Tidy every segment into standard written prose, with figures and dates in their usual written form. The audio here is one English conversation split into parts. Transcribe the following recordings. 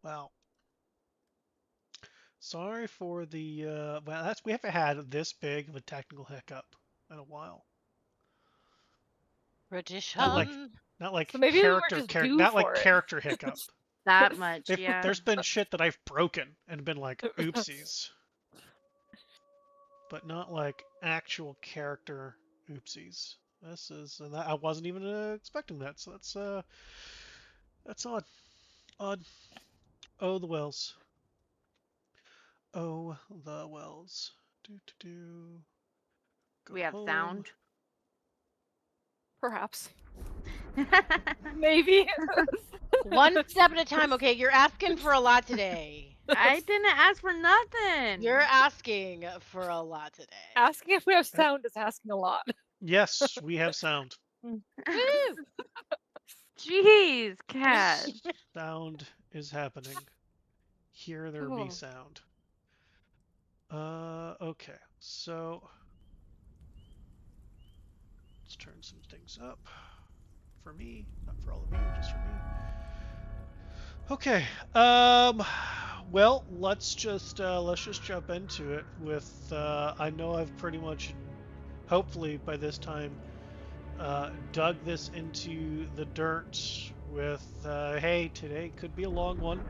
Wow. Sorry for the well, we haven't had this big of a technical hiccup in a while. Not like Tradition. not like So maybe we were just due not like for it. character hiccup. That much, yeah. There's been shit that I've broken and been like oopsies. But not like actual character oopsies. This is I wasn't even expecting that. So that's odd. Odd. Oh the wells. Oh the wells. Do do do. Go We have home. sound. Perhaps. Maybe. One step at a time. Okay, you're asking for a lot today. I didn't ask for nothing. You're asking for a lot today. Asking if we have sound is asking a lot. Yes, we have sound. Woo! Jeez, cat. Sound is happening. Here there Oh. be sound. Okay. So let's turn some things up. For me, not for all of you, just for me. Okay. Well, let's just jump into it with I know I've pretty much hopefully by this time dug this into the dirt with hey, today could be a long one.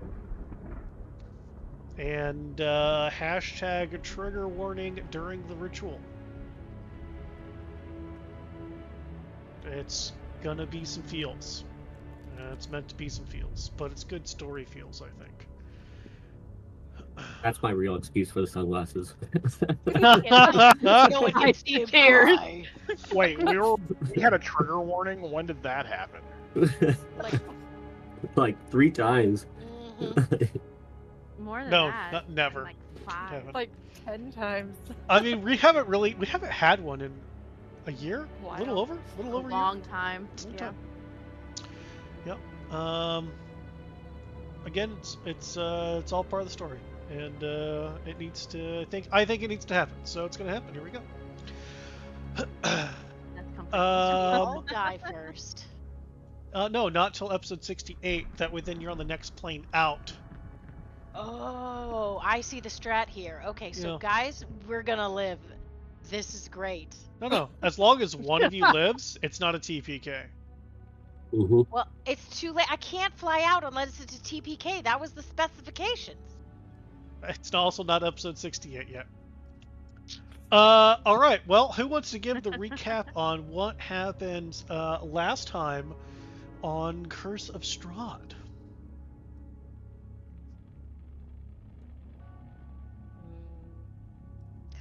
And hashtag trigger warning during the ritual. It's gonna be some feels. It's meant to be some feels, but it's good story feels, I think. That's my real excuse for the sunglasses. No one can see him Cheers. cry. Wait, we had a trigger warning. When did that happen? Like, Like 3 times. mhm. More than No, that. never. Like 5. Haven't. Like 10 times. I mean, we haven't had one in a year, Wow. a little over A a year. long time. Long Yeah. time. Yep. Again, it's all part of the story, and it needs to. I think it needs to happen. So it's gonna happen. Here we go. That's comforting. I'll die first. No, not till episode 68. That way, then you're on the next plane out. Oh, I see the strat here. Okay, so Yeah. guys, we're gonna live. This is great. No. As long as one of you lives, it's not a TPK. hmm Well, it's too late. I can't fly out unless it's a TPK. That was the specifications. It's also not episode 68 yet. All right. Well, who wants to give the recap on what happened last time on Curse of Strahd?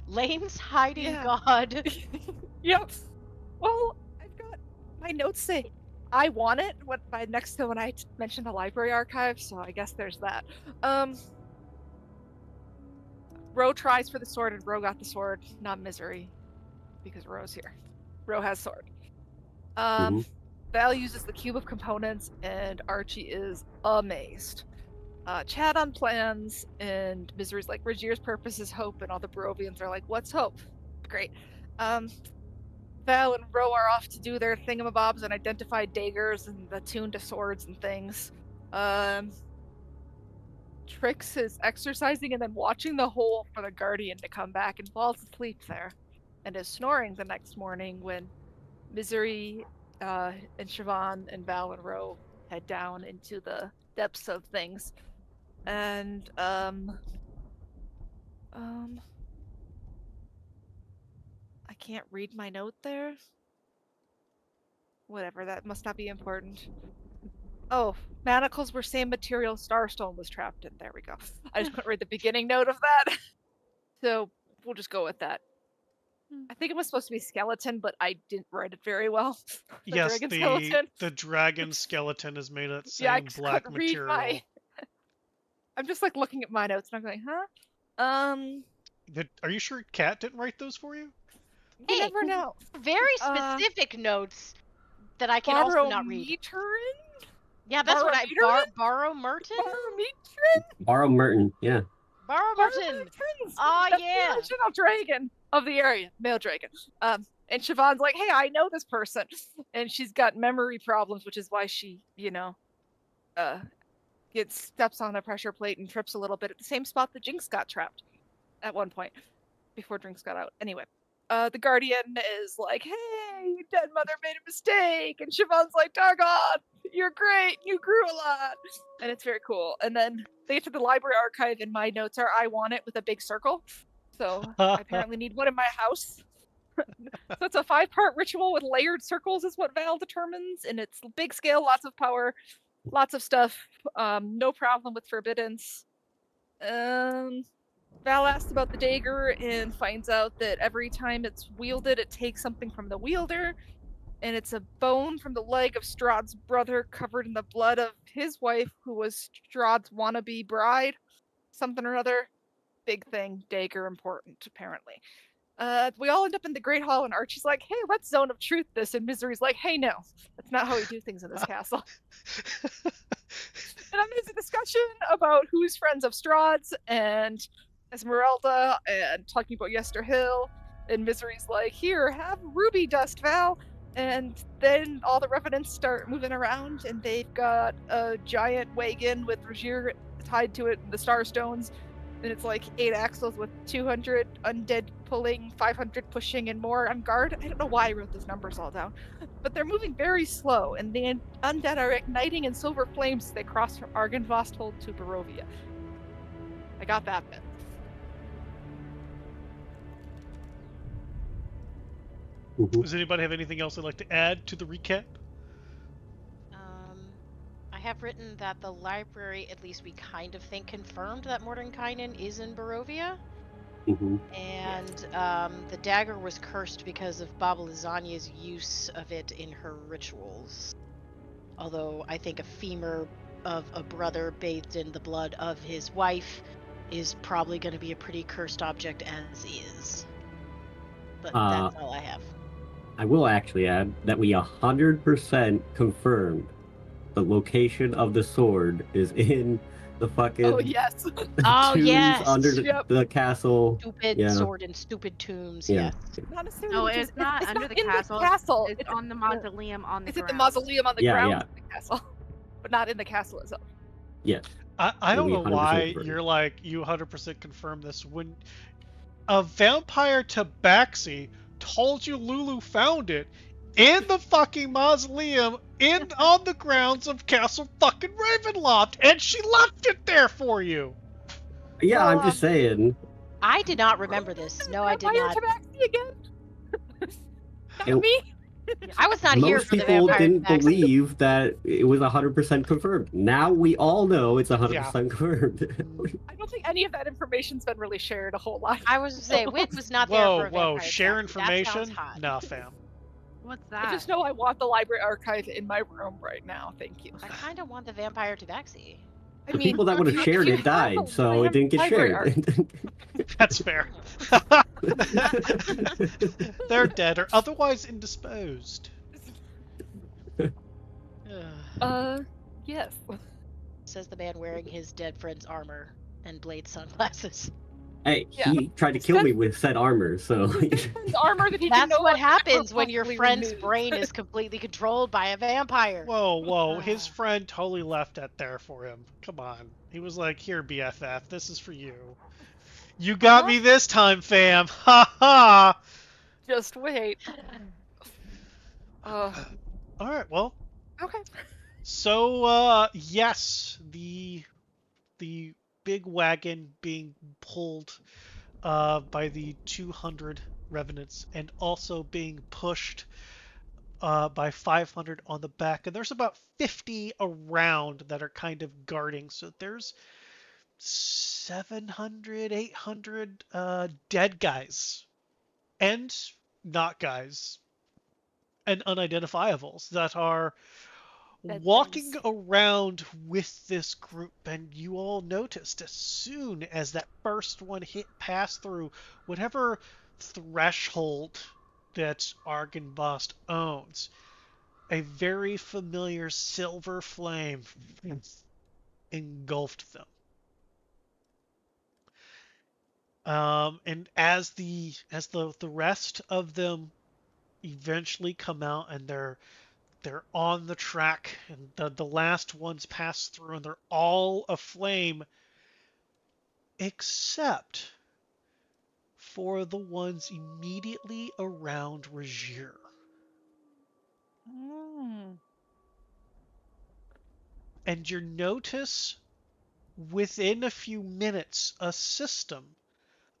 Lane's hiding Yeah. God. Yep. Well, I've got my notes say I want it next to when I mentioned the library archive, so I guess there's that. Ro tries for the sword and Ro got the sword, not Misery, because Ro's here. Ro has sword. Val uses the cube of components and Archie is amazed. Chat on plans and Misery's like, Regier's purpose is hope, and all the Barovians are like, what's hope? Great. Val and Ro are off to do their thingamabobs and identify daggers and attune to swords and things. Trix is exercising and then watching the hole for the Guardian to come back and falls asleep there, and is snoring the next morning when Misery and Siobhan and Val and Ro head down into the depths of things. And I can't read my note there. Whatever, that must not be important. Oh, manacles were same material Starstone was trapped in. There we go. I just couldn't read the beginning note of that. So we'll just go with that. I think it was supposed to be skeleton, but I didn't write it very well. Yes, dragon skeleton. the dragon skeleton is made of that Yeah, I same just black couldn't read material. I'm just like looking at my notes and I'm going, huh? Are you sure Kat didn't write those for you? You Hey, never know. Very specific notes that I can also not read. Barometrin? Yeah, that's what I Barometrin? Borrow Merton? Barometrin? Borrow Merton, yeah. Borrow Merton. Barometrins! Oh, That's yeah. the original dragon of the area, male dragon. And Siobhan's like, hey, I know this person. And she's got memory problems, which is why she, steps on a pressure plate and trips a little bit at the same spot that Jinx got trapped at one point before Jinx got out. Anyway, the Guardian is like, "Hey, dead mother made a mistake," and Siobhan's like, "Dargon, you're great. You grew a lot," and it's very cool. And then they get to the library archive, and my notes are, "I want it" with a big circle. So I apparently need one in my house. So it's a 5-part ritual with layered circles is what Val determines, and it's big scale, lots of power, lots of stuff. No problem with forbiddance. Val asks about the dagger and finds out that every time it's wielded, it takes something from the wielder, and it's a bone from the leg of Strahd's brother covered in the blood of his wife, who was Strahd's wannabe bride. Something or other. Big thing, dagger important, apparently. We all end up in the Great Hall, and Archie's like, "Hey, let's Zone of Truth this," and Misery's like, "Hey, no, that's not how we do things in this castle." And then there's a discussion about who's friends of Strahd's and Esmeralda, and talking about Yester Hill, and Misery's like, "Here, have ruby dust, Val." And then all the Revenants start moving around, and they've got a giant wagon with Regier tied to it, and the Star Stones. And it's like 8 axles with 200 undead pulling, 500 pushing, and more on guard. I don't know why I wrote those numbers all down. But they're moving very slow, and the undead are igniting in silver flames as they cross from Argynvostholt to Barovia. I got that bit. Does anybody have anything else they'd like to add to the recap? I have written that the library, at least we kind of think, confirmed that Mordenkainen is in Barovia. And the dagger was cursed because of Baba Lasagna's use of it in her rituals. Although I think a femur of a brother bathed in the blood of his wife is probably going to be a pretty cursed object as is. But that's all I have. I will actually add that we 100% confirmed the location of the sword is in the fucking yes. Yes. under the castle. Stupid sword and stupid tombs. Yeah. Yes. Not necessarily. No, it's not under the castle. It's on the mausoleum on the ground. It's at the mausoleum on the ground of the castle, but not in the castle itself. Yes. I don't know why you're like, you 100% confirm this when a vampire tabaxi told you Lulu found it in the fucking mausoleum on the grounds of Castle fucking Ravenloft, and she left it there for you. Yeah, I'm just saying. I did not remember this. No, I did not. Tabaxi again? Not me? I was not here for the vampire. Most people didn't believe that it was 100% confirmed. Now we all know it's 100% confirmed. I don't think any of that information's been really shared a whole lot. I was going to say, Wit was not there for a vampire. Whoa, share information? Nah, fam. What's that? I just know I want the library archive in my room right now. Thank you. I kind of want the vampire tabaxi. The people that would have shared it died, so it didn't get shared. That's fair. They're dead or otherwise indisposed. Yes. Says the man wearing his dead friend's armor and blade sunglasses. Hey, he tried to kill me with said armor, so... armor that he That's what happens when your friend's brain is completely controlled by a vampire. Whoa, his friend totally left that there for him. Come on. He was like, here, BFF, this is for you. You got me this time, fam. Ha ha! Just wait. Alright, well. Okay. So, yes, the big wagon being pulled by the 200 revenants and also being pushed by 500 on the back, and there's about 50 around that are kind of guarding, so there's 700 800 dead guys and not guys and unidentifiables that are walking around with this group. And you all noticed as soon as that first one passed through whatever threshold that Argynvost owns, a very familiar silver flame engulfed them. And as the rest of them eventually come out and their They're on the track, and the last ones pass through, and they're all aflame, except for the ones immediately around Regier. And you notice within a few minutes a system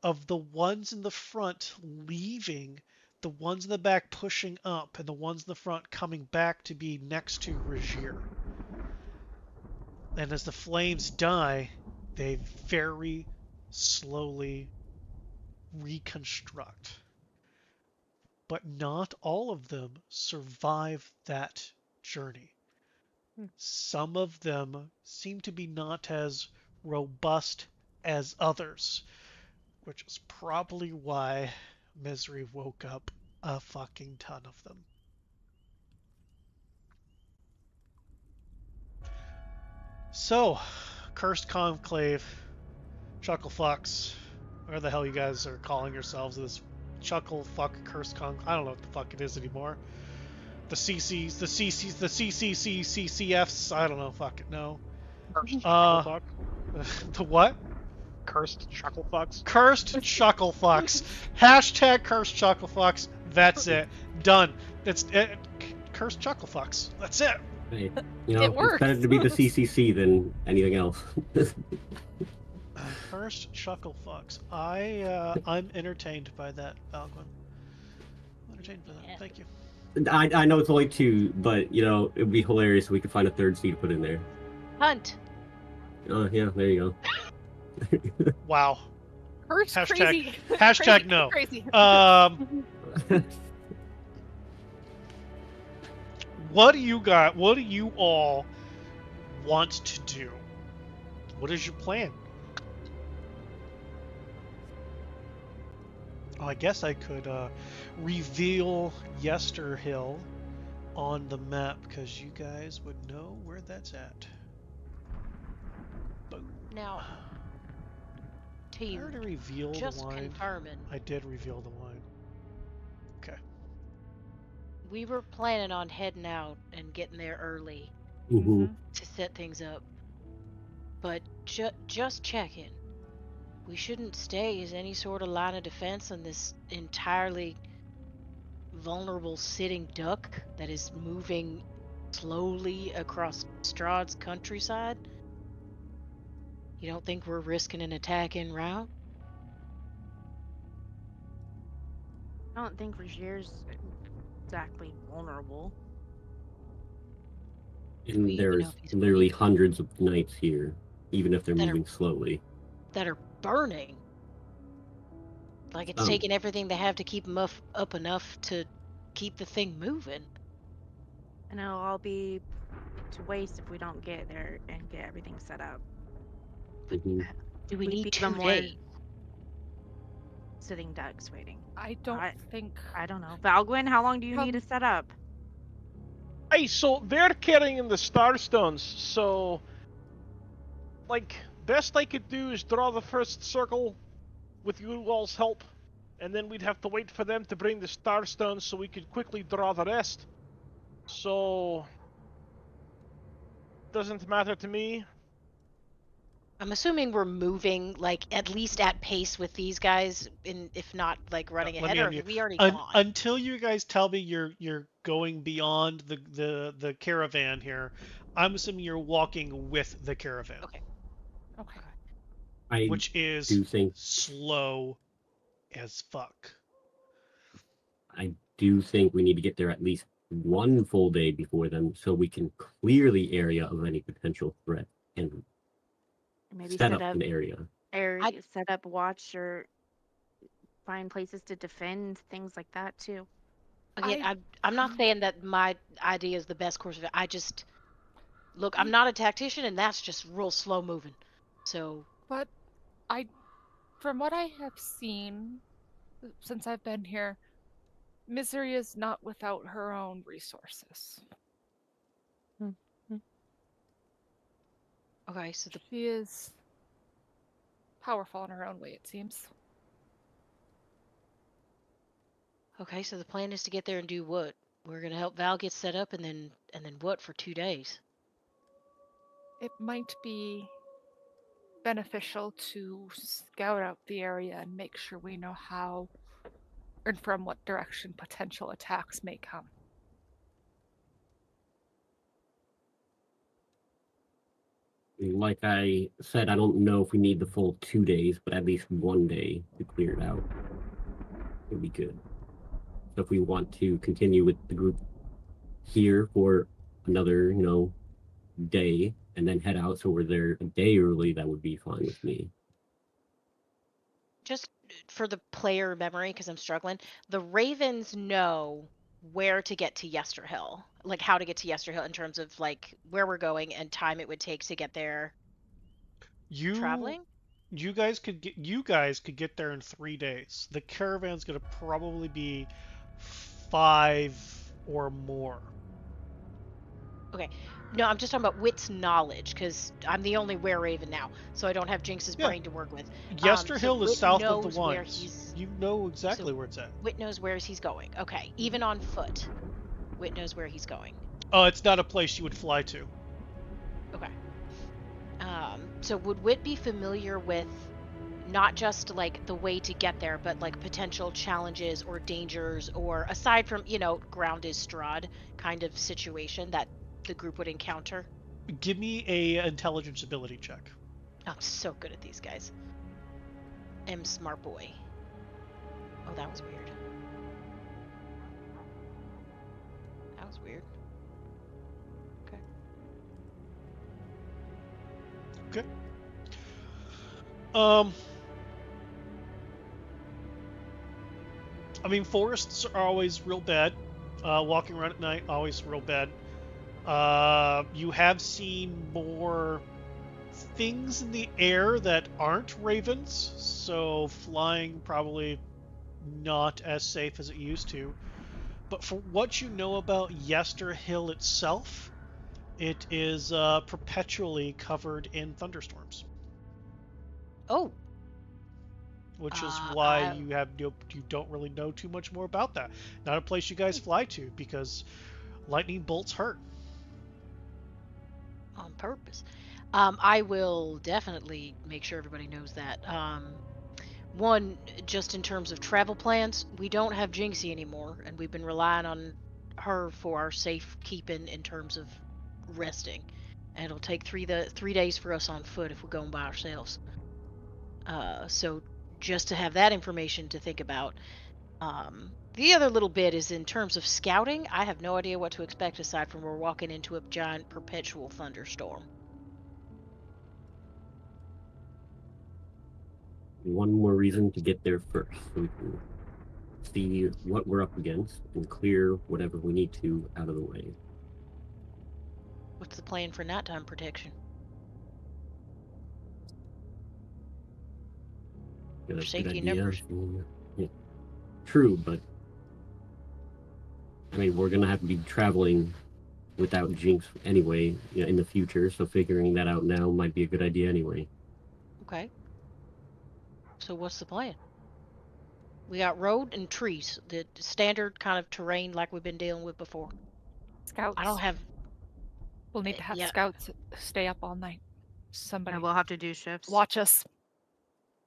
of the ones in the front leaving, the ones in the back pushing up, and the ones in the front coming back to be next to Regier. And as the flames die, they very slowly reconstruct. But not all of them survive that journey. Some of them seem to be not as robust as others, which is probably why Misery woke up a fucking ton of them. So, Cursed Conclave, Chucklefucks, whatever the hell you guys are calling yourselves, this Chucklefuck Cursed I don't know what the fuck it is anymore. The CCs, the CCs, the CCC, CCFs, I don't know, fuck it, no. Cursed Chucklefuck. The what? Cursed Chucklefucks. Cursed Chucklefucks. Hashtag Cursed Chucklefucks. That's it. Done. That's it. Cursed Chucklefucks. That's it. Hey, you know, It works. it's better to be the CCC than anything else. Cursed Chucklefucks. I'm entertained by that, Valguin. I'm entertained by that. Yeah. Thank you. I know it's only 2, but you know it would be hilarious if we could find a 3rd C to put in there. Hunt. Oh yeah, there you go. Wow. Hurts crazy. Hashtag Crazy, no. Crazy. What do you got? What do you all want to do? What is your plan? Oh, I guess I could reveal Yester Hill on the map because you guys would know where that's at. Boom. Now, I team, already revealed the just line. confirming. I did reveal the line. Okay. We were planning on heading out and getting there early Mm-hmm. to set things up. But just checking. We shouldn't stay as any sort of line of defense on this entirely vulnerable sitting duck that is moving slowly across Strahd's countryside. You don't think we're risking an attack en route? I don't think Regier's exactly vulnerable. And We even know there's if he's literally awake? hundreds of knights here, even if they're That are- moving slowly. That are burning. Like it's taking everything they have to keep them up enough to keep the thing moving. And it'll all be to waste if we don't get there and get everything set up. Mm-hmm. Do we We'd need be 2 the more days? sitting ducks waiting. I don't think. I don't know. Valguin, how long do you need to set up? Hey, so they're carrying the Starstones, so... Like, best I could do is draw the first circle with you all's help, and then we'd have to wait for them to bring the Starstones so we could quickly draw the rest. So... Doesn't matter to me. I'm assuming we're moving like at least at pace with these guys, if not like running Let ahead, me or unmute. have we already gone? Until you guys tell me you're going beyond the caravan here, I'm assuming you're walking with the caravan. Okay. Which is do think slow as fuck. I do think we need to get there at least 1 full day before them, so we can clear the area of any potential threat and Maybe set up an area. Set up watch or find places to defend, things like that too. Again, I'm not saying that my idea is the best course of it. I just look. I'm not a tactician, and that's just real slow moving. So. But from what I have seen since I've been here, Misery is not without her own resources. Okay, so she is powerful in her own way, it seems. Okay, so the plan is to get there and do what? We're gonna help Val get set up, and then what for 2 days? It might be beneficial to scout out the area and make sure we know how and from what direction potential attacks may come. Like I said, I don't know if we need the full 2 days, but at least 1 day to clear it out would be good. So if we want to continue with the group here for another, day and then head out so we're there a day early, that would be fine with me. Just for the player memory, because I'm struggling, the Ravens know where to get to Yester Hill, like how to get to Yester Hill in terms of like where we're going and time it would take to get there. Traveling? You guys could get there in 3 days. The caravan's gonna probably be 5 or more. Okay. No, I'm just talking about Wit's knowledge, because I'm the only were-raven now, so I don't have Jinx's brain to work with. Yester Hill is Wit south of the knows where ones. You know exactly where it's at. Wit knows where he's going. Okay, even on foot, Wit knows where he's going. It's not a place you would fly to. Okay. So would Wit be familiar with not just like the way to get there, but like potential challenges or dangers, or aside from, ground is Strahd kind of situation that the group would encounter? Give me a intelligence ability check. I'm so good at these guys. I'm smart boy. Oh, that was weird. That was weird. Okay. Okay. I mean, forests are always real bad. Walking around at night, always real bad. You have seen more things in the air that aren't ravens, so flying probably not as safe as it used to. But for what you know about Yester Hill itself, it is perpetually covered in thunderstorms. Oh. Which is why you don't really know too much more about that. Not a place you guys fly to, because lightning bolts hurt. On purpose. I will definitely make sure everybody knows that. One, just in terms of travel plans, we don't have Jinxie anymore, and we've been relying on her for our safekeeping in terms of resting. And it'll take 3 days for us on foot if we're going by ourselves. So just to have that information to think about. The other little bit is in terms of scouting, I have no idea what to expect aside from we're walking into a giant perpetual thunderstorm. One more reason to get there first, so we can see what we're up against and clear whatever we need to out of the way. What's the plan for nighttime protection? Yeah, Safety in numbers. Yeah. True, but I mean, we're gonna have to be traveling without Jinx anyway, in the future. So figuring that out now might be a good idea anyway. Okay. So what's the plan? We got road and trees, the standard kind of terrain like we've been dealing with before. Scouts. I don't have. We'll need to have scouts stay up all night. Somebody. And we'll have to do shifts. Watch us.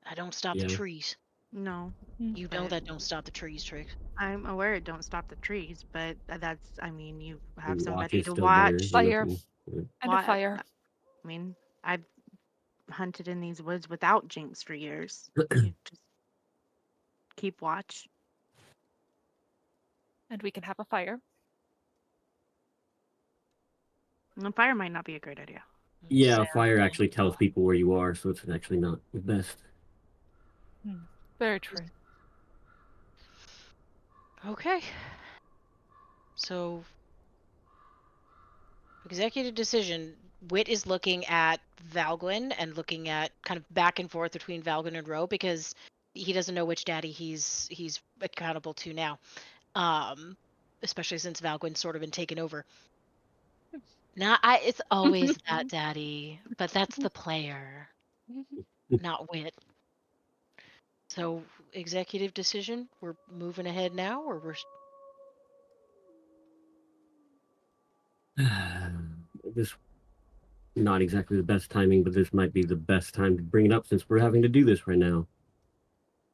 I don't stop the trees. No. You know that don't stop the trees, Trix. I'm aware it don't stop the trees, but you have somebody Watch to watch. Fire. And a fire. I mean, I've hunted in these woods without Jinx for years. You just keep watch. And we can have a fire. And fire might not be a great idea. Yeah, fire actually tells people where you are, so it's actually not the best. Very true. Okay. So, executive decision. Wit is looking at Valgwyn and looking at kind of back and forth between Valgwyn and Ro, because he doesn't know which daddy he's accountable to now. Especially since Valgwyn's sort of been taken over. It's always that daddy, but that's the player, not Wit. So, executive decision, we're moving ahead now, or we're... This not exactly the best timing, but this might be the best time to bring it up since we're having to do this right now.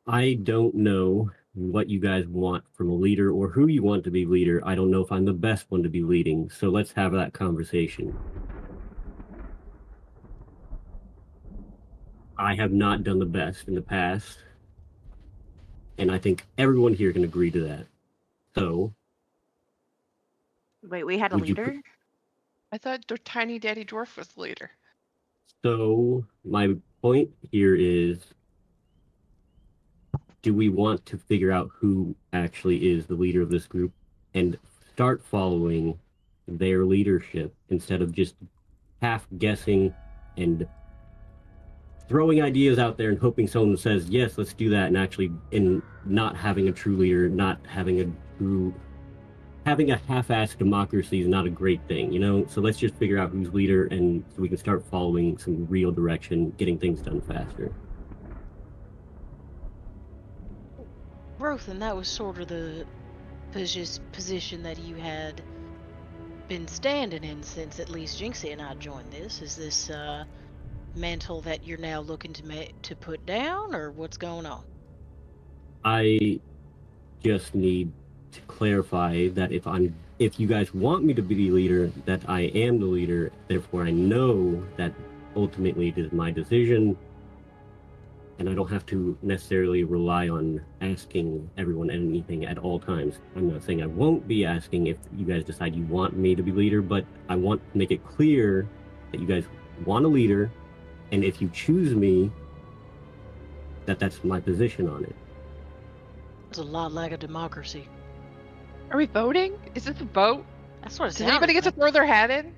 I don't know what you guys want from a leader or who you want to be leader. I don't know if I'm the best one to be leading, so let's have that conversation. I have not done the best in the past, and I think everyone here can agree to that. So, Wait, we had a leader? I thought the tiny daddy dwarf was the leader. So, my point here is, do we want to figure out who actually is the leader of this group and start following their leadership instead of just half guessing and throwing ideas out there and hoping someone says, yes, let's do that, and actually in not having a true leader, not having a true having a half-assed democracy is not a great thing, you know? So let's just figure out who's leader and so we can start following some real direction, getting things done faster. Rothan, that was sort of the position that you had been standing in since at least Jinxie and I joined this. Is this mantle that you're now looking to put down, or what's going on? I just need to clarify that if you guys want me to be the leader, that I am the leader, therefore I know that ultimately it is my decision, and I don't have to necessarily rely on asking everyone anything at all times. I'm not saying I won't be asking if you guys decide you want me to be leader, but I want to make it clear that you guys want a leader, and if you choose me, that's my position on it. It's a lot like a democracy. Are we voting? Is this a vote? That's what it Does sounded anybody get to like. throw their hat in?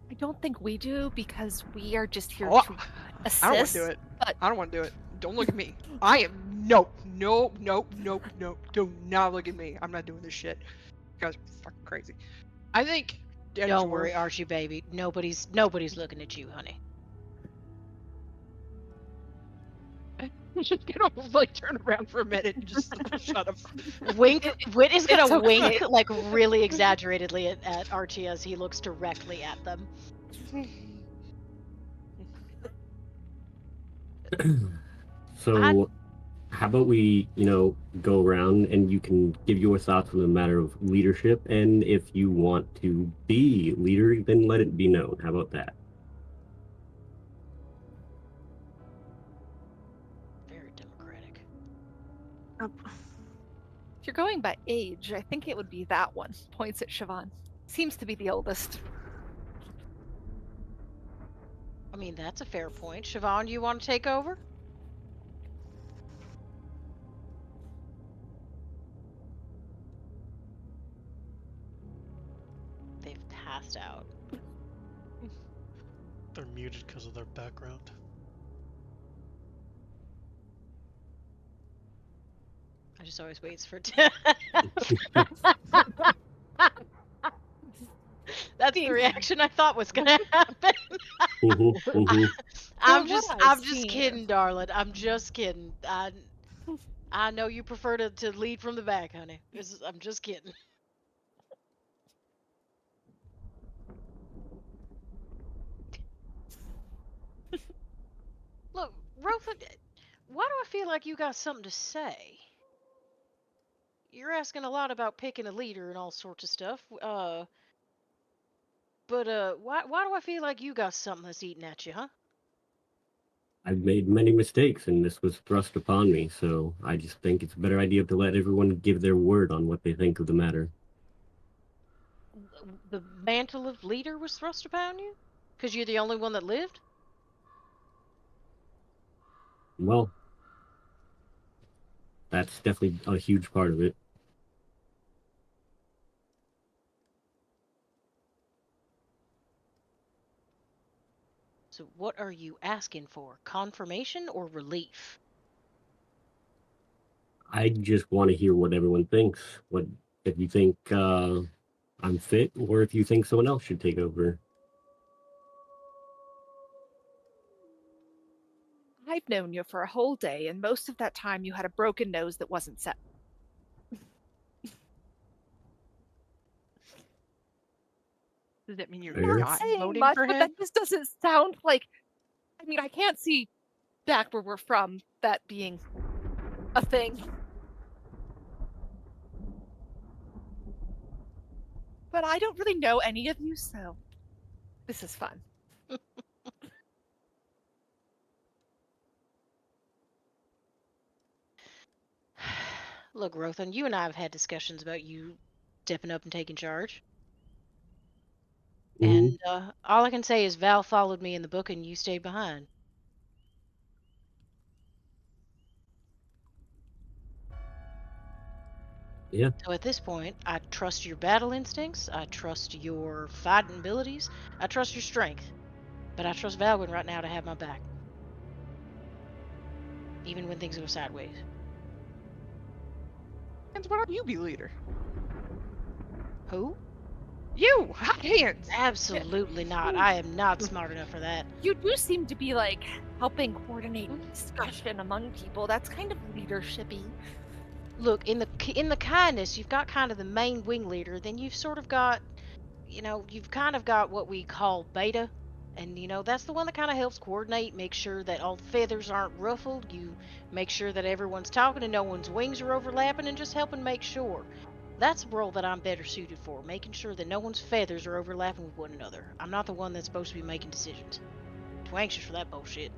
I don't think we do because we are just here Oh, to assist. I don't want to do it. But I don't want to do it. Don't look at me. I am nope. Do not look at me. I'm not doing this shit. You guys are fucking crazy. I think. Don't worry, Archie baby. Nobody's looking at you, honey. Just gonna like turn around for a minute and just shut up. Wink. Wit is gonna It's okay. wink like really exaggeratedly at Archie as he looks directly at them. So how about we, go around and you can give your thoughts on the matter of leadership, and if you want to be leader, then let it be known. How about that? Very democratic. if you're going by age, I think it would be that one. Points at Siobhan. Seems to be the oldest. I mean, that's a fair point. Siobhan, you want to take over? They've passed out. They're muted because of their background. I just always waits for it to... That's the reaction I thought was gonna happen. I'm just kidding, darling. I'm just kidding. I know you prefer to lead from the back, honey. I'm just kidding. Look, Rofa, why do I feel like you got something to say? You're asking a lot about picking a leader and all sorts of stuff. But why do I feel like you got something that's eating at you, huh? I've made many mistakes, and this was thrust upon me, so I just think it's a better idea to let everyone give their word on what they think of the matter. The mantle of leader was thrust upon you? Because you're the only one that lived? Well, that's definitely a huge part of it. So what are you asking for? Confirmation or relief? I just want to hear what everyone thinks. What if you think I'm fit, or if you think someone else should take over. I've known you for a whole day, and most of that time you had a broken nose that wasn't set. Does that mean you're Fair. not saying voting much, for but him? that just doesn't sound like. I mean, I can't see back where we're from that being a thing. But I don't really know any of you, so this is fun. Look, Rothan, you and I have had discussions about you stepping up and taking charge. Mhm. And all I can say is Val followed me in the book and you stayed behind. Yeah. So at this point, I trust your battle instincts, I trust your fighting abilities, I trust your strength. But I trust Valwyn right now to have my back. Even when things go sideways. And why don't you be leader? Who? You! Hot hands! Absolutely not. I am not smart enough for that. You do seem to be like helping coordinate discussion among people. That's kind of leadershipy. Look, in the kindness, you've got kind of the main wing leader, then you've sort of got, you've kind of got what we call beta. And, that's the one that kind of helps coordinate, make sure that all the feathers aren't ruffled. You make sure that everyone's talking and no one's wings are overlapping and just helping make sure. That's a role that I'm better suited for, making sure that no one's feathers are overlapping with one another. I'm not the one that's supposed to be making decisions. Too anxious for that bullshit.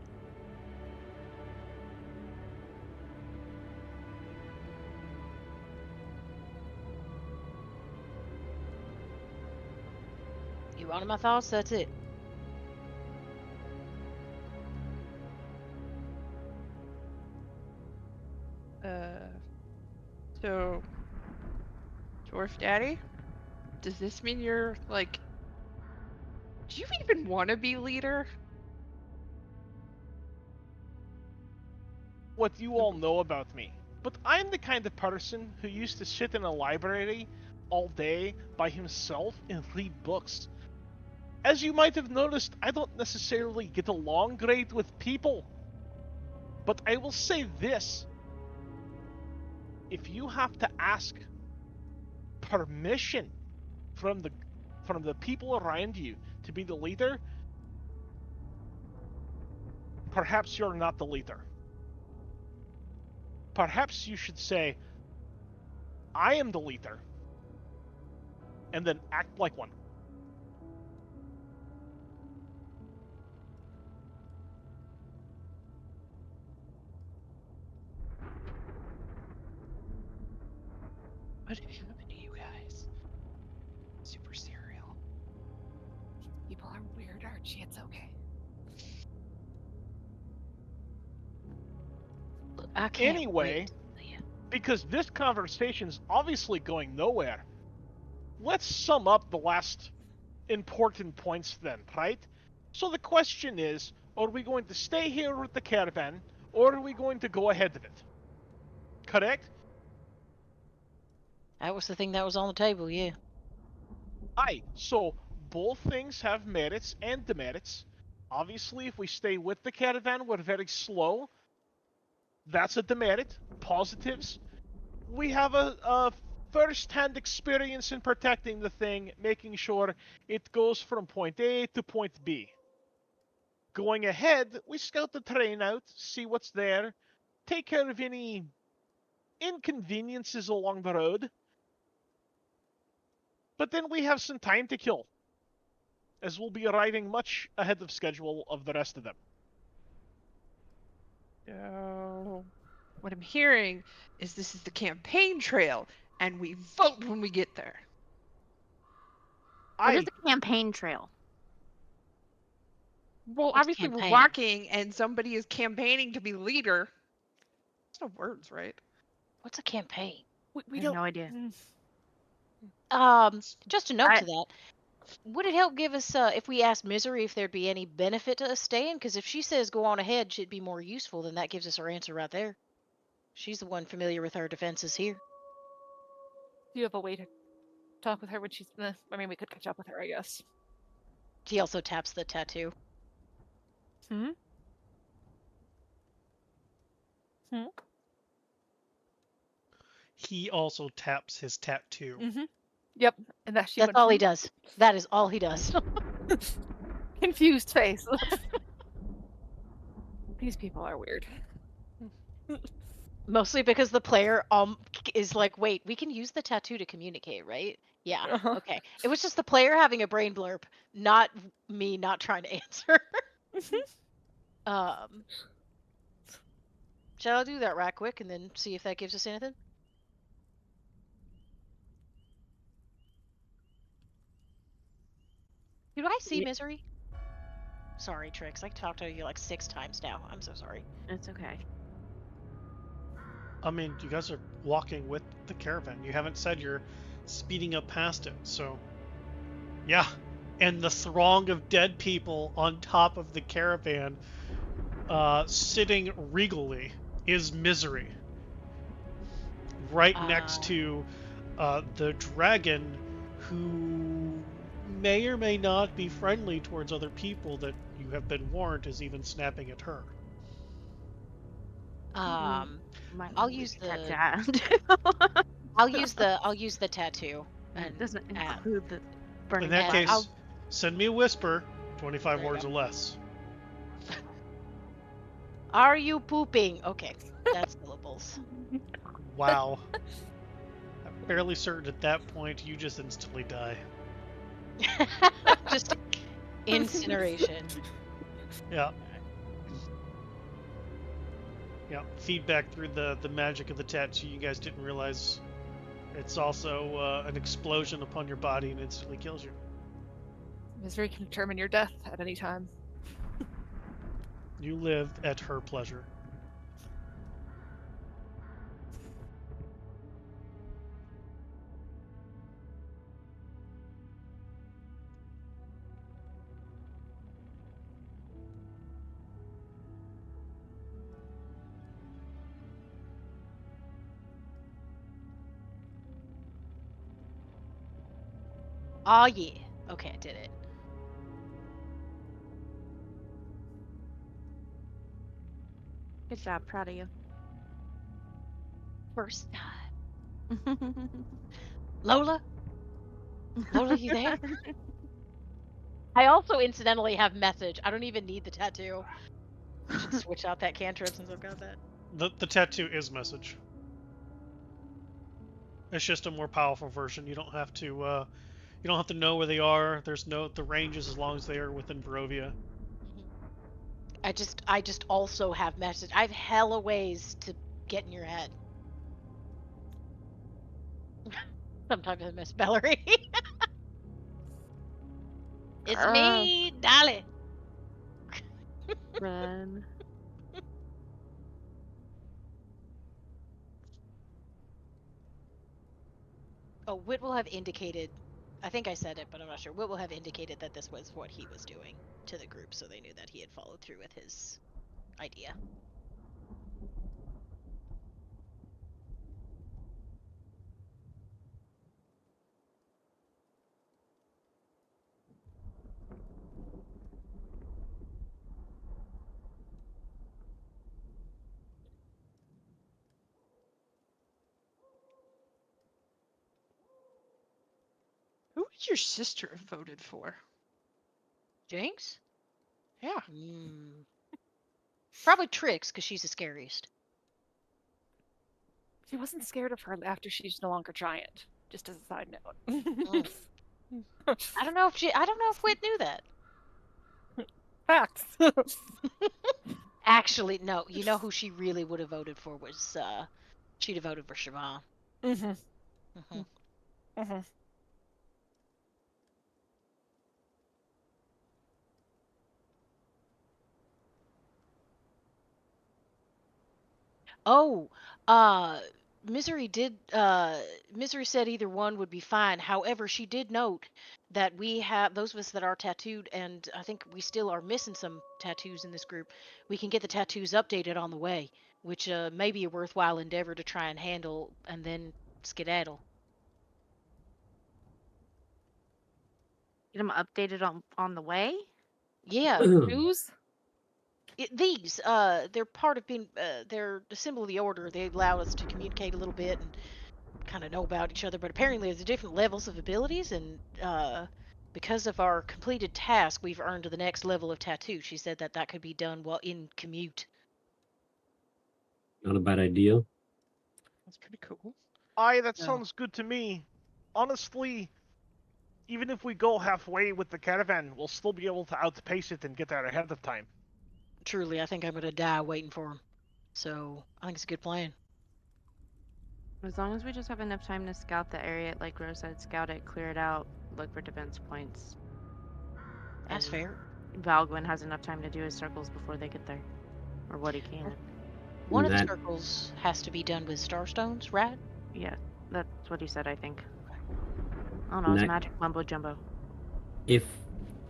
You wanted my thoughts? That's it. So, Dwarf Daddy? Does this mean you're, like... Do you even want to be leader? What you all know about me. But I'm the kind of person who used to sit in a library all day by himself and read books. As you might have noticed, I don't necessarily get along great with people. But I will say this. If you have to ask permission from the people around you to be the leader, perhaps you're not the leader. Perhaps you should say, I am the leader, and then act like one. What happened to you guys? Super cereal. People are weird, Archie. It's okay. Look, I can't Anyway, wait. because this conversation's obviously going nowhere, let's sum up the last important points then, right? So the question is, are we going to stay here with the caravan, or are we going to go ahead of it? Correct? That was the thing that was on the table, yeah. Aye, so both things have merits and demerits. Obviously, if we stay with the caravan, we're very slow. That's a demerit. Positives, we have a first-hand experience in protecting the thing, making sure it goes from point A to point B. Going ahead, we scout the terrain out, see what's there, take care of any inconveniences along the road. But then we have some time to kill, as we'll be arriving much ahead of schedule of the rest of them. So, what I'm hearing is this is the campaign trail, and we vote when we get there. What is a campaign trail? Well, What's obviously we're campaign? walking, and somebody is campaigning to be leader. There's no words, right? What's a campaign? We I have don't. no idea. Just a note to that. Would it help give us, if we asked Misery if there'd be any benefit to us staying? Because if she says go on ahead, she'd be more useful, then that gives us our answer right there. She's the one familiar with our defenses here. Do you have a way to talk with her when she's? I mean, we could catch up with her, I guess. He also taps the tattoo. Hmm. He also taps his tattoo. Mm-hmm. Yep, and that she That's went all he does. That is all he does. confused face. These people are weird. Mostly because the player is like, wait, we can use the tattoo to communicate, right? Yeah. Uh-huh. Okay. It was just the player having a brain blurb, not me not trying to answer. Shall I do that right quick and then see if that gives us anything? Do I see misery? Sorry, Trix. I talked to you like 6 times now. I'm so sorry. It's okay. I mean, you guys are walking with the caravan. You haven't said you're speeding up past it, so yeah. And the throng of dead people on top of the caravan, sitting regally, is misery. Right next to the dragon, who may or may not be friendly towards other people that you have been warned is even snapping at her. I'll use the tattoo. And it doesn't add. include the burning. In that flames. case, send me a whisper, 25 There you words go. or less. Are you pooping? Okay, that's syllables. Wow. I'm fairly certain at that point you just instantly die. Just incineration. Yeah. Yeah, feedback through the magic of the tattoo. You guys didn't realize it's also an explosion upon your body and instantly kills you. Misery can determine your death at any time. You live at her pleasure. Oh yeah. Okay, I did it. Good job, proud of you. First time. Lola? Lola, you there? I also incidentally have message. I don't even need the tattoo. I should switch out that cantrip since I've got that. The tattoo is message. It's just a more powerful version. You don't have to know where they are. There's no the ranges as long as they are within Barovia. I just also have message. I have hella ways to get in your head. Sometimes I miss Bellery. It's me, Dolly. Run. Oh, Whit will have indicated, I think I said it, but I'm not sure. Whit will have indicated that this was what he was doing to the group, so they knew that he had followed through with his idea. Who would your sister have voted for? Jinx? Yeah. Probably Trix, because she's the scariest. She wasn't scared of her after she's no longer giant. Just as a side note. I don't know if Whit knew that. Facts. Actually, no. You know who she really would have voted for was she'd have voted for Siobhan. Oh, Misery said either one would be fine. However, she did note that we have those of us that are tattooed, and I think we still are missing some tattoos in this group. We can get the tattoos updated on the way, which may be a worthwhile endeavor to try and handle and then skedaddle. Get them updated on the way. Yeah. News? These, they're part of being, they're a symbol of the order. They allow us to communicate a little bit, and kind of know about each other, but apparently there's different levels of abilities, and because of our completed task, we've earned the next level of tattoo. She said that could be done while in commute. Not a bad idea. That's pretty cool. Aye, that No. sounds good to me. Honestly, even if we go halfway with the caravan, we'll still be able to outpace it and get there ahead of time. Truly, I think I'm gonna die waiting for him. So I think it's a good plan. As long as we just have enough time to scout the area, like Rose said, scout it, clear it out, look for defense points. That's And fair. Valgwyn has enough time to do his circles before they get there. Or what he can. One of the That- circles has to be done with starstones, right? Yeah, that's what he said, I think. I don't know, it's That- magic mumbo jumbo. If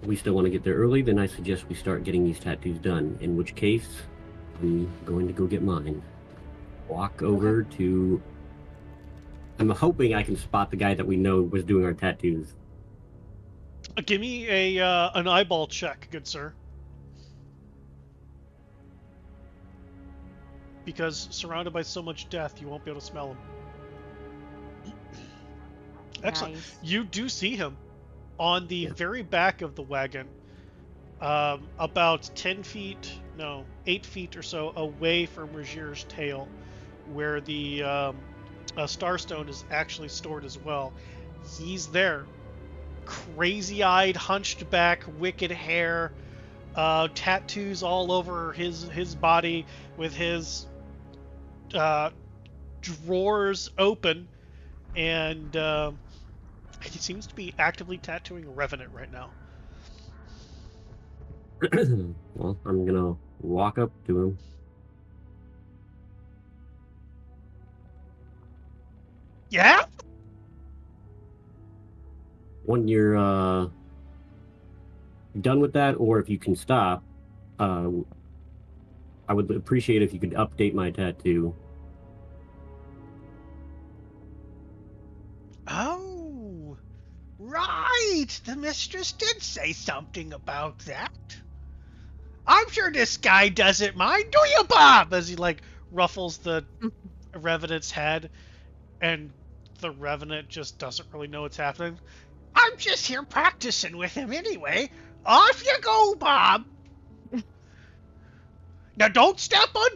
we still want to get there early, then I suggest we start getting these tattoos done. In which case, I'm going to go get mine. Walk over to... I'm hoping I can spot the guy that we know was doing our tattoos. Give me an eyeball check, good sir. Because surrounded by so much death, you won't be able to smell him. Excellent. Nice. You do see him on the very back of the wagon, about 10 feet, no, 8 feet or so away from Regier's tail, where the Starstone is actually stored as well. He's there. Crazy-eyed, hunched back, wicked hair, tattoos all over his body, with his drawers open, and he seems to be actively tattooing Revenant right now. Well, I'm gonna walk up to him. Yeah? When you're done with that, or if you can stop, I would appreciate if you could update my tattoo. Oh, right. The mistress did say something about that. I'm sure this guy doesn't mind, do you, Bob? As he ruffles the Revenant's head, and the Revenant just doesn't really know what's happening. I'm just here practicing with him anyway. Off you go, Bob. Now don't step on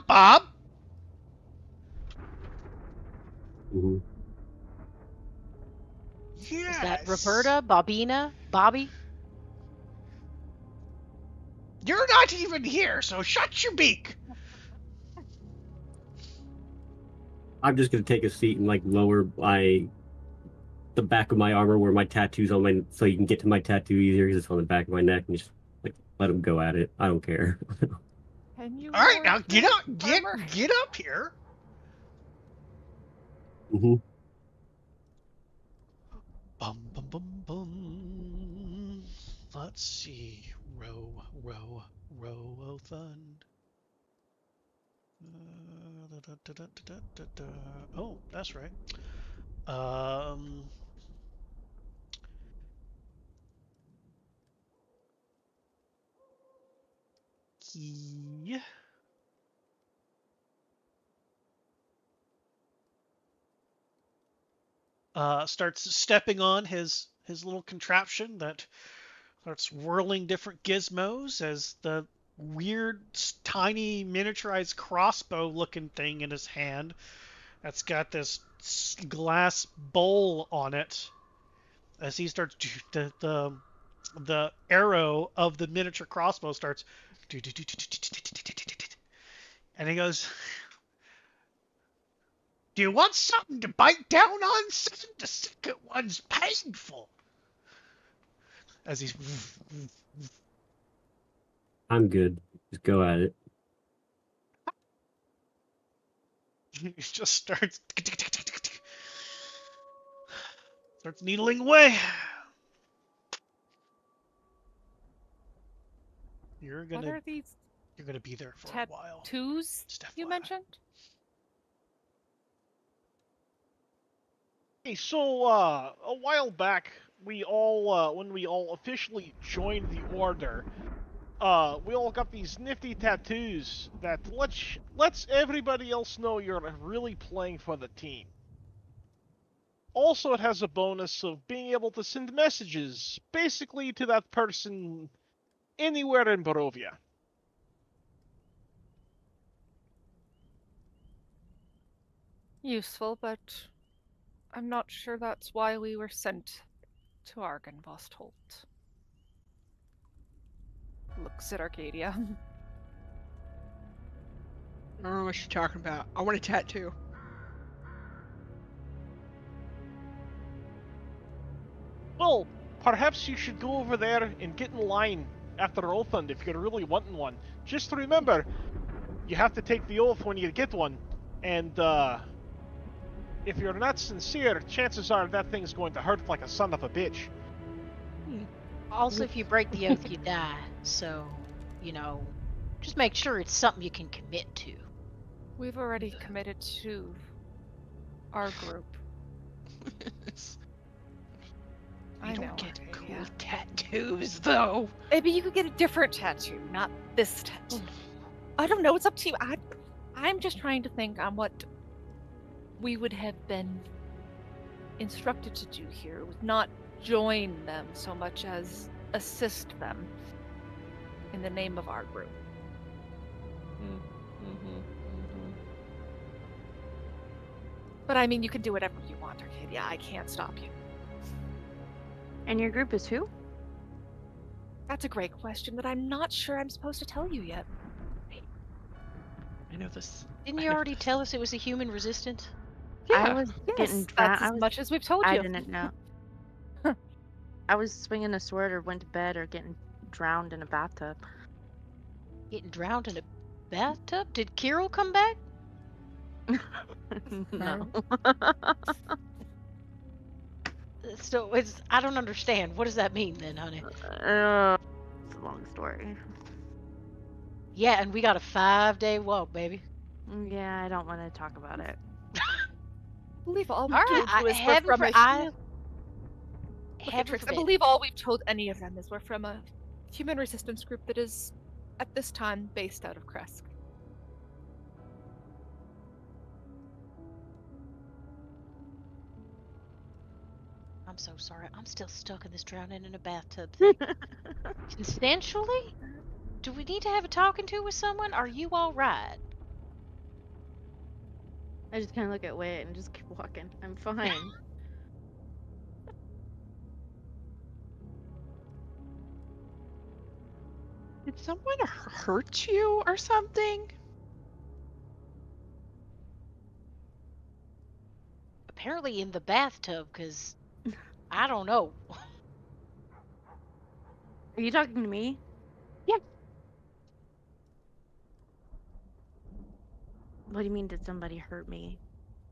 Bob. Mm-hmm. Yes. Is that Roberta, Bobina, Bobby? You're not even here, so shut your beak. I'm just gonna take a seat and lower the back of my armor where my tattoo's on my, so you can get to my tattoo easier because it's on the back of my neck, and just let him go at it. I don't care. Can you? All right, lower now get your up, armor? get up here. Mm-hmm. Bum bum bum bum. Let's see. Row, row of fund. Oh, that's right. He starts stepping on his little contraption that starts whirling different gizmos as the weird, tiny, miniaturized crossbow-looking thing in his hand that's got this glass bowl on it. As he starts, the arrow of the miniature crossbow starts, and he goes, "Do you want something to bite down on, son? The second one's painful." As he's I'm good. Just go at it. he just starts needling away. You're What are these gonna be there for a while. tattoos Just you FYI. mentioned? Hey, so a while back, we all when we all officially joined the order, we all got these nifty tattoos that lets everybody else know you're really playing for the team. Also, it has a bonus of being able to send messages, basically to that person anywhere in Barovia. Useful, but I'm not sure that's why we were sent to Argynvost. Looks at Arcadia. I don't know what you're talking about. I want a tattoo. Well, perhaps you should go over there and get in line after Oathund if you're really wanting one. Just remember, you have to take the oath when you get one, and if you're not sincere, chances are that thing's going to hurt like a son of a bitch. Also, if you break the oath, you die. So, just make sure it's something you can commit to. We've already committed to our group. I don't know, get Arcadia. cool tattoos, though. Maybe you could get a different tattoo, not this tattoo. I don't know. It's up to you. I'm just trying to think on what we would have been instructed to do here, not join them so much as assist them in the name of our group. But I mean, you can do whatever you want, Arcadia. I can't stop you. And your group is who? That's a great question that I'm not sure I'm supposed to tell you yet. I know this. Didn't you already tell us it was a human resistant? Yeah. I was getting Yes, drowned. that's as much as we've told I you. didn't know. I was swinging a sword or went to bed or getting drowned in a bathtub. Getting drowned in a bathtub? Did Kirill come back? No. So I don't understand. What does that mean then, honey? It's a long story. Yeah, and we got a 5-day walk, baby. Yeah, I don't want to talk about it. I believe all we've All right, told you is we're heaven from for- a I- Look at Heaven Trix. I forbid. believe all we've told any of them is we're from a human resistance group that is, at this time, based out of Kresk. I'm so sorry. I'm still stuck in this drowning in a bathtub thing. Consensually? Do we need to have a talking to with someone? Are you all right? I just kind of look at Wit and just keep walking. I'm fine. Did someone hurt you or something? Apparently in the bathtub, because I don't know. Are you talking to me? Yeah. What do you mean, did somebody hurt me?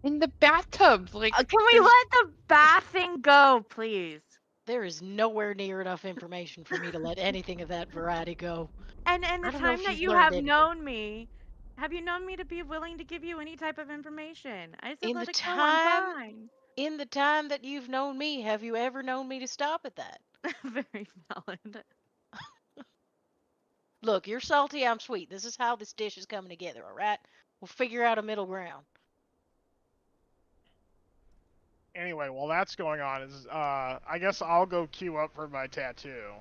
In the bathtub, like. Can we let the bathing go, please? There is nowhere near enough information for me to let anything of that variety go. And the I don't know time if that you've you learned have anything. known me, have you known me to be willing to give you any type of information? I said In let the it go, I'm time- fine. In the time that you've known me, have you ever known me to stop at that? Very valid. Look, you're salty, I'm sweet. This is how this dish is coming together, all right? We'll figure out a middle ground. Anyway, while that's going on, I guess I'll go queue up for my tattoo.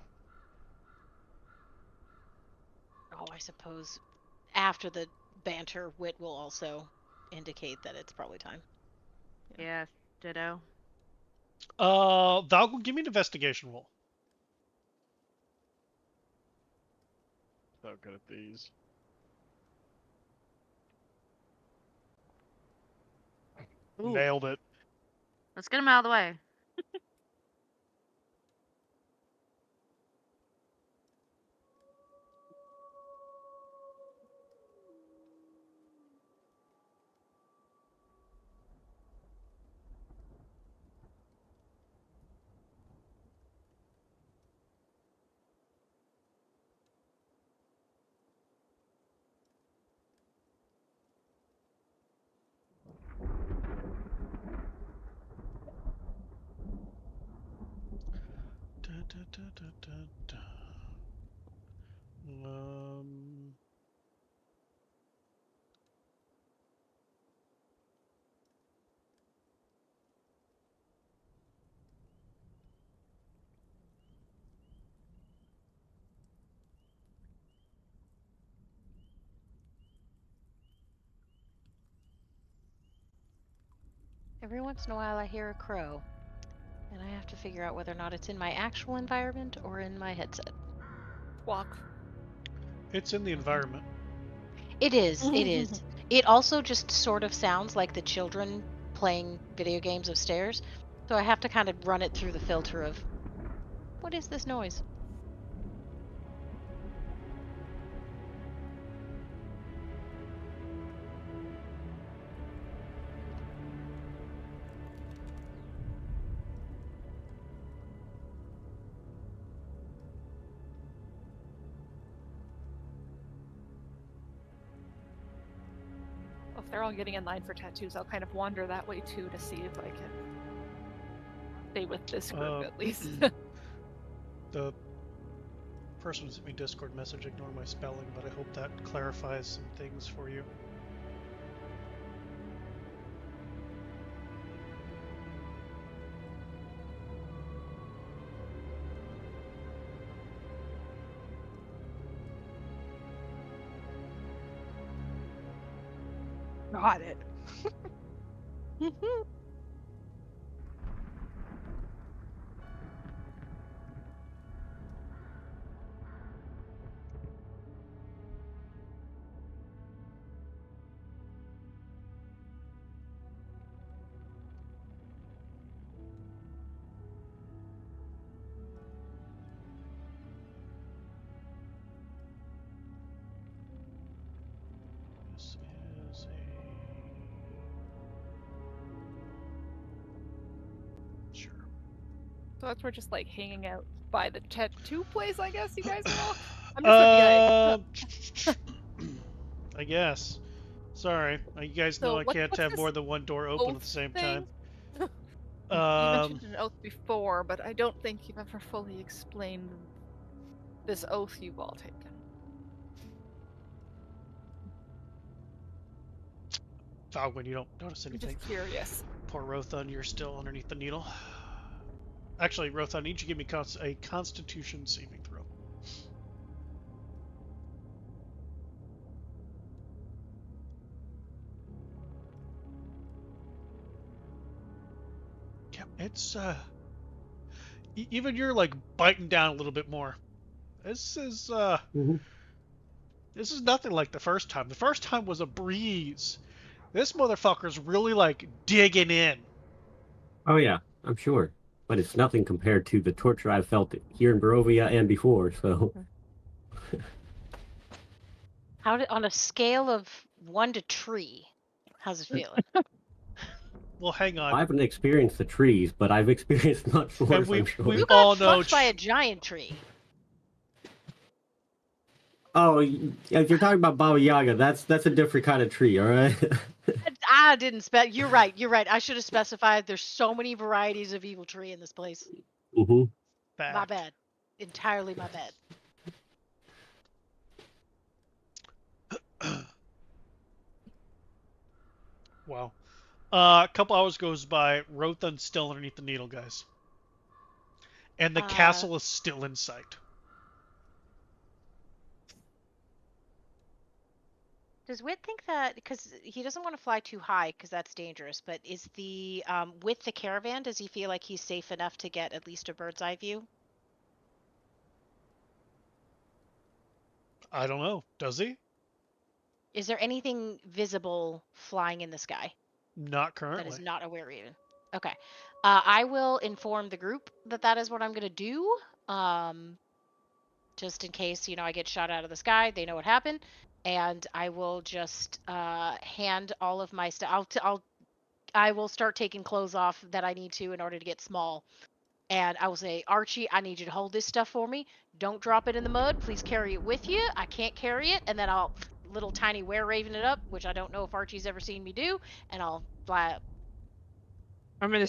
Oh, I suppose after the banter, Wit will also indicate that it's probably time. Yeah, ditto. Valgal, give me an investigation roll. So good at these. Ooh. Nailed it. Let's get him out of the way. Da, da, da, da, da, da. Every once in a while I hear a crow, and I have to figure out whether or not it's in my actual environment or in my headset. Walk. It's in the environment. It is. It is. It also just sort of sounds like the children playing video games upstairs, so I have to kind of run it through the filter of, what is this noise? Well, if they're all getting in line for tattoos, I'll kind of wander that way too to see if I can stay with this group at least. The person who sent me Discord message, ignore my spelling, but I hope that clarifies some things for you. Got it. This is a... Sure. So that's we're just like hanging out by the tattoo place, I guess you guys are all. I'm just looking at it. I guess. Sorry, you guys know So I what's can't have this more than one door open at oath the same thing? time. You mentioned an oath before, but I don't think you've ever fully explained this oath you've all taken. Falgwin, you don't notice I'm anything. just curious. Poor Rothun, you're still underneath the needle. Actually, Rothun, I need you to give me a Constitution saving throw. Yeah, it's even you're like biting down a little bit more. This is this is nothing like the first time. The first time was a breeze. This motherfucker's really like digging in. Oh yeah, I'm sure. But it's nothing compared to the torture I've felt here in Barovia and before, so... On a scale of 1 to tree, how's it feeling? Well, hang on. I haven't experienced the trees, but I've experienced much worse, I'm sure. We You all got know fucked by a giant tree. Oh, if you're talking about Baba Yaga, that's a different kind of tree, all right? I didn't You're right. You're right. I should have specified. There's so many varieties of evil tree in this place. Mm-hmm. My bad. Entirely my bad. Wow. A couple hours goes by. Rothun's still underneath the needle, guys. And the castle is still in sight. Does Wit think that, because he doesn't want to fly too high because that's dangerous, but is the, with the caravan, does he feel like he's safe enough to get at least a bird's eye view? I don't know. Does he? Is there anything visible flying in the sky? Not currently. That is not aware even. Okay. I will inform the group that that is what I'm going to do. Just in case, I get shot out of the sky. They know what happened. And I will just hand all of my stuff. I will start taking clothes off that I need to in order to get small. And I will say, Archie, I need you to hold this stuff for me. Don't drop it in the mud. Please carry it with you. I can't carry it. And then I'll little tiny were-raven it up, which I don't know if Archie's ever seen me do. And I'll fly up. I'm gonna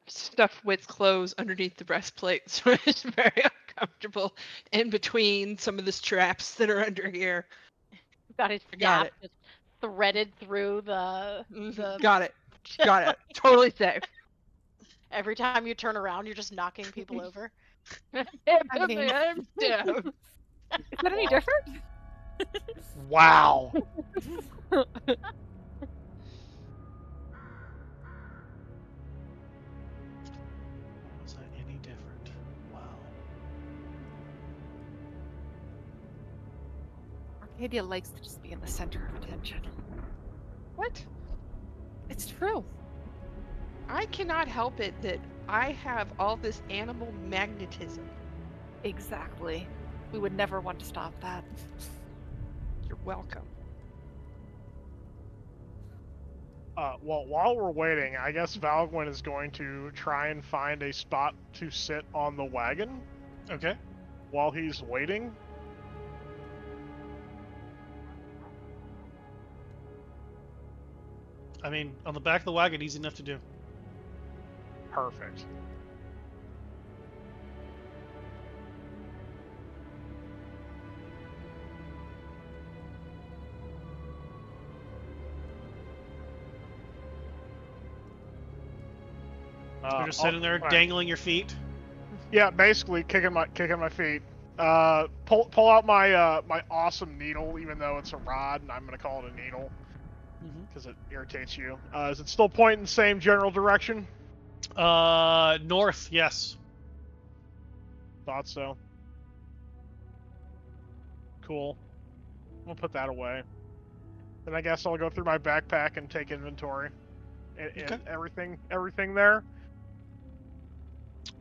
stuff Wit's clothes underneath the breastplate, so it's very uncomfortable in between some of the straps that are under here. Got his staff just threaded through the Got it. Totally safe. Every time you turn around, you're just knocking people over. Is that any different? Wow. Acadia likes to just be in the center of attention. What? It's true. I cannot help it that I have all this animal magnetism. Exactly. We would never want to stop that. You're welcome. Well, while we're waiting, I guess Valgwyn is going to try and find a spot to sit on the wagon. Okay. While he's waiting. I mean, on the back of the wagon, easy enough to do. Perfect. You're just sitting there dangling your feet. Yeah, basically kicking my feet. Pull out my my awesome needle, even though it's a rod, and I'm gonna call it a needle because it irritates you. Is it still pointing the same general direction? North, yes. Thought so. Cool. We'll put that away. Then I guess I'll go through my backpack and take inventory. And everything there.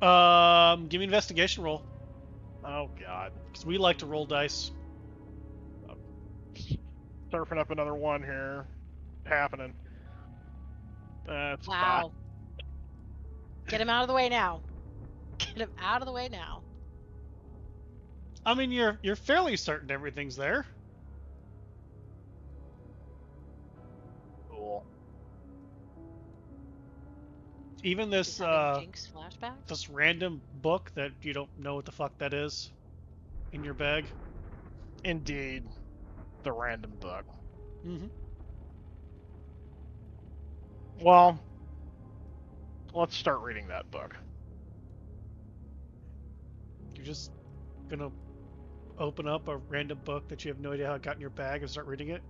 Give me an investigation roll. Oh god. Because we like to roll dice. Surfing up another one here. Happening. That's wow. Get him out of the way now. Get him out of the way now. I mean, you're fairly certain everything's there. Cool. Even this Jinx flashback? this random book that you don't know what the fuck that is in your bag. Indeed. The random book. Mm-hmm. Well, let's start reading that book. You're just gonna open up a random book that you have no idea how it got in your bag and start reading it?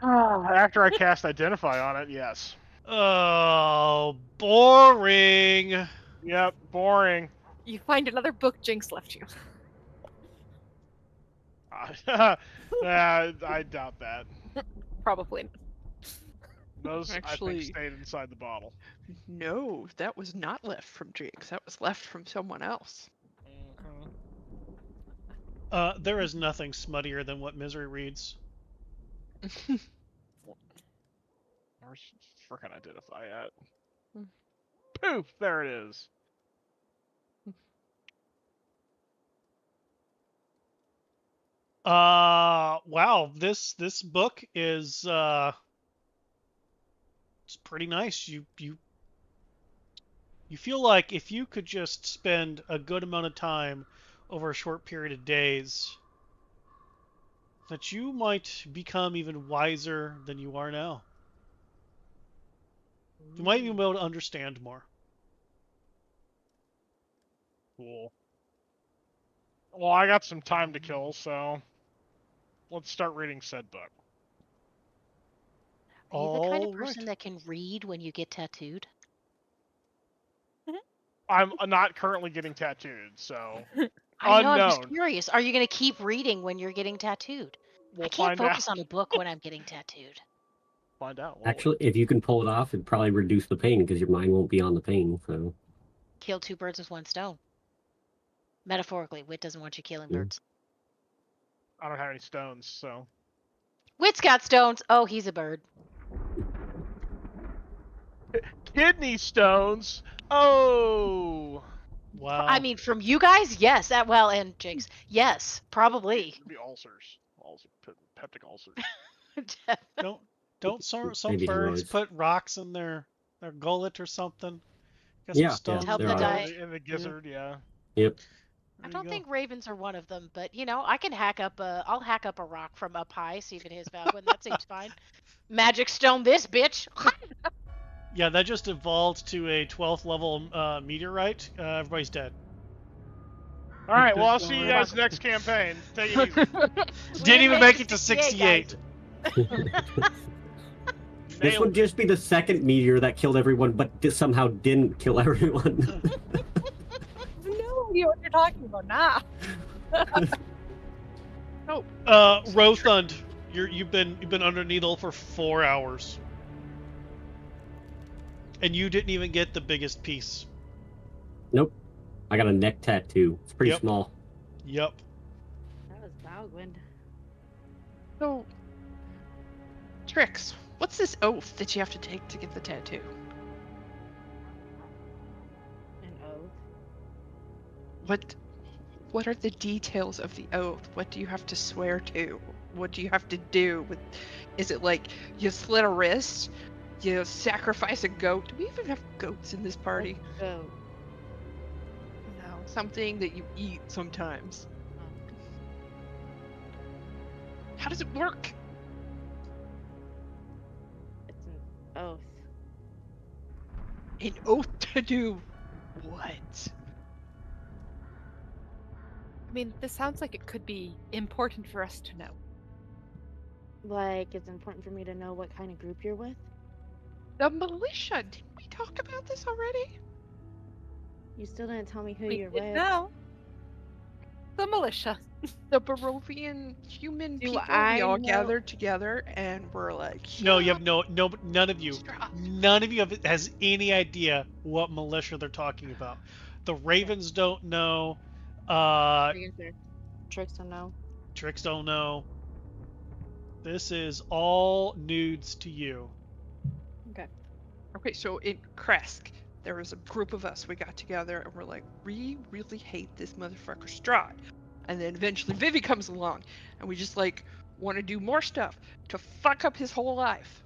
After I cast Identify on it, yes. Oh, boring. Yep, boring. You find another book Jinx left you. I doubt that. Probably. Those, Actually, I think, stayed inside the bottle. No, that was not left from Jinx. That was left from someone else. There is nothing smuttier than what Misery reads. Where's frickin' Identify at? Poof! There it is. Wow, this book is it's pretty nice. You feel like if you could just spend a good amount of time over a short period of days, that you might become even wiser than you are now. You might even be able to understand more. Cool. Well, I got some time to kill, so let's start reading said book. Are you the kind of person that can read when you get tattooed? I'm not currently getting tattooed, so I know, unknown. I'm just curious. Are you going to keep reading when you're getting tattooed? We'll I can't find focus out. on a book when I'm getting tattooed. Find out. Actually, if you can pull it off, it'd probably reduce the pain because your mind won't be on the pain. So Kill two birds with one stone. Metaphorically, Wit doesn't want you killing birds. I don't have any stones, so. Wit's got stones. Oh, he's a bird. Kidney stones. Oh. Wow. I mean, from you guys, yes. Well, and Jinx, yes, probably. It could be ulcers. Peptic ulcers. Don't some Maybe birds hemorrhoids. put rocks in their gullet or something? Got Yeah, some stones help in the there. diet. In the gizzard, yeah. Yep. I There don't you think ravens are one of them, but you know, I can hack up I'll hack up a rock from up high, see if it hits Valwyn. That seems fine. Magic stone this bitch. Yeah, that just evolved to a 12th level meteorite. Everybody's dead. All right, well, I'll see you guys next campaign. Take it easy. Didn't even make it to 68. This would just be the second meteor that killed everyone, but somehow didn't kill everyone. No idea what you're talking about now. Oh. Rothund, you've been under needle for 4 hours. And you didn't even get the biggest piece. Nope. I got a neck tattoo. It's pretty small. Yep. That was Balgwind. So, Trix, what's this oath that you have to take to get the tattoo? An oath? What are the details of the oath? What do you have to swear to? What do you have to do? Is it like you slit a wrist? You sacrifice a goat? Do we even have goats in this party? Goat. No, something that you eat sometimes. How does it work? It's an oath. An oath to do what? I mean, this sounds like it could be important for us to know. Like, it's important for me to know what kind of group you're with? The militia. Didn't we talk about this already? You still didn't tell me who We you're did with. know. The militia. The Barovian human Do people. I We all know- gathered together and we're like, No, you "Yeah, have none of you. Strahd." None of you has any idea what militia they're talking about. The Ravens don't know. Tricks don't know. Tricks don't know. This is all nudes to you. Okay, so in Kresk, there was a group of us. We got together and we're like, we really hate this motherfucker Strahd. And then eventually Vivi comes along and we just like want to do more stuff to fuck up his whole life.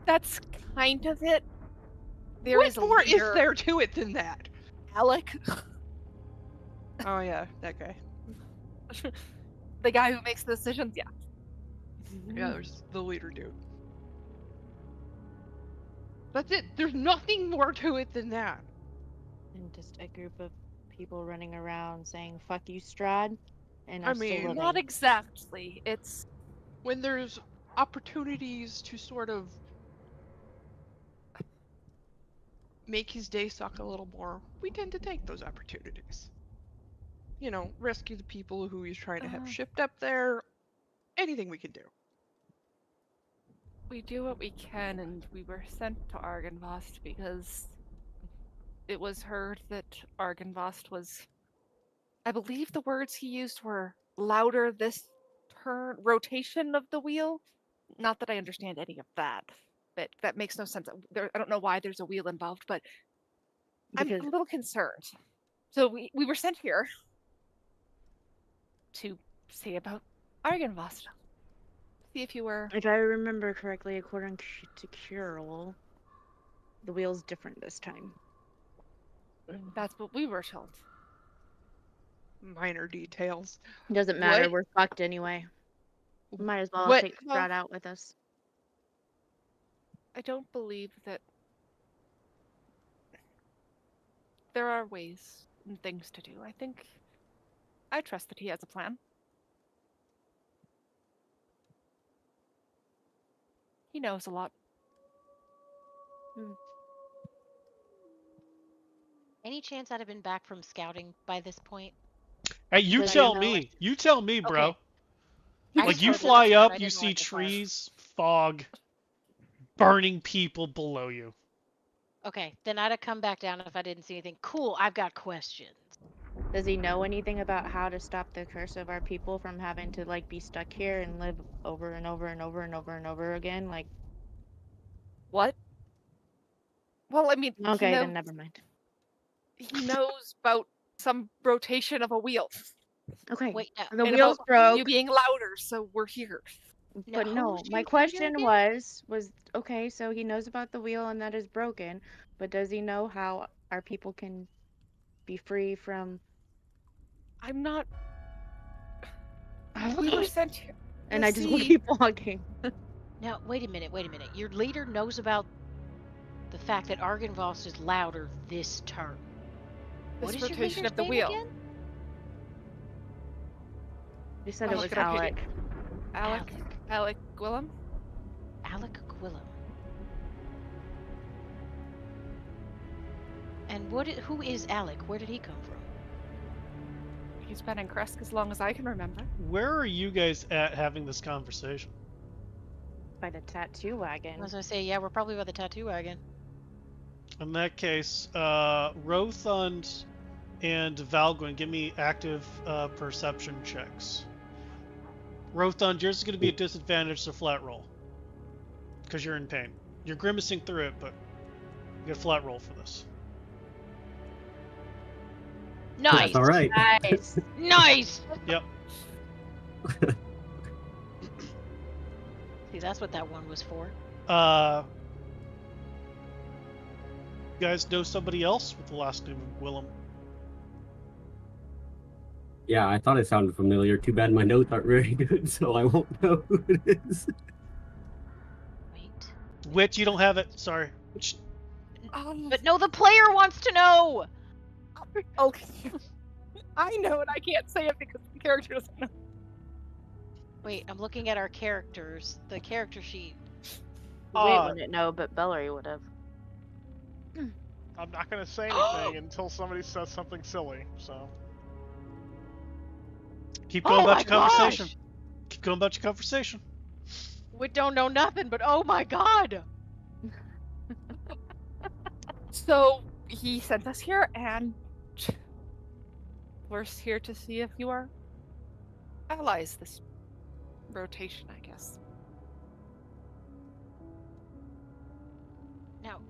That's kind of it. There What is a more is leader, there to it than that? Alec, Oh yeah, that guy. the guy who makes the decisions. Yeah. Yeah, there's the leader dude. That's it. There's nothing more to it than that. And just a group of people running around saying, fuck you, Strahd. And I are still mean, living. Not exactly. It's When there's opportunities to sort of make his day suck a little more, we tend to take those opportunities. You know, rescue the people who he's trying to have shipped up there. Anything we can do. we do what we can, and we were sent to Argynvost because it was heard that Argynvost was, I believe the words he used were louder this rotation of the wheel. Not that I understand any of that, but that makes no sense. I don't know why there's a wheel involved, but I'm a little concerned. So we were sent here to see about Argynvost. See if you were. If I remember correctly, according to Curl, the wheel's different this time. That's what we were told. Minor details. Doesn't matter, What? we're fucked anyway. Might as well What? take Strahd out with us. I don't believe that there are ways and things to do. I trust that he has a plan. He knows a lot. Any chance I'd have been back from scouting by this point? Hey, you Does he tell know me. it? You tell me, bro. Okay. Like, you just fly heard up, I you didn't see like the farm. trees, fog, burning people below you. Okay, then I'd have come back down if I didn't see anything. Cool, I've got questions. Does he know anything about how to stop the curse of our people from having to, like, be stuck here and live over and over and over and over and over again? Like, What? Well, I mean, okay, then never mind. he knows about some rotation of a wheel. Okay, Wait, no. the And wheel's about broke. You being louder, so we're here. But no, my question was okay, so he knows about the wheel and that is broken, but does he know how our people can be free from? I'm not. We were sent here. And to I just will see- keep walking. Now, wait a minute. Your leader knows about the fact that Argynvost is louder this turn. This What is your rotation leader's of the name wheel. again? You said I'm it was looking up your Alec. Alec Gwillem? Alec Gwillem. And who is Alec? Where did he come from? He's been in Kresk as long as I can remember. Where are you guys at having this conversation? By the tattoo wagon. I was gonna say, yeah, we're probably by the tattoo wagon. In that case, Rothund and Valgwin, give me active perception checks. Rothund, yours is going to be a disadvantage to flat roll. Because you're in pain. You're grimacing through it, but you get a flat roll for this. Nice. That's all right. Nice. Nice. Yep. See, that's what that one was for. You guys know somebody else with the last name of Willem? Yeah, I thought it sounded familiar. Too bad my notes aren't very good, so I won't know who it is. Wait. Which you don't have it. Sorry. But no, the player wants to know. Okay. I know it. I can't say it because the character doesn't know. Wait, I'm looking at our characters. The character sheet. Wait wouldn't know, but Bellary would have. I'm not gonna say anything until somebody says something silly. So. Keep going about your conversation. Gosh. Keep going about your conversation. We don't know nothing, but oh my god. So he sent us here, and we're here to see if you are allies this rotation, I guess. Now,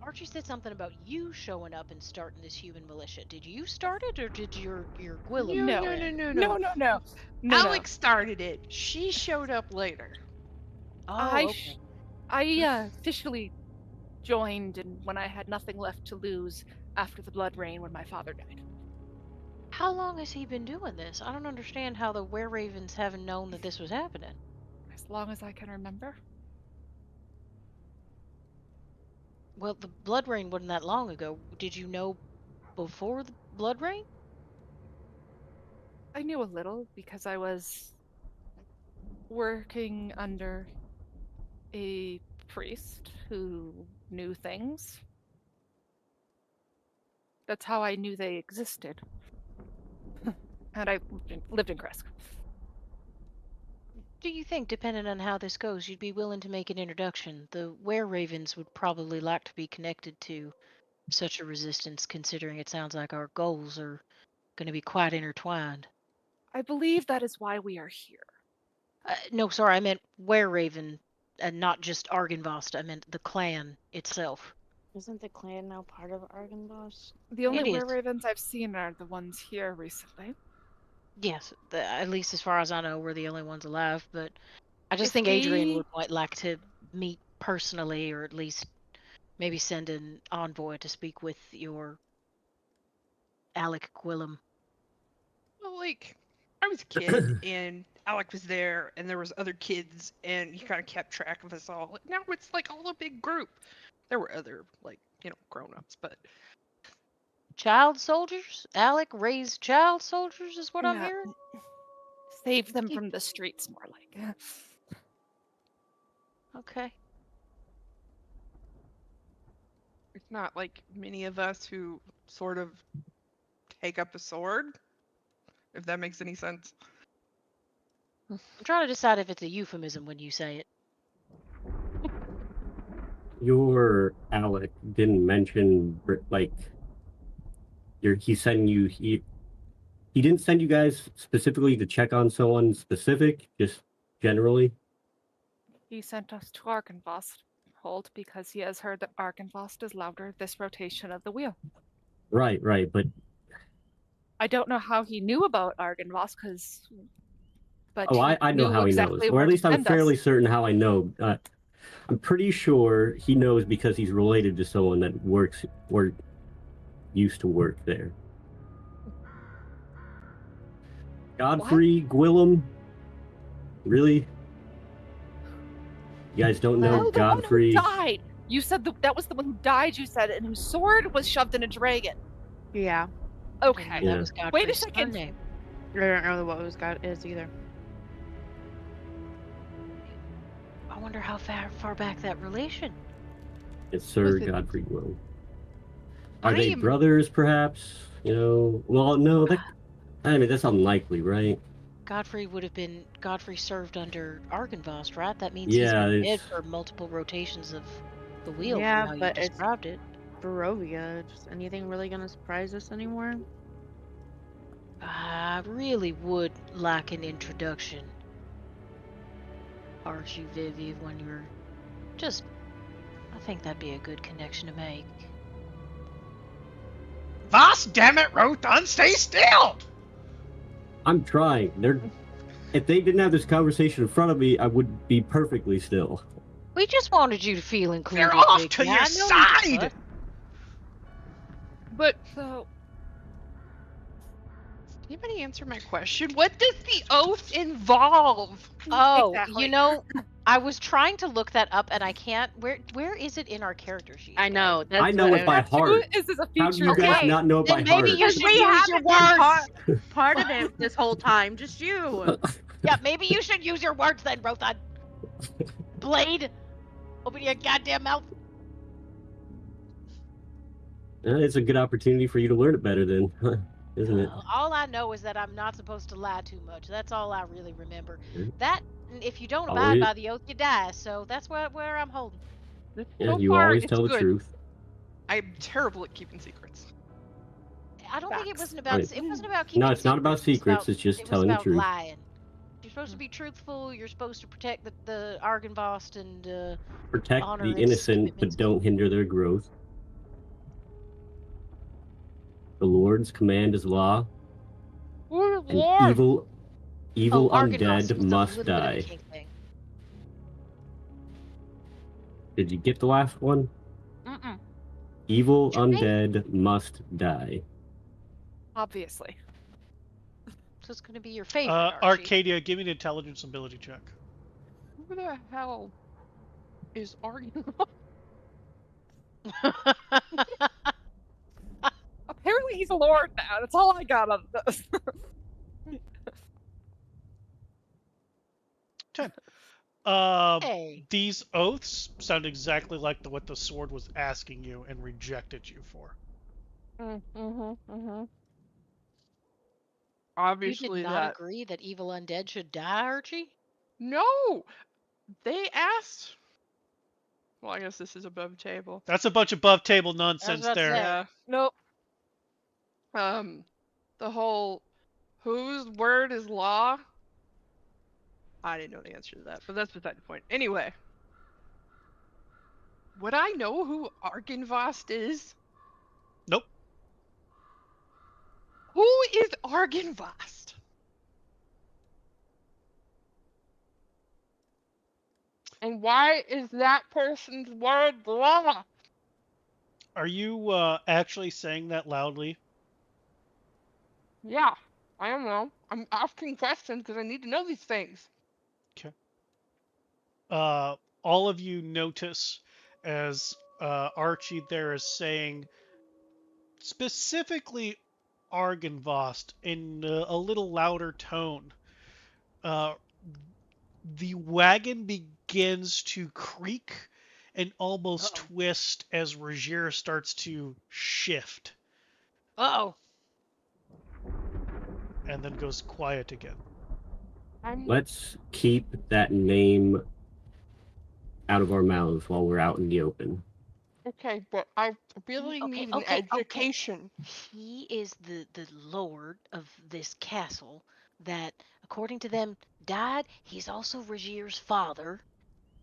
Archie said something about you showing up and starting this human militia. Did you start it, or did your Gwillem? No. Alex started it. She showed up later. Oh, I officially joined when I had nothing left to lose after the Blood Rain when my father died. How long has he been doing this? I don't understand how the Were-Ravens haven't known that this was happening. As long as I can remember. Well, the Blood Rain wasn't that long ago. Did you know before the Blood Rain? I knew a little because I was working under a priest who knew things. That's how I knew they existed. And I lived in Kresk. Do you think, depending on how this goes, you'd be willing to make an introduction? The Were-Ravens would probably like to be connected to such a resistance, considering it sounds like our goals are going to be quite intertwined. I believe that is why we are here. No, sorry, I meant Were-Raven, and not just Argynvost. I meant the clan itself. Isn't the clan now part of Argynvost? The only It is. Were-Ravens I've seen are the ones here recently. Yes, at least as far as I know, we're the only ones alive, but I just If think Adrian we- would quite like to meet personally, or at least maybe send an envoy to speak with your Alec Gwillem. Well, like, I was a kid, and Alec was there, and there was other kids, and he kind of kept track of us all. Now it's like all a big group. There were other, like, grown-ups, but Child soldiers? Alec raised child soldiers is what I'm Yeah. hearing? Save them from the streets, more like. Okay. it's not like many of us who sort of take up a sword, if that makes any sense. I'm trying to decide if it's a euphemism when you say it. Your Alec didn't mention, like, he didn't send you guys specifically to check on someone specific, just generally? He sent us to Argynvost, Hold, because he has heard that Argynvost is louder this rotation of the wheel. Right, but I don't know how he knew about Argynvost, but I know how he knows, or at least I'm fairly certain how I know. I'm pretty sure he knows because he's related to someone that works or used to work there. Godfrey Gwillem? Really? You guys don't know Oh, the Godfrey? one who died. You said that was the one who died. You said, and whose sword was shoved in a dragon. Yeah. Okay. Yeah. That was Wait a Godfrey's second. name. I don't know what was God is either. I wonder how far back that relation. It's Sir Listen, Godfrey Gwillem. Are I they am- brothers, perhaps? Well, no. I mean, that's unlikely, right? Godfrey served under Argynvost, right? That means he's Yeah, been dead it's... for multiple rotations of the wheel Yeah, from how you but it's described it. Barovia. Just anything really gonna surprise us anymore? I really would like an introduction, Archie, Vivi, when you're just... I think that'd be a good connection to make. Voss, damn it, Rotan, stay still! I'm trying. If they didn't have this conversation in front of me, I would be perfectly still. We just wanted you to feel included. They're off big to guy. your No need to side! fuss. But so, anybody answer my question? What does the oath involve? Oh, Exactly. you know, I was trying to look that up and I can't. Where is it in our character sheet? I know. That's I know what it by heart. Is this a How do feature? you guys Okay, not know it by then maybe heart? you because should we use your haven't been words. part of it this whole time. Just you. Yeah, maybe you should use your words then, Rothan. Blade, open your goddamn mouth. It's a good opportunity for you to learn it better then, isn't it? All I know is that I'm not supposed to lie too much. That's all I really remember. Yeah. That, and if you don't Oh, abide it- by the oath, you die. So that's where I'm holding. Yeah, So you far, always it's tell the good. truth. I'm terrible at keeping secrets. I don't think it Facts. wasn't about. Right. It wasn't about keeping. No, it's not about secrets. It's just It was telling the about truth. lying. You're supposed to be truthful. You're supposed to protect the Argynvost and Protect honor the its innocent, commitments. but don't hinder their growth. The Lord's command is law, and evil Argynvost undead was must a little bit of a die. kink thing. Did you get the last one? Mm-mm. Evil Should we? undead must die. Obviously. So it's going to be your favorite, Archie. Arcadia, give me an intelligence ability check. Who the hell is arguing? Apparently he's a lord now. That's all I got out of this. 10. Hey. These oaths sound exactly like what the sword was asking you and rejected you for. You Obviously, did not agree that evil undead should die, Archie? No, they asked. Well, I guess this is above table. That's a bunch of above table nonsense about to there. say. Yeah. Nope. The whole whose word is law? I didn't know the answer to that, but that's beside the point. Anyway, would I know who Argynvost is? Nope. Who is Argynvost? And why is that person's word law? Are you actually saying that loudly? Yeah, I don't know. I'm asking questions because I need to know these things. Okay. All of you notice as Archie there is saying specifically Argynvost in a little louder tone. The wagon begins to creak and almost twist as Regier starts to shift. Uh-oh. And then goes quiet again. Let's keep that name out of our mouths while we're out in the open. Okay, but I really need an education. He is the lord of this castle that, according to them, died. He's also Regier's father,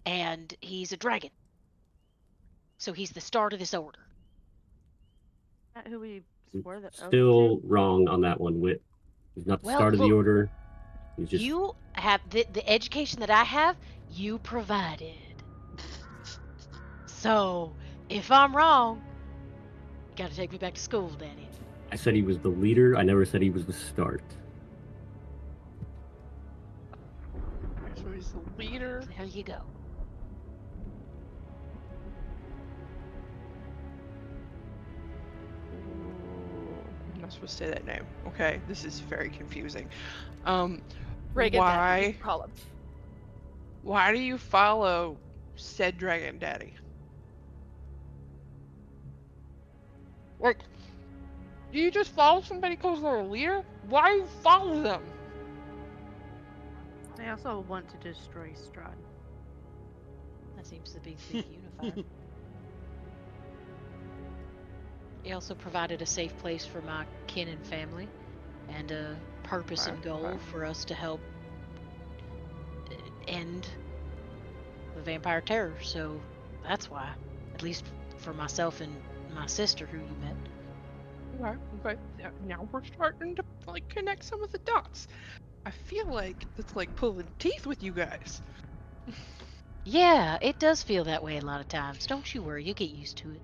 and he's a dragon. So he's the start of this order. Not who we swore that. Still wrong on that one, Wit. He's not the start of the order. He's just... You have the education that I have, you provided. So, if I'm wrong, you gotta take me back to school, Daddy. I said he was the leader. I never said he was the start. So he's the leader. There you go. I'm not supposed to say that name. Okay, this is very confusing. Reagan why? Daddy, call him. Why do you follow said Dragon Daddy? Like, Do you just follow somebody because they're a leader? Why follow them? I also want to destroy Strahd. That seems to be the unifier. He also provided a safe place for my kin and family, and a purpose and goal for us to help end the vampire terror. So that's why, at least for myself and my sister, who you met. Okay, but now we're starting to like connect some of the dots. I feel like it's like pulling teeth with you guys. Yeah, it does feel that way a lot of times. Don't you worry, you get used to it.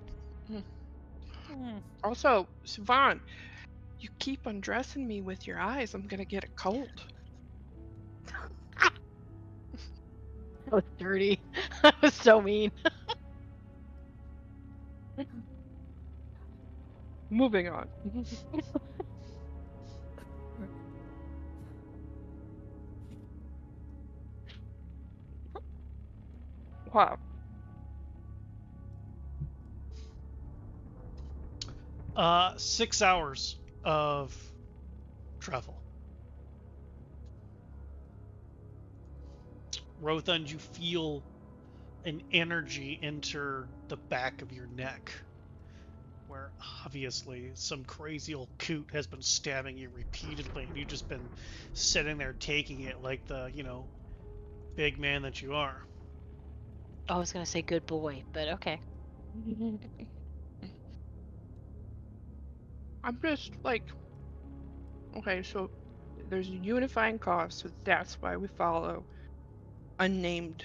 Also, Siobhan, you keep undressing me with your eyes. I'm gonna get a cold. That was dirty. That was so mean. Moving on. Wow. 6 hours of travel. Rothund, you feel an energy enter the back of your neck, where obviously some crazy old coot has been stabbing you repeatedly, and you've just been sitting there taking it like the, big man that you are. I was gonna say good boy, but okay. I'm just like, okay, so there's a unifying cause, so that's why we follow unnamed.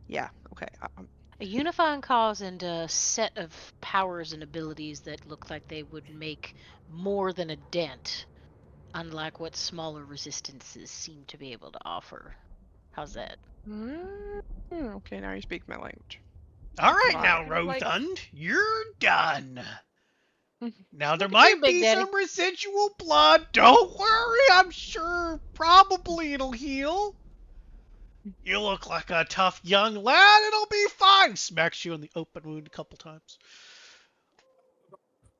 Yeah, okay. A unifying cause and a set of powers and abilities that look like they would make more than a dent, unlike what smaller resistances seem to be able to offer. How's that? Okay, now you speak my language. All right, Wow. now, Like- Rothund, you're done. Now, there Look at you, might Big be Daddy. some residual blood. Don't worry, I'm sure probably it'll heal. You look like a tough young lad. It'll be fine. Smacks you in the open wound a couple times.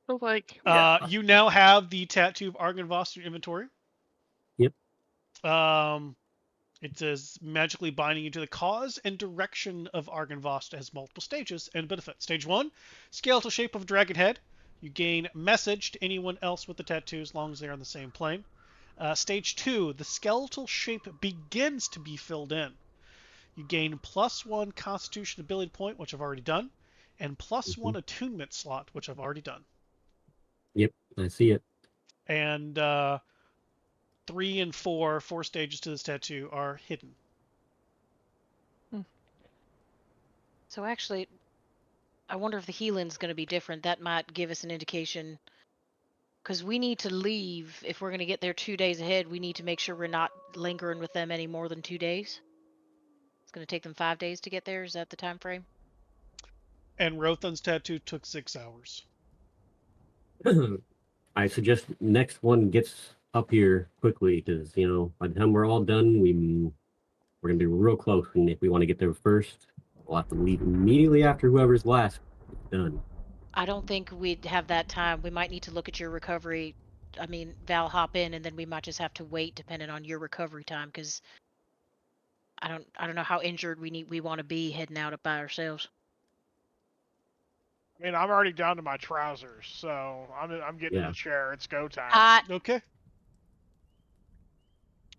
So like, yeah. You now have the tattoo of Argynvost in your inventory. Yep. It says magically binding you to the cause and direction of Argynvost. Has multiple stages and benefits. Stage 1, skeletal shape of dragon head. You gain message to anyone else with the tattoo as long as they're on the same plane. Stage 2, the skeletal shape begins to be filled in. You gain +1 Constitution ability point, which I've already done, and +1 attunement slot, which I've already done. Yep, I see it. And 3 and 4 stages to this tattoo are hidden. So actually, I wonder if the healing's going to be different. That might give us an indication. Because we need to leave. If we're going to get there 2 days ahead, we need to make sure we're not lingering with them any more than 2 days. It's going to take them 5 days to get there. Is that the time frame? And Rothun's tattoo took 6 hours. I suggest next one gets up here quickly because by the time we're all done, we're gonna be real close. And if we want to get there first, we'll have to leave immediately after whoever's last is done. I don't think we'd have that time. We might need to look at your recovery. I mean, Val, hop in, and then we might just have to wait depending on your recovery time. Because I don't know how injured we want to be heading out by ourselves. I mean, I'm already down to my trousers, so I'm getting in the chair. It's go time. Okay.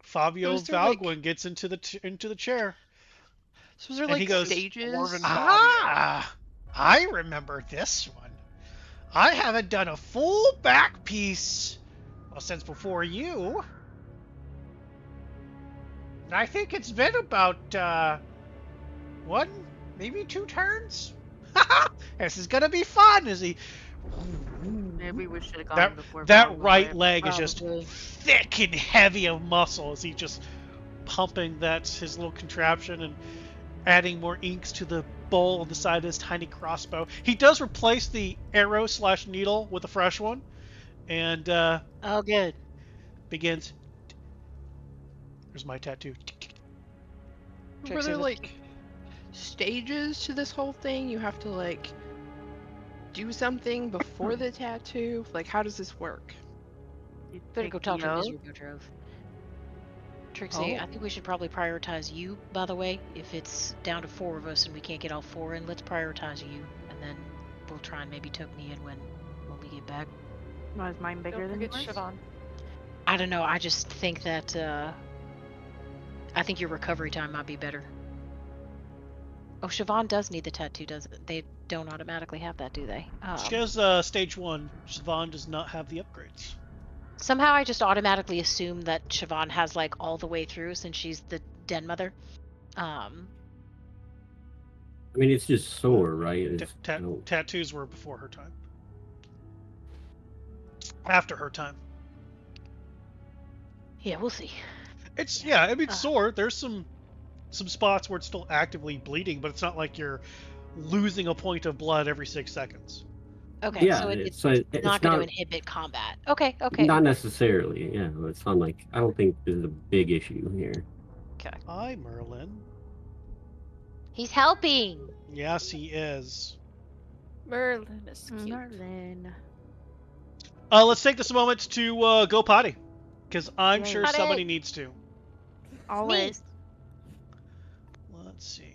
Fabio So is there, Valguin gets into the chair. So is there And he like goes, stages? I remember this one. I haven't done a full back piece since before you. And I think it's been about 1, maybe 2 turns. This is gonna be fun. As he Maybe we should have gone before. that right leg is just thick and heavy of muscle as he just pumping his little contraption and adding more inks to the bowl on the side of his tiny crossbow. He does replace the arrow/needle with a fresh one, and oh, good. Begins. There's my tattoo. Were there like stages to this whole thing? You have to like do something before the tattoo? Like, how does this work? Better go talk to the oath. Misery Boudreaux. Trixie, Oh. I think we should probably prioritize you, by the way. If it's down to 4 of us and we can't get all 4 in, let's prioritize you. And then we'll try and maybe tuck me in when we get back. Why is mine bigger Don't than forget yours? Siobhan. I don't know. I just think that I think your recovery time might be better. Oh, Siobhan does need the tattoo, doesn't it? They don't automatically have that, do they? She has stage 1. Siobhan does not have the upgrades. Somehow I just automatically assume that Siobhan has like all the way through since she's the den mother. I mean, it's just sore, right? It's, Tattoos were before her time. After her time. Yeah, we'll see. It's I mean, sore. There's some spots where it's still actively bleeding, but it's not like you're losing a point of blood every 6 seconds. Okay, yeah, so it's it's not going to inhibit combat. Okay. Not necessarily. Yeah, it's not like I don't think there's a big issue here. Okay. Hi, Merlin. He's helping. Yes, he is. Merlin is cute. Merlin. Let's take this a moment to go potty, because I'm Yay. sure Potty. somebody needs to. Always. Let's see.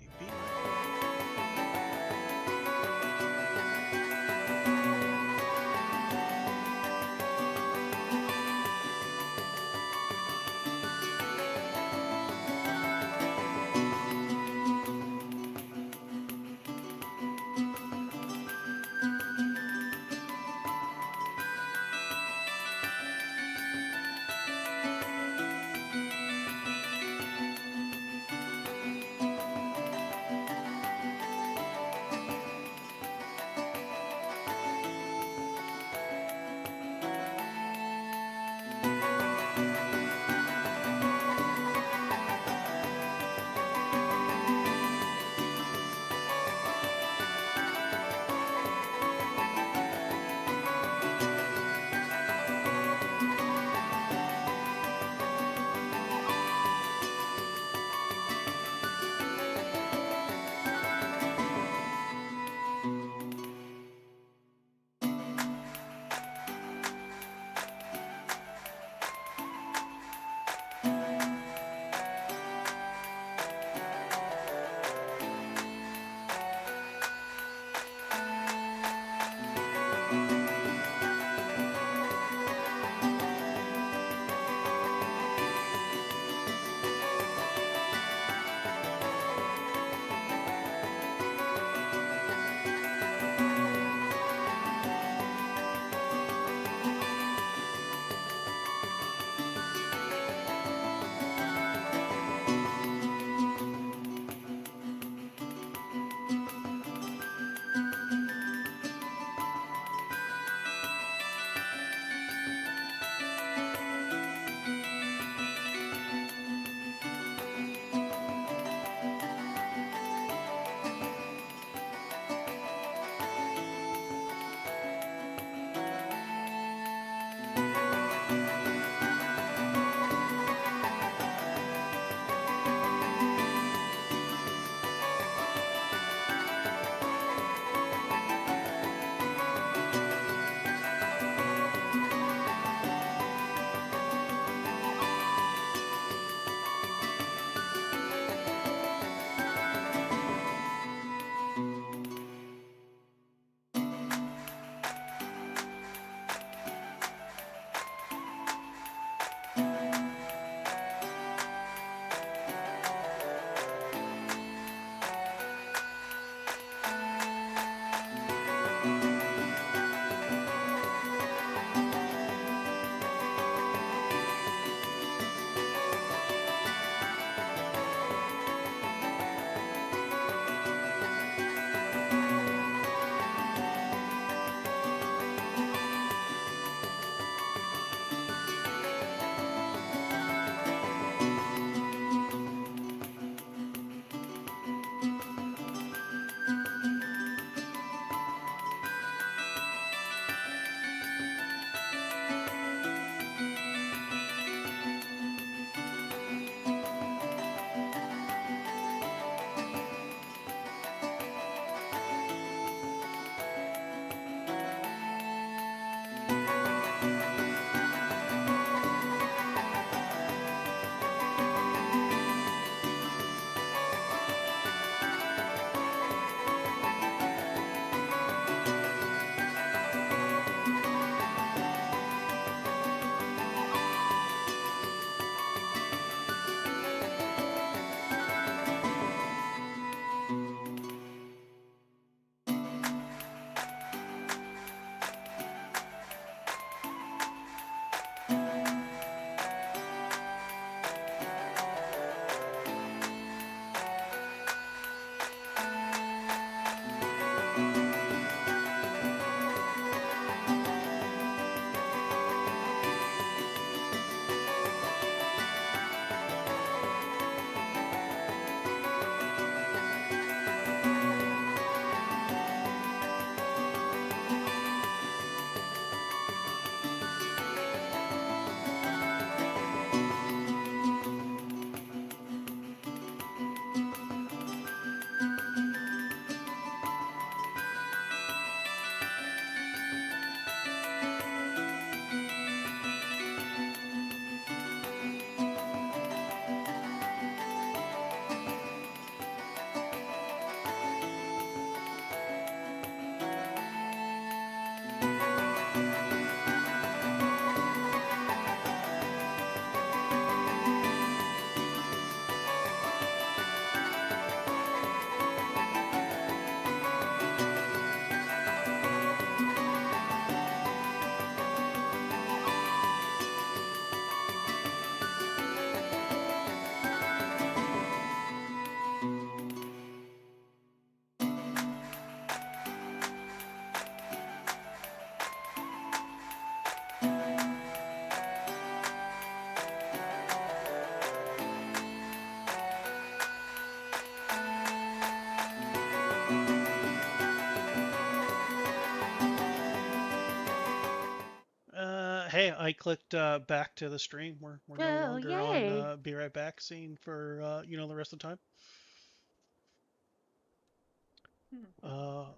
hey, I clicked back to the stream. We're no Oh, longer yay. on be right back scene for the rest of the time.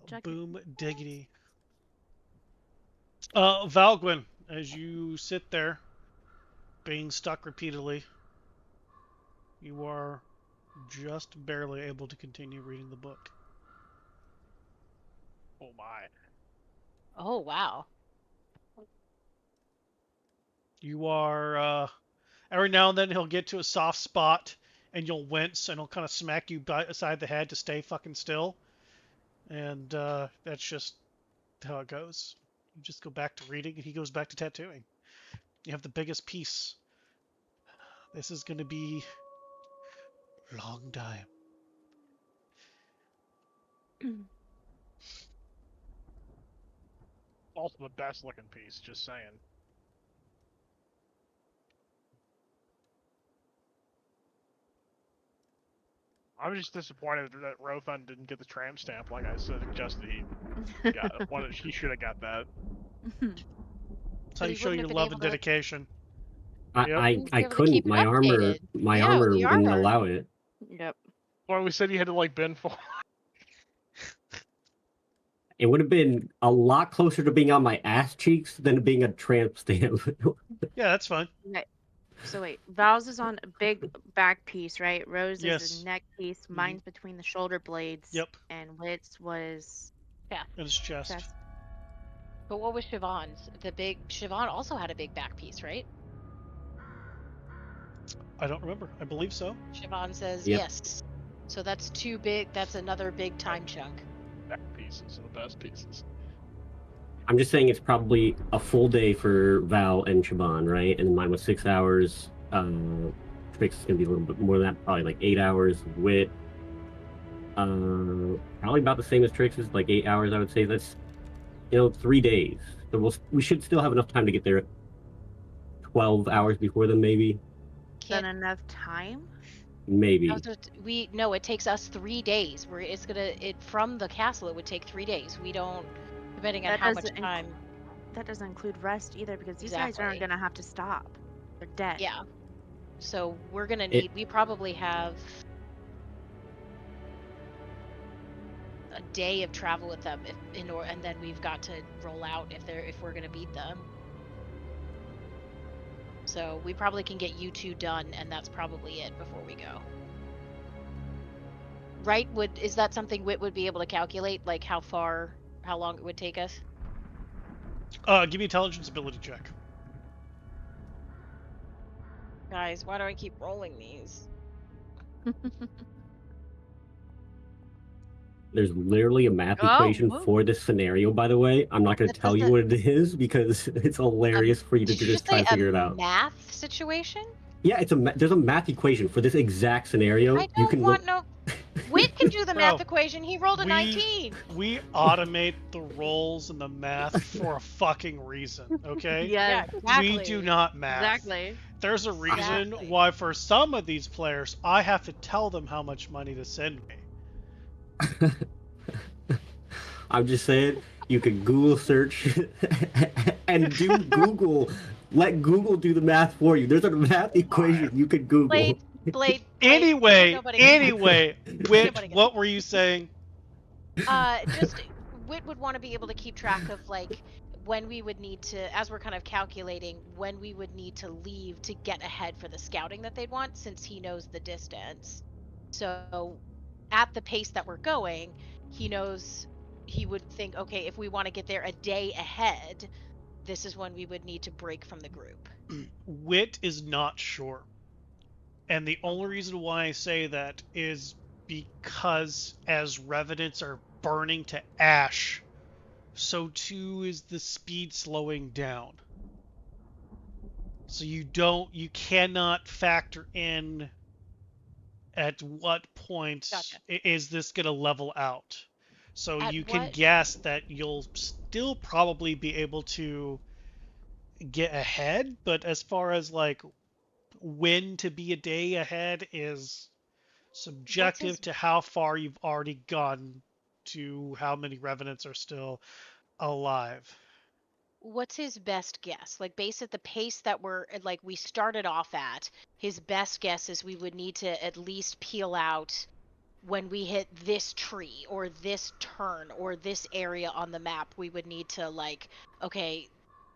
Check it. Boom diggity. Valgwin, as you sit there, being stuck repeatedly, you are just barely able to continue reading the book. Oh my. Oh wow. You are every now and then he'll get to a soft spot and you'll wince and he'll kind of smack you beside the head to stay fucking still. And that's just how it goes. You just go back to reading and he goes back to tattooing. You have the biggest piece. This is going to be a long time. Also the best looking piece, just saying. I'm just disappointed that Rothan didn't get the tramp stamp like I suggested he got. He should have got that. That's how But you he show wouldn't your have been love able and to. dedication. I Yep. I, Wouldn't be I able to keep couldn't. it My armor updated. my Yeah, armor the wouldn't armor. allow it. Yep. Well, we said you had to like bend for. It would have been a lot closer to being on my ass cheeks than being a tramp stamp. Yeah, that's fine. Okay. So wait, Val's is on a big back piece, right? Rose is Yes. a neck piece. Mine's between the shoulder blades. Yep. And Wit's was In his chest. chest. But what was Siobhan's? Siobhan also had a big back piece, right? I don't remember. I believe so. Siobhan says Yep. yes. So that's too big. That's another big time chunk. Back pieces are the best pieces. I'm just saying it's probably a full day for Val and Siobhan, right? And mine was 6 hours. Trix is gonna be a little bit more than that, probably like 8 hours. Wit, probably about the same as Trix's, like 8 hours. I would say that's 3 days. So we should still have enough time to get there. 12 hours before them, maybe. Then enough time? Maybe. No, it takes us 3 days. From the castle. It would take 3 days. We don't, depending on how much time. That doesn't include rest either, because these guys aren't gonna have to stop. They're dead. Yeah. So we're gonna need. We probably have a day of travel with them, and then we've got to roll out if we're gonna beat them. So we probably can get you two done, and that's probably it before we go. Right? Is that something Wit would be able to calculate, like how long it would take us? Give me intelligence ability check. Guys, why do I keep rolling these? There's literally a math equation for this scenario, by the way. I'm not going to tell you what it is because it's hilarious for you to just try to figure it out. Math situation? Yeah, there's a math equation for this exact scenario. I don't want no. Wit can do the math equation. He rolled a 19. We automate the rolls and the math for a fucking reason, okay? Yeah, exactly. We do not math. Exactly. There's a reason why for some of these players, I have to tell them how much money to send me. I'm just saying, you could Google search and do Google. Let Google do the math for you. There's a math equation you could Google. Blade. Anyway, Wit, what were you saying? Just Wit would want to be able to keep track of like when we would need to, as we're kind of calculating when we would need to leave to get ahead for the scouting that they'd want, since he knows the distance. So at the pace that we're going, he knows, he would think, okay, if we want to get there a day ahead, this is when we would need to break from the group. Wit is not sure. And the only reason why I say that is because as revenants are burning to ash, so too is the speed slowing down. So you cannot factor in at what point is this going to level out. So you can guess that you'll still probably be able to get ahead, but as far as like when to be a day ahead is subjective to how far you've already gone to how many revenants are still alive. what's his best guess? Like, based at the pace that we started off at, his best guess is we would need to at least peel out when we hit this tree or this turn or this area on the map. We would need to, like, okay,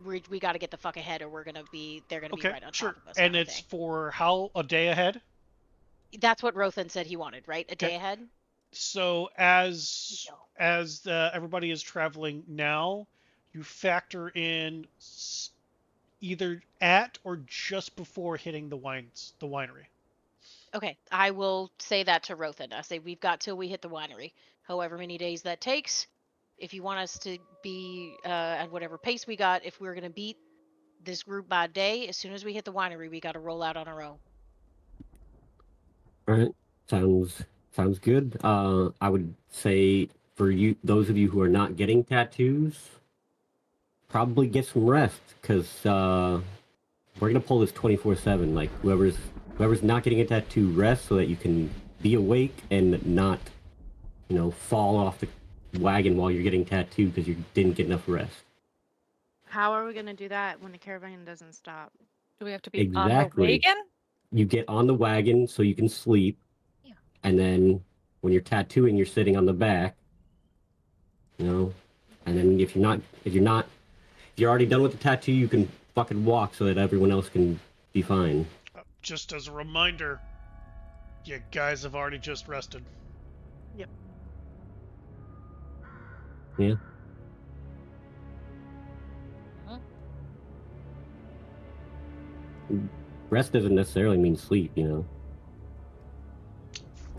we got to get the fuck ahead, or they're gonna be Okay, right on sure. top of us, And kind of it's thing. for how, a day ahead? That's what Rothan said he wanted, right? A day Okay. ahead. So as everybody is traveling now, you factor in either at or just before hitting the winery. Okay, I will say that to Rothan. I say we've got till we hit the winery, however many days that takes. If you want us to be at whatever pace we got, if we're gonna beat this group by day, as soon as we hit the winery, we got to roll out on our own. All right, sounds good. I would say for you, those of you who are not getting tattoos, probably get some rest because we're gonna pull this 24/7. Like whoever's not getting a tattoo, rest so that you can be awake and not, fall off the wagon while you're getting tattooed because you didn't get enough rest. How are we going to do that when the caravan doesn't stop? Do we have to be on the wagon? You get on the wagon so you can sleep, and then when you're tattooing, you're sitting on the back. And then if you're already done with the tattoo, you can fucking walk so that everyone else can be fine. Just as a reminder, you guys have already just rested. Yep. Yeah. Rest doesn't necessarily mean sleep,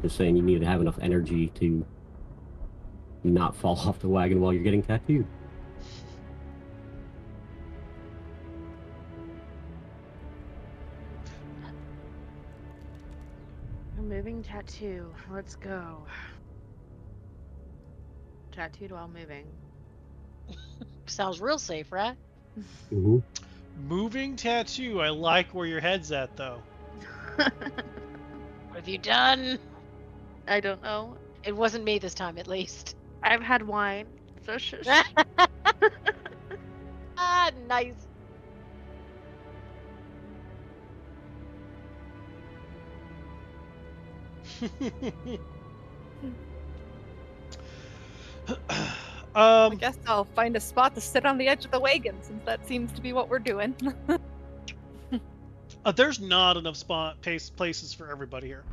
Just saying you need to have enough energy to not fall off the wagon while you're getting tattooed. Moving tattoo. Let's go. Tattooed while moving. Sounds real safe, right? Mm-hmm. Moving tattoo. I like where your head's at, though. What have you done? I don't know. It wasn't me this time, at least. I've had wine. So shush. Ah, nice. I guess I'll find a spot to sit on the edge of the wagon, since that seems to be what we're doing. There's not enough places for everybody here.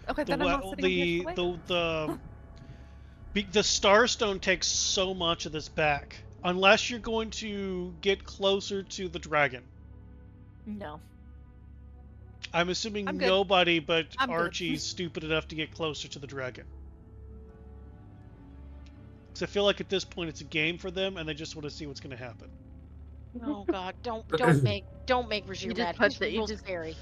Okay, then I'm not sitting on the edge of the wagon. The Starstone takes so much of this back, unless you're going to get closer to the dragon. No. I'm assuming nobody but I'm Archie's stupid enough to get closer to the dragon. Because I feel like at this point it's a game for them, and they just want to see what's going to happen. Oh God! Don't make Rajir mad. He's real scary.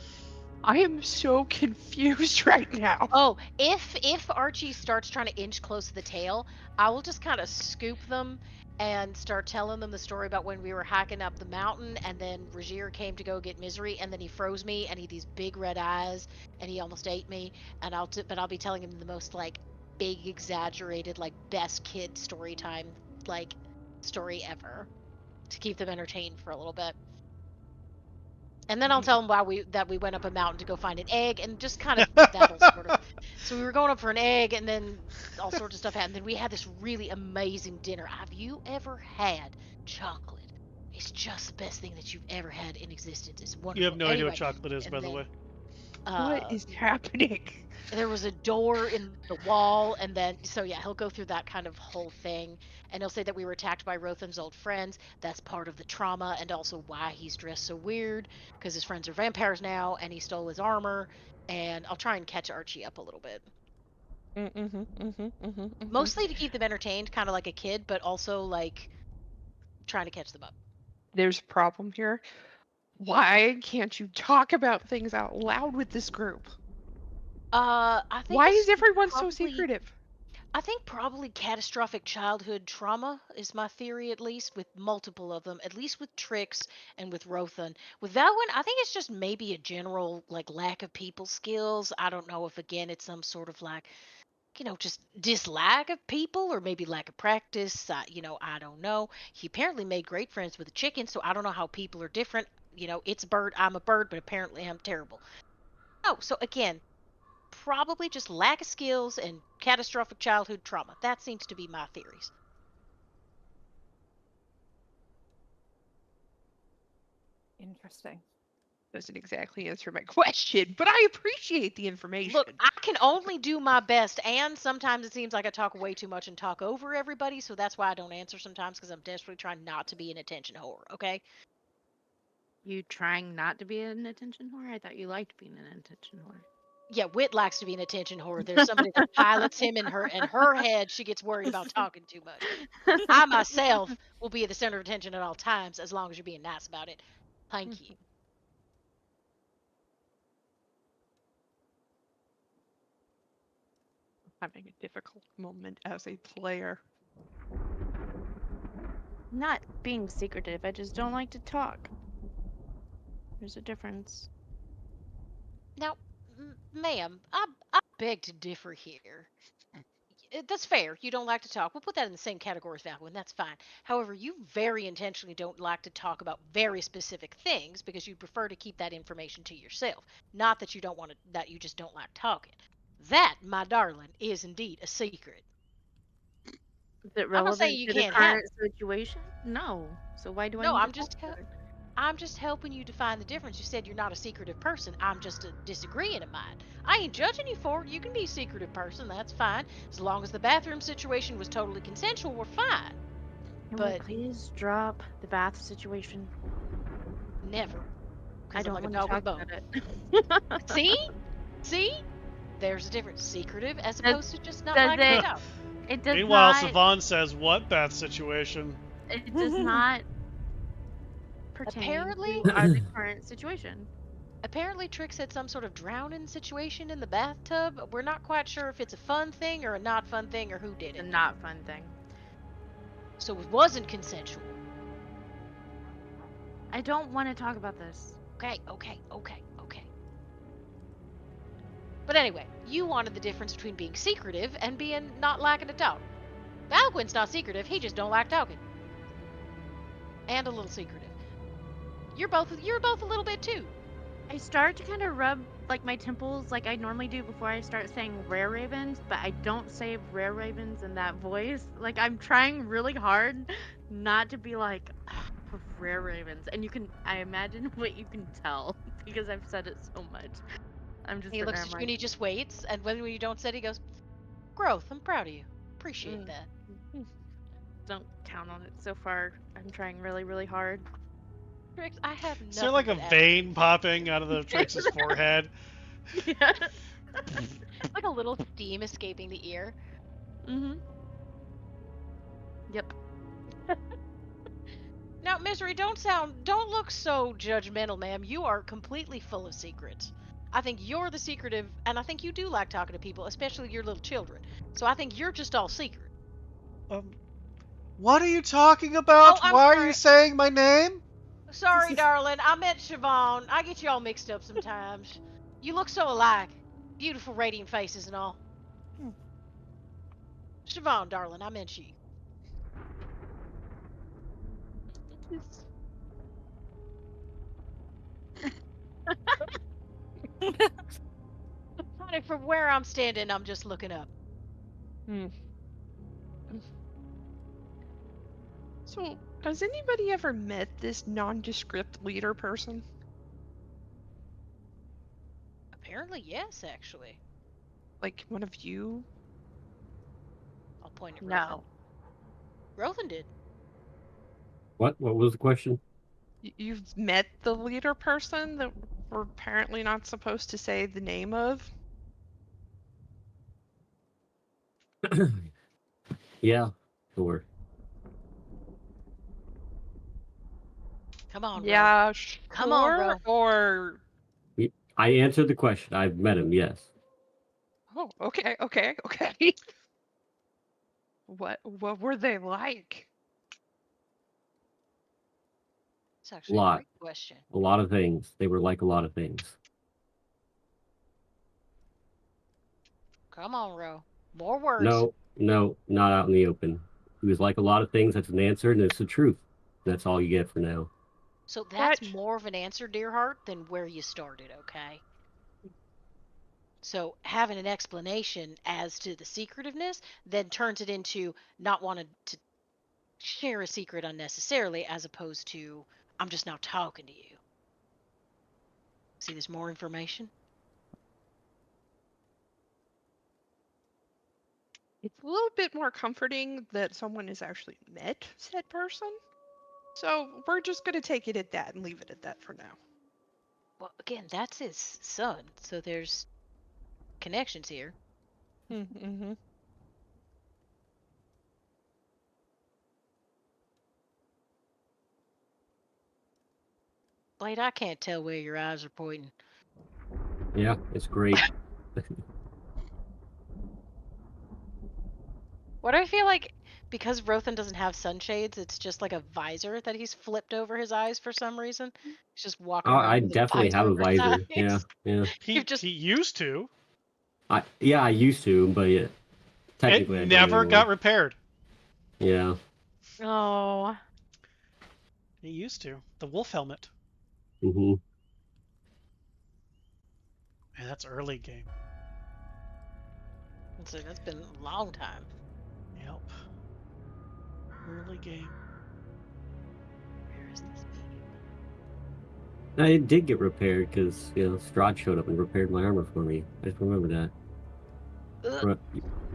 I am so confused right now. Oh, if Archie starts trying to inch close to the tail, I will just kind of scoop them and start telling them the story about when we were hiking up the mountain, and then Rajir came to go get Misery, and then he froze me, and he had these big red eyes, and he almost ate me. And but I'll be telling him the most like big exaggerated like best kid story time like story ever to keep them entertained for a little bit. And then I'll tell them that we went up a mountain to go find an egg, and just kind of that whole sort of. So we were going up for an egg, and then all sorts of stuff happened. And then we had this really amazing dinner. Have you ever had chocolate? It's just the best thing that you've ever had in existence. It's wonderful. You have no idea what chocolate is, by the way. What is happening? There was a door in the wall, and then he'll go through that kind of whole thing, and he'll say that we were attacked by Rothan's old friends. That's part of the trauma, and also why he's dressed so weird, because his friends are vampires now, and he stole his armor. And I'll try and catch Archie up a little bit. Mostly to keep them entertained, kind of like a kid, but also like trying to catch them up. There's a problem here. Why can't you talk about things out loud with this group? I think why is everyone so secretive? I think probably catastrophic childhood trauma is my theory, at least with multiple of them, at least with Trix and with Rothan. With that one, I think it's just maybe a general like lack of people skills. I don't know if again it's some sort of like just dislike of people or maybe lack of practice. I don't know. He apparently made great friends with the chicken, so I don't know how people are different. It's a bird, I'm a bird, but apparently I'm terrible. Oh, so again, probably just lack of skills and catastrophic childhood trauma. That seems to be my theories. Interesting. Doesn't exactly answer my question, but I appreciate the information. Look, I can only do my best, and sometimes it seems like I talk way too much and talk over everybody, so that's why I don't answer sometimes, because I'm desperately trying not to be an attention whore, okay? You trying not to be an attention whore? I thought you liked being an attention whore. Yeah, Wit likes to be an attention whore. There's somebody that pilots him in her head. She gets worried about talking too much. I myself will be at the center of attention at all times, as long as you're being nice about it. Thank you. Having a difficult moment as a player. Not being secretive. I just don't like to talk. There's a difference. Now, ma'am, I beg to differ here. That's fair. You don't like to talk. We'll put that in the same category as Valwyn. That's fine. However, you very intentionally don't like to talk about very specific things because you prefer to keep that information to yourself. Not that you don't want to, that you just don't like talking. That, my darling, is indeed a secret. Is it I'm not relevant saying you to the can't have current situation? No. So why do I No, need I'm to talk just about it? I'm just helping you define the difference. You said you're not a secretive person. I'm just disagreeing of mine. I ain't judging you for it. You can be a secretive person. That's fine. As long as the bathroom situation was totally consensual, we're fine. Can But we please drop the bath situation? never. I don't like want a to dog with talk a about bone. it. See? There's a difference. Secretive as opposed to just not does liking it- it out. It does Meanwhile, not. Savon says, "What bath situation?" It does not pertain Apparently- to the current situation. Apparently, Trix had some sort of drowning situation in the bathtub. We're not quite sure if it's a fun thing or a not fun thing or who did It's a it. not fun thing. So it wasn't consensual. I don't want to talk about this. Okay. But anyway, you wanted the difference between being secretive and being not liking to talk. Valquin's not secretive, he just don't like talking. And a little secretive. You're both a little bit too. I start to kind of rub like my temples like I normally do before I start saying rare ravens, but I don't say rare ravens in that voice. Like I'm trying really hard not to be like rare ravens. And I imagine what you can tell because I've said it so much. I'm just He looks at you and he just waits, and when you don't say it, he goes, "Growth, I'm proud of you. Appreciate that." Don't count on it so far. I'm trying really, really hard. Trix, I have nothing. Is there like a but vein popping out of the Trix's forehead? Yeah. like a little steam escaping the ear. Yep. Now, Misery, don't look so judgmental, ma'am. You are completely full of secrets. I think you're the secretive, and I think you do like talking to people, especially your little children. So I think you're just all secret. What are you talking about? Oh, I'm Why are sorry. you saying my name? Sorry, darling. I meant Siobhan. I get you all mixed up sometimes. You look so alike. Beautiful, radiant faces and all. Siobhan, darling, I meant you. Honey, from where I'm standing, I'm just looking up. So, has anybody ever met this nondescript leader person? Apparently, yes, actually. Like one of you? I'll point at No. Rothan did. What was the question? You've met the leader person that we're apparently not supposed to say the name of? Yeah, sure. Come on, Yeah, Ro. sure. Come on, Ro. Or I answered the question. I've met him, yes. oh, okay. What were they like? It's actually a great question. A lot of things. They were like a lot of things. Come on, Ro. More words. No, not out in the open. He was like a lot of things. That's an answer, and it's the truth. That's all you get for now. So that's That- more of an answer, Dearheart, than where you started, okay? So having an explanation as to the secretiveness then turns it into not wanting to share a secret unnecessarily, as opposed to, I'm just now talking to you. See, there's more information. It's a little bit more comforting that someone has actually met said person. So we're just gonna take it at that and leave it at that for now. Well, again, that's his son, so there's connections here. Mm-hmm. Blade, I can't tell where your eyes are pointing. Yeah, it's great. What do I feel like? Because Rothan doesn't have sunshades, it's just like a visor that he's flipped over his eyes for some reason. He's just walking around I with definitely have a over his visor. Yeah, eyes. yeah. You've just He used to. I used to, but yeah, technically I It don't never got anymore. repaired. Yeah. Oh. He used to. The wolf helmet. Mm-hmm. Man, that's early game. so that's been a long time. Yep. Early game. Where is this beam? No, it did get repaired because Strahd showed up and repaired my armor for me. I just remember that. Ugh.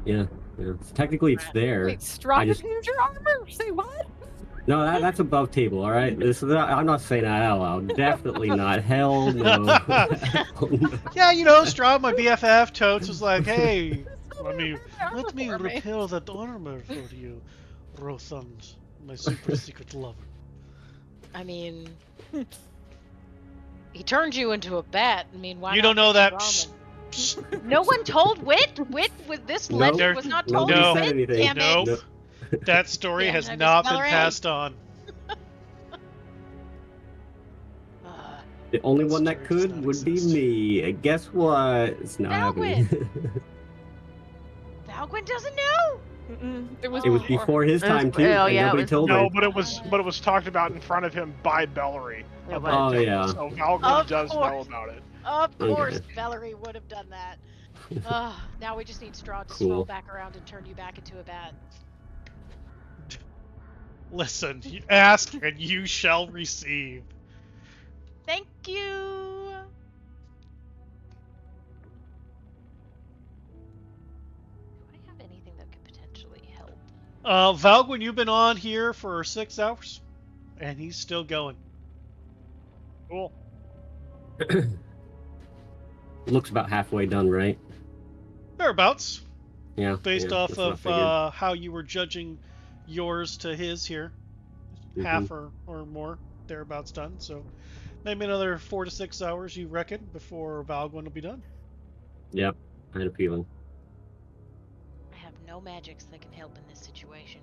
Yeah. So technically it's there. Wait, Strahd I just- repaired your armor? Say what? No, that's above table. All right. I'm not saying that out loud. Definitely not. Hell no. Hell no. Yeah, Strahd, my BFF, Totes was like, "Hey, let me repair that armor for you, Rothan, my super secret lover." I mean, he turned you into a bat. I mean, why? You not don't know make that. you ramen? No one told Wit. Wit with this Nope. legend was not told. Nobody No. said Wit. anything. Damn it. Nope. That story Damn has it, not been Valerie. passed on. The only That one that story does could not would be exist. me. And guess what? It's not happening. Valgwyn doesn't know. It was It was Oh. before his It was- time too, oh, and yeah, it nobody was told No, me. but it was talked about in front of him by Bellary. It about was. it. Oh, yeah. So Valgrim Of does know course. about it. Of course, Okay. Valerie would have done that. Now we just need Strahd to Cool. swirl back around and turn you back into a bat. Listen, you ask and you shall receive. Thank you. Do I have anything that could potentially help? Valgwyn, you've been on here for 6 hours, and he's still going. Cool. Looks about halfway done, right? Thereabouts, Yeah. based yeah, off that's what I of figured. how you were judging yours to his here. Mhm. Half or more, thereabouts done. So maybe another 4 to 6 hours, you reckon, before Valgwyn will be done. Yep. I had a feeling. I have no magics that can help in this situation.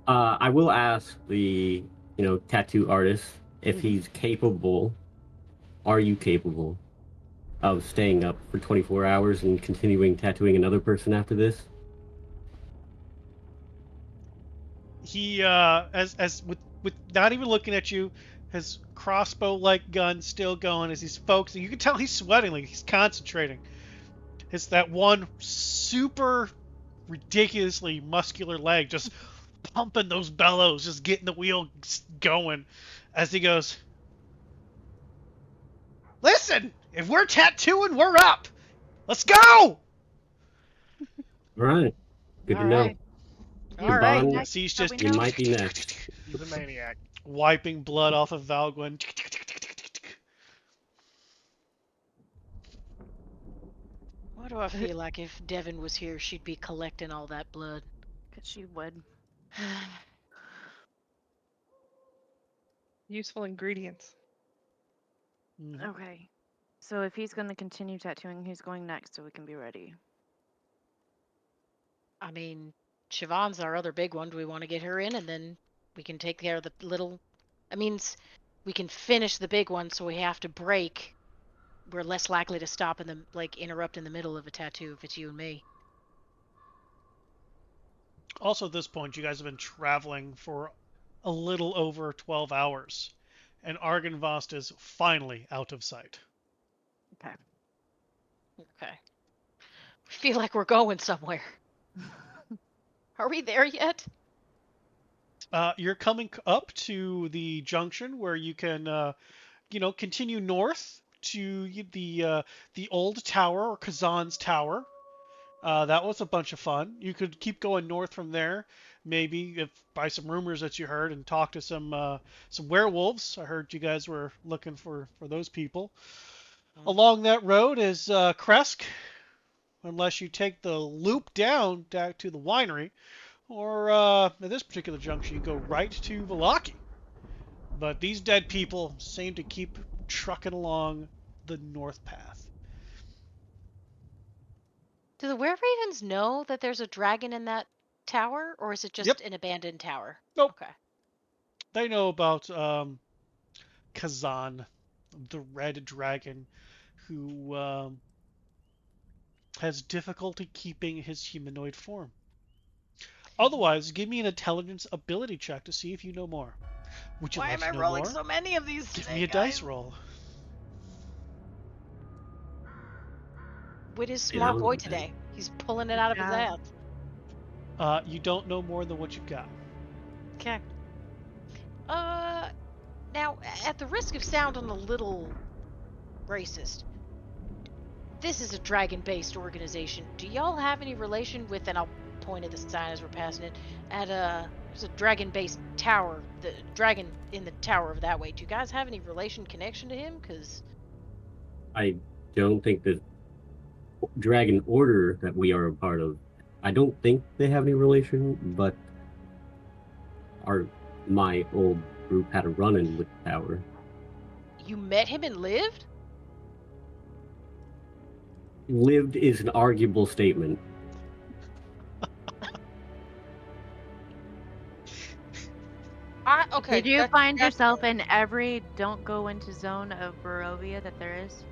I will ask the tattoo artist if Mhm. he's capable. Are you capable of staying up for 24 hours and continuing tattooing another person after this? He as with not even looking at you, his crossbow-like gun still going as he's focusing. You can tell he's sweating, like he's concentrating. It's that one super ridiculously muscular leg just pumping those bellows, just getting the wheel going as he goes, "Listen, if we're tattooing, we're up. Let's go!" All right. Good to All know. right. All All right. right. Yes, he's So just we You know- might be next. He's a maniac. wiping blood off of Valgwyn. Why do I feel like if Devin was here, she'd be collecting all that blood? Because she would. Useful ingredients. Mhm. Okay. So if he's going to continue tattooing, who's going next so we can be ready? I mean, Siobhan's our other big one. Do we want to get her in, and then we can take care of the little? I mean, we can finish the big one, so we have to break. We're less likely to stop in the interrupt in the middle of a tattoo if it's you and me. Also, at this point, you guys have been traveling for a little over 12 hours, and Argynvost is finally out of sight. Okay. Okay. I feel like we're going somewhere. Are we there yet? You're coming up to the junction where you can, continue north to the old tower, or Kazan's tower. That was a bunch of fun. You could keep going north from there, maybe if by some rumors that you heard, and talk to some werewolves. I heard you guys were looking for those people. Along that road is Kresk, unless you take the loop down to the winery, or at this particular junction you go right to Vallaki. But these dead people seem to keep trucking along the north path. Do the were-ravens know that there's a dragon in that tower, or is it just an abandoned tower? Nope. Okay. They know about Kazan, the red dragon, who has difficulty keeping his humanoid form. Otherwise, give me an intelligence ability check to see if you know more. Would you Why like am I to know rolling more? so many of these Give today, me a dice guys? roll. With his smart Yeah, boy okay. today. He's pulling it out of his Yeah. ass. You don't know more than what you've got. Okay. Now, at the risk of sounding a little racist, this is a dragon-based organization. Do y'all have any relation with, and I'll point at the sign as we're passing it, there's a dragon-based tower, the dragon in the tower of that way. Do you guys have any connection to him? Because I don't think the Dragon Order that we are a part of, I don't think they have any relation, but my old group had a run-in with the tower. you met him and lived? Lived is an arguable statement. Okay. Did you find yourself in every don't go into zone of Barovia that there is?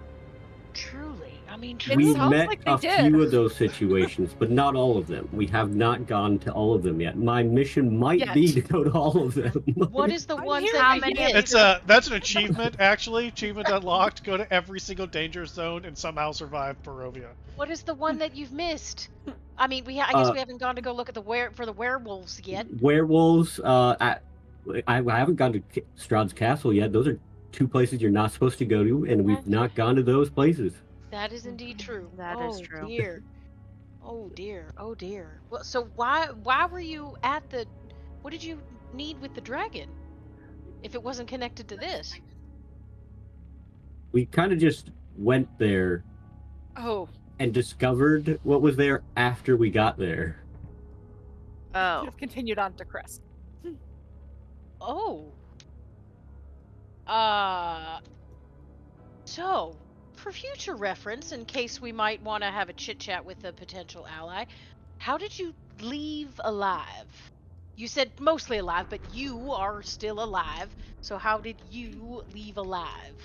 Truly. I mean, It We sounds met like they a did. few of those situations, but not all of them. We have not gone to all of them yet. My mission might be Yet. to go to all of them. What is the I'm ones here that How you many missed? That's an achievement, actually. Achievement unlocked. Go to every single danger zone and somehow survive Barovia. What is the one that you've missed? I mean, I guess we haven't gone to go look at for the werewolves yet. Werewolves. I haven't gone to Strahd's castle yet. Those are two places you're not supposed to go to, and we've not gone to those places. That is indeed true. That is true. Dear. Oh dear. Oh dear. Well, so why were you at the? What did you need with the dragon? If it wasn't connected to this. We kind of just went there Oh, and discovered what was there after we got there. should Oh. have continued on to Crest. Oh. So, for future reference, in case we might want to have a chit-chat with a potential ally, how did you leave alive? You said mostly alive, but you are still alive. So how did you leave alive?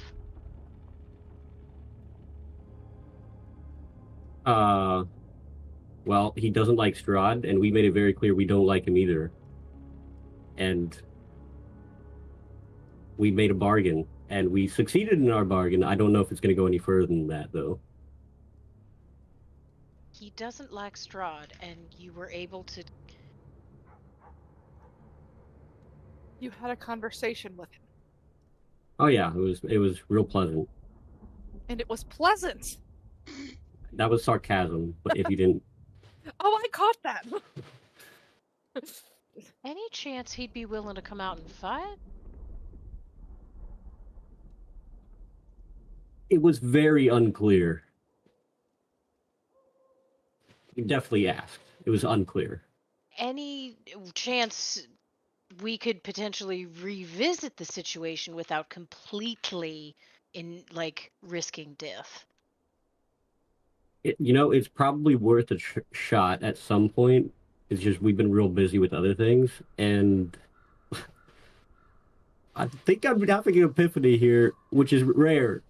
Well, he doesn't like Strahd, and we made it very clear we don't like him either. And we made a bargain, and we succeeded in our bargain. I don't know if it's going to go any further than that, though. He doesn't like Strahd, and you were able to... You had a conversation with him, Oh yeah, it was real pleasant. and it was pleasant. That was sarcasm, but if you didn't, Oh, I caught that. Any chance he'd be willing to come out and fight? it was very unclear. We definitely asked. It was unclear. Any chance we could potentially revisit the situation without completely risking death? It's probably worth a shot at some point. It's just we've been real busy with other things, and I think I'm having an epiphany here, which is rare.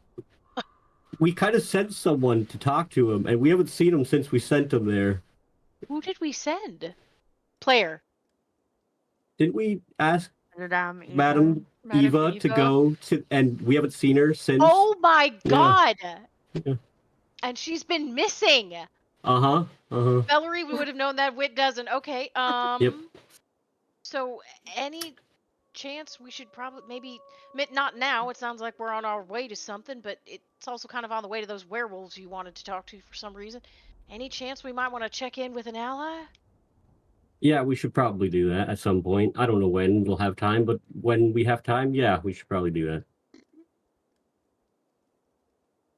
We kind of sent someone to talk to him, and we haven't seen him since we sent him there. Who did we send? Player. Didn't we ask Madame Madam Eva to go to, and we haven't seen her since? Oh my god! Yeah. And she's been missing. Uh-huh. Uh-huh. Valerie, we would have known that. Wit doesn't. Okay. Yep. So any chance we should probably maybe not now. It sounds like we're on our way to something, but it's also kind of on the way to those werewolves you wanted to talk to for some reason. Any chance we might want to check in with an ally? Yeah, we should probably do that at some point. I don't know when we'll have time, but when we have time, yeah, we should probably do that.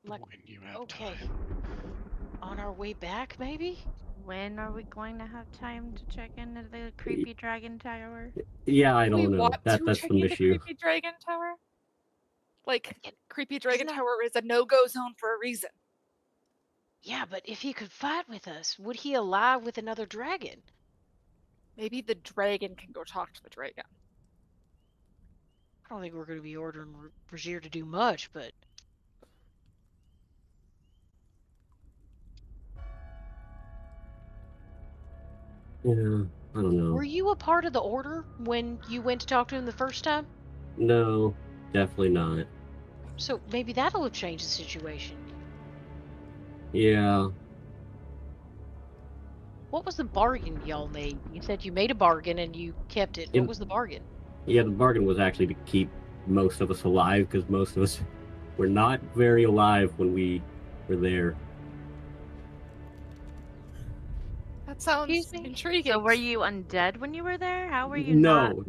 Like, When you have okay. time. On our way back, maybe? When are we going to have time to check into the creepy dragon tower? Yeah, I We don't know. want to That's check the into issue. Creepy Dragon Tower. Like, Creepy Dragon that- Tower is a no-go zone for a reason. Yeah, but if he could fight with us, would he ally with another dragon? Maybe the dragon can go talk to the dragon. I don't think we're going to be ordering Brazier to do much, but... Yeah, I don't know. Were you a part of the order when you went to talk to him the first time? No, definitely not. So maybe that'll have changed the situation. Yeah. What was the bargain y'all made? You said you made a bargain and you kept it. What was the bargain? Yeah, the bargain was actually to keep most of us alive, because most of us were not very alive when we were there. That sounds Excuse me? intriguing. So were you undead when you were there? How were you No.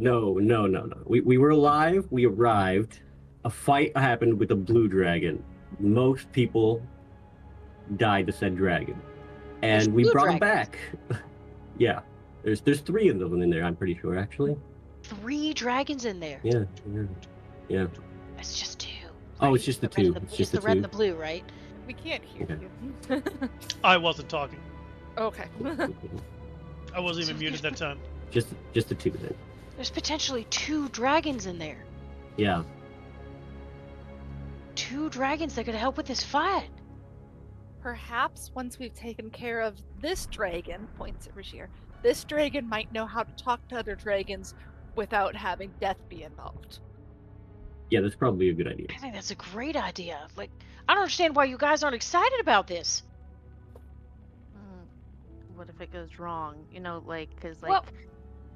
We were alive, we arrived, a fight happened with a blue dragon. Most people died to said dragon. There's And we blue brought him dragons? back. Yeah. There's 3 of them in there, I'm pretty sure, actually. 3 dragons in there. Yeah. It's just 2. Oh, it's just the 2. It's just the red and the blue, right? We can't hear Okay. you. I wasn't talking. Okay. I wasn't even muted that time. Just the 2 then. There's potentially 2 dragons in there. Yeah. 2 dragons that could help with this fight. Perhaps once we've taken care of this dragon, points at Rashir, this dragon might know how to talk to other dragons without having death be involved. Yeah, that's probably a good idea. I think that's a great idea. Like, I don't understand why you guys aren't excited about this. What if it goes wrong? You know, like, because, like, Well-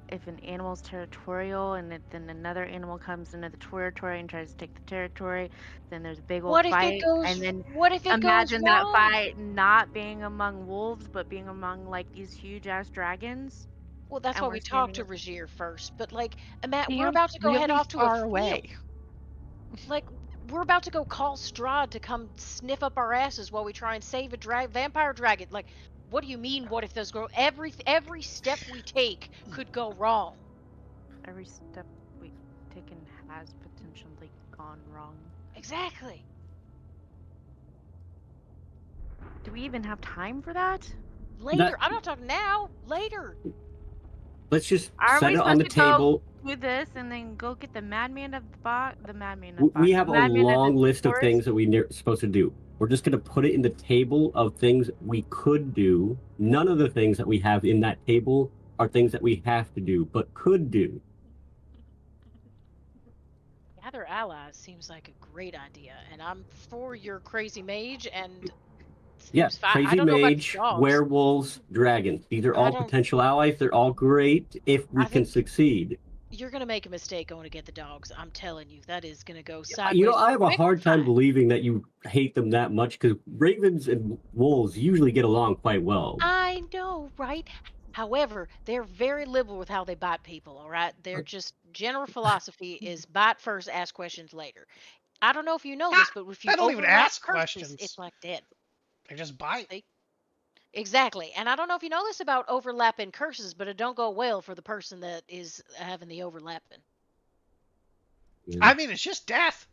if an animal's territorial and then another animal comes into the territory and tries to take the territory, then there's a big old What if fight. it goes? And then What if it imagine goes that wrong? fight not being among wolves, but being among, like, these huge-ass dragons. Well, that's and why we're we talked to standing Razier first. But like, we're You're about to go head really off to far a away. field. Like, we're about to go call Strahd to come sniff up our asses while we try and save a vampire dragon. Like, what do you mean? What if those go? Every step we take could go wrong. Every step we've taken has potentially gone wrong. Exactly. Do we even have time for that? Later. I'm not talking now. Later. Let's just Are set we it on the supposed to go table. do this and then go get the madman of the box? The madman of the box. We have the a madman of the long list of forest? things that we're supposed to do. We're just going to put it in the table of things we could do. None of the things that we have in that table are things that we have to do, but could do. Gather allies seems like a great idea, and I'm for your crazy mage and. Yeah, seems fine. I crazy don't know about mage, the dogs. werewolves, dragons. These are I all don't- potential allies. They're all great if we I can think- succeed. You're gonna make a mistake going to get the dogs. I'm telling you, that is gonna go sideways. You know, I have a quick hard time fast. believing that you hate them that much, because ravens and wolves usually get along quite well. I know, right? However, they're very liberal with how they bite people. All right, they're just general philosophy is bite first, ask questions later. I don't know if you know this, but if you I don't even overlap ask curses, questions. it's like dead. They just bite. Exactly, and I don't know if you know this about overlapping curses, but it don't go well for the person that is having the overlapping. Yeah. I mean, it's just death.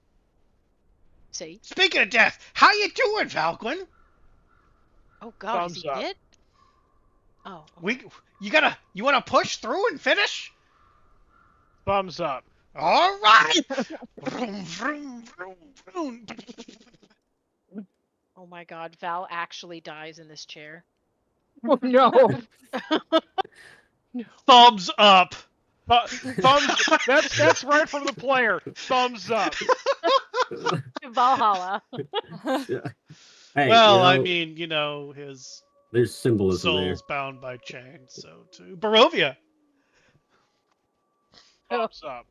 See? Speaking of death, how you doing, Falcon? Oh God, is Thumbs he up. dead? Oh, You want to push through and finish? Thumbs up. All right. Vroom, vroom, vroom, vroom. oh my God, Val actually dies in this chair. Oh no. Thumbs up. Thumbs. That's right from the player. Thumbs up. Valhalla. Hey, Well, I mean, his there's symbolism there. soul's bound by chains, so to Barovia. Thumbs up.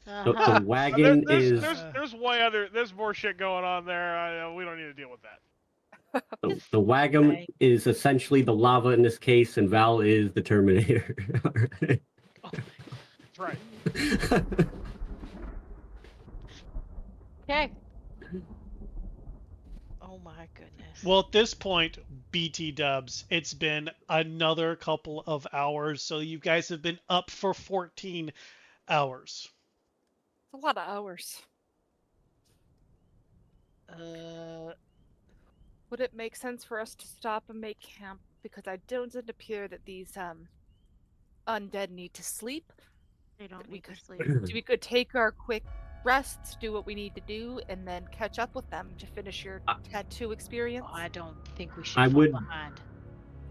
The wagon is There's more shit going on there. We don't need to deal with that. the wagon Right. is essentially the lava in this case, and Val is the Terminator. That's right. Okay. Oh my goodness. Well, at this point, BT dubs, it's been another couple of hours, so you guys have been up for 14 hours. A lot of hours. Would it make sense for us to stop and make camp? Because I don't appear that these undead need to sleep. They don't need to sleep. We could take our quick rests, do what we need to do, and then catch up with them to finish your tattoo experience. I don't think we should I fall would- behind.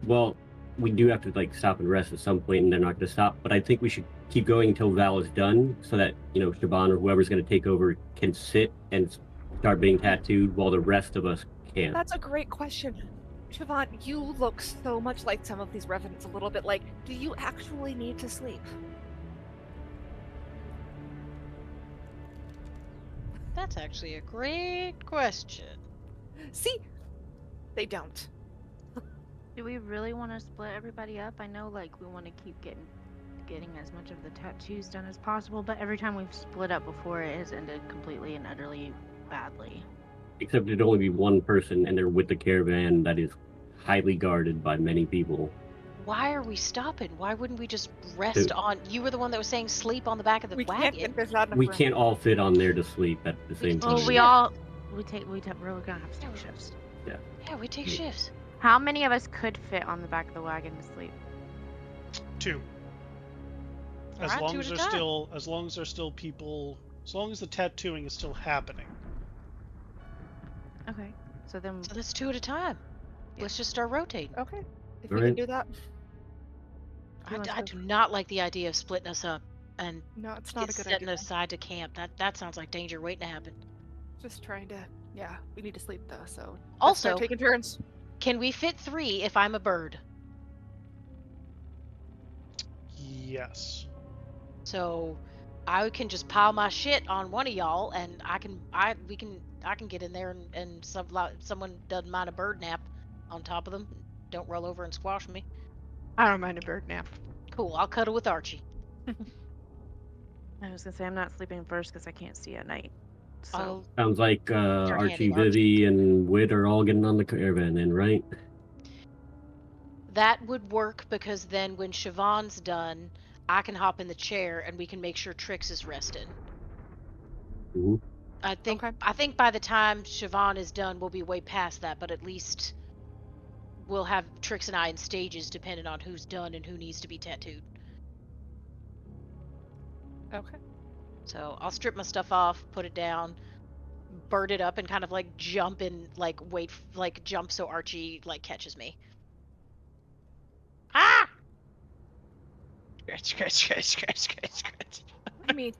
Well, we do have to stop and rest at some point, and they're not going to stop. But I think we should keep going until Val is done, so that Siobhan or whoever's going to take over can sit and start being tattooed while the rest of us can't. That's a great question. Siobhan, you look so much like some of these revenants, a little bit like, do you actually need to sleep? That's actually a great question. See? They don't. Do we really want to split everybody up? I know, we want to keep getting as much of the tattoos done as possible, but every time we've split up before, it has ended completely and utterly badly. Except it'd only be one person, and they're with the caravan that is highly guarded by many people. Why are we stopping? Why wouldn't we just rest on? You were the one that was saying sleep on the back of the wagon. Can't, there's not enough We room. can't all fit on there to sleep at the same time. Oh, we're gonna have to take shifts. Yeah, we take shifts. How many of us could fit on the back of the wagon to sleep? 2. As Alright, long 2 as at a there's time. still people, as long as the tattooing is still happening. Okay. So then So that's 2 at a time. Let's just start rotating. Okay. If All we right. can do that. I do not like the idea of splitting us up and No, it's not a good setting idea. aside to camp. That sounds like danger waiting to happen. Just trying to. Yeah, we need to sleep though, so. let's Also, start taking turns. can we fit 3 if I'm a bird? Yes. So I can just pile my shit on one of y'all, and I can get in there and someone doesn't mind a bird nap on top of them. Don't roll over and squash me. I don't mind a bird nap. Cool. I'll cuddle with Archie. I was gonna say I'm not sleeping first because I can't see at night. So I'll Sounds like Archie, handy, Vivi, and Wit are all getting on the caravan then, right? That would work because then when Siobhan's done, I can hop in the chair and we can make sure Trix is rested. Mhm. I think Okay. I think by the time Siobhan is done, we'll be way past that, but at least we'll have Trix and I in stages depending on who's done and who needs to be tattooed. Okay. So I'll strip my stuff off, put it down, bird it up, and kind of jump and jump so Archie catches me. Ah! Scratch. I mean,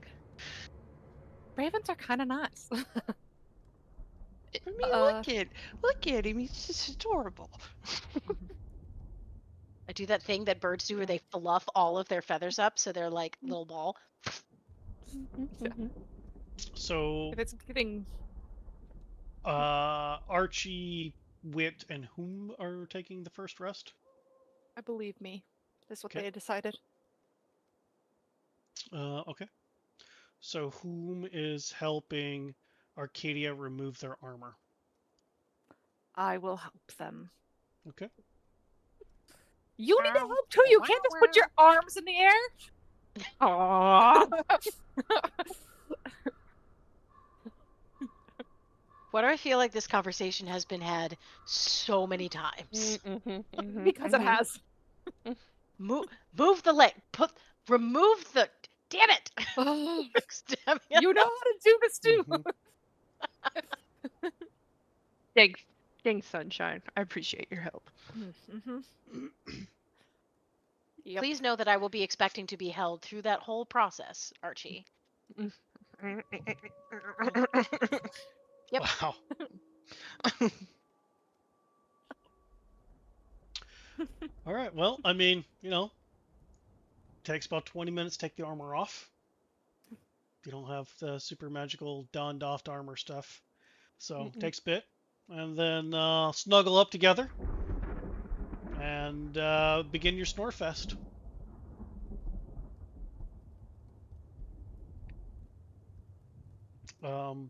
ravens are kind of nice. I mean, look at him. He's just adorable. I do that thing that birds do where they fluff all of their feathers up so they're like little ball. So If it's getting. Archie, Wit, and whom are taking the first rest? I believe me. That's what Okay. they had decided. Okay. So whom is helping Arcadia remove their armor? I will help them. Okay. You need help too. You can't just put your arms in the air. Aww. Why do I feel like this conversation has been had so many times? Because it has. Move the leg. Remove the. Damn it! Damn it. You know how to do this too. Thanks, Sunshine. I appreciate your help. Yep. Please know that I will be expecting to be held through that whole process, Archie. Yep. Wow. All right. Well, I mean, takes about 20 minutes to take the armor off. You don't have the super magical dawn-doffed armor stuff. So takes a bit. And then snuggle up together and begin your snore fest. Um,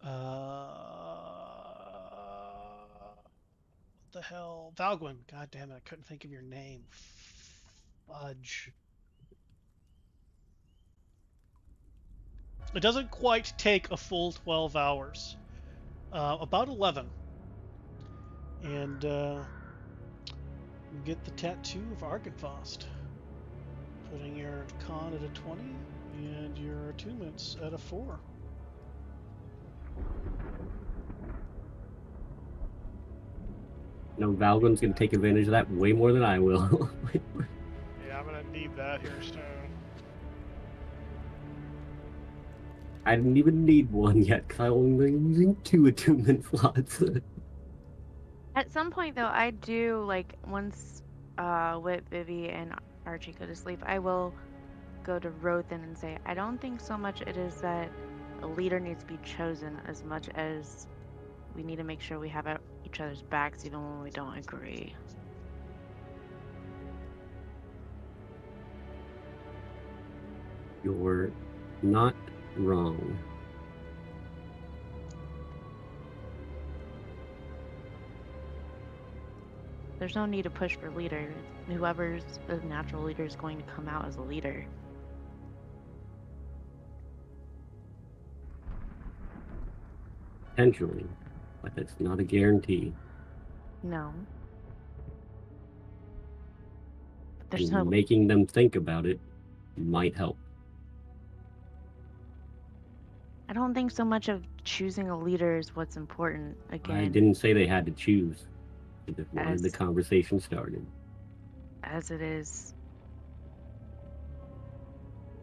what the hell? Valgwin. God damn it, I couldn't think of your name. Fudge. It doesn't quite take a full 12 hours. About 11. And you get the tattoo of Argenfost. Putting your con at a 20 and your attunements at a 4. Valgrim's going to take advantage of that way more than I will. Yeah, I'm gonna need that here soon. I didn't even need one yet, because I'm only using 2 attunement slots. At some point, though, I do, like, once Whit, Vivi, and Archie go to sleep, I will go to Rothan and say, I don't think so much it is that a leader needs to be chosen as much as we need to make sure we have each other's backs even when we don't agree. You're not wrong. There's no need to push for leader. Whoever's the natural leader is going to come out as a leader. Potentially, but that's not a guarantee. No. And making them think about it might help. I don't think so much of choosing a leader is what's important. Again, I didn't say they had to choose. I just wanted the conversation started. As it is,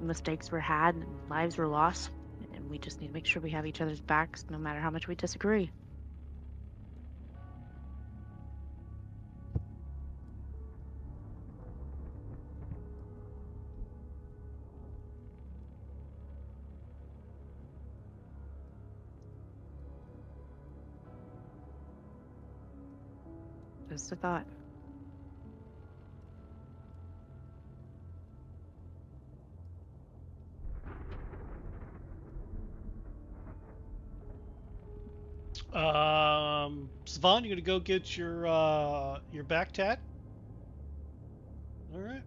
mistakes were had, and lives were lost, and we just need to make sure we have each other's backs no matter how much we disagree. Just a thought. Savon, you gonna go get your back tat? All right.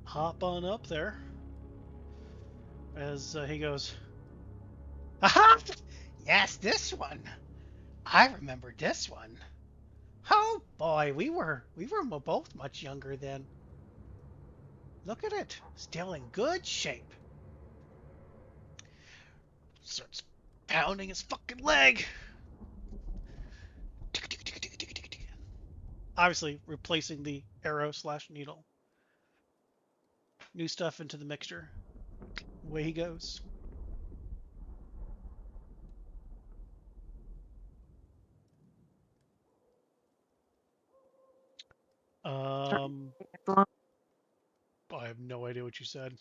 Hop on up there. As he goes, Aha! Yes, this one. I remember this one. Oh boy, we were both much younger then. Look at it, still in good shape. Starts pounding his fucking leg. obviously replacing the arrow/needle. New stuff into the mixture. Away he goes. I have no idea what you said.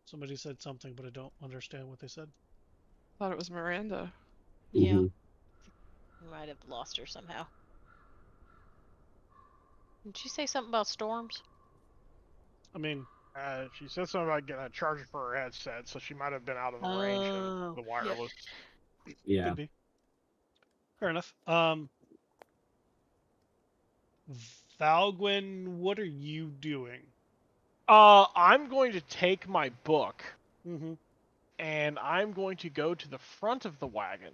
Somebody said something, but I don't understand what they said. Thought it was Miranda. Yeah. Mm-hmm. Might have lost her somehow. Did she say something about storms? I mean, she said something about getting a charger for her headset, so she might have been out of the range of the wireless. Yeah. Could be. Fair enough. Valgwin, what are you doing? I'm going to take my book, Mm-hmm. and I'm going to go to the front of the wagon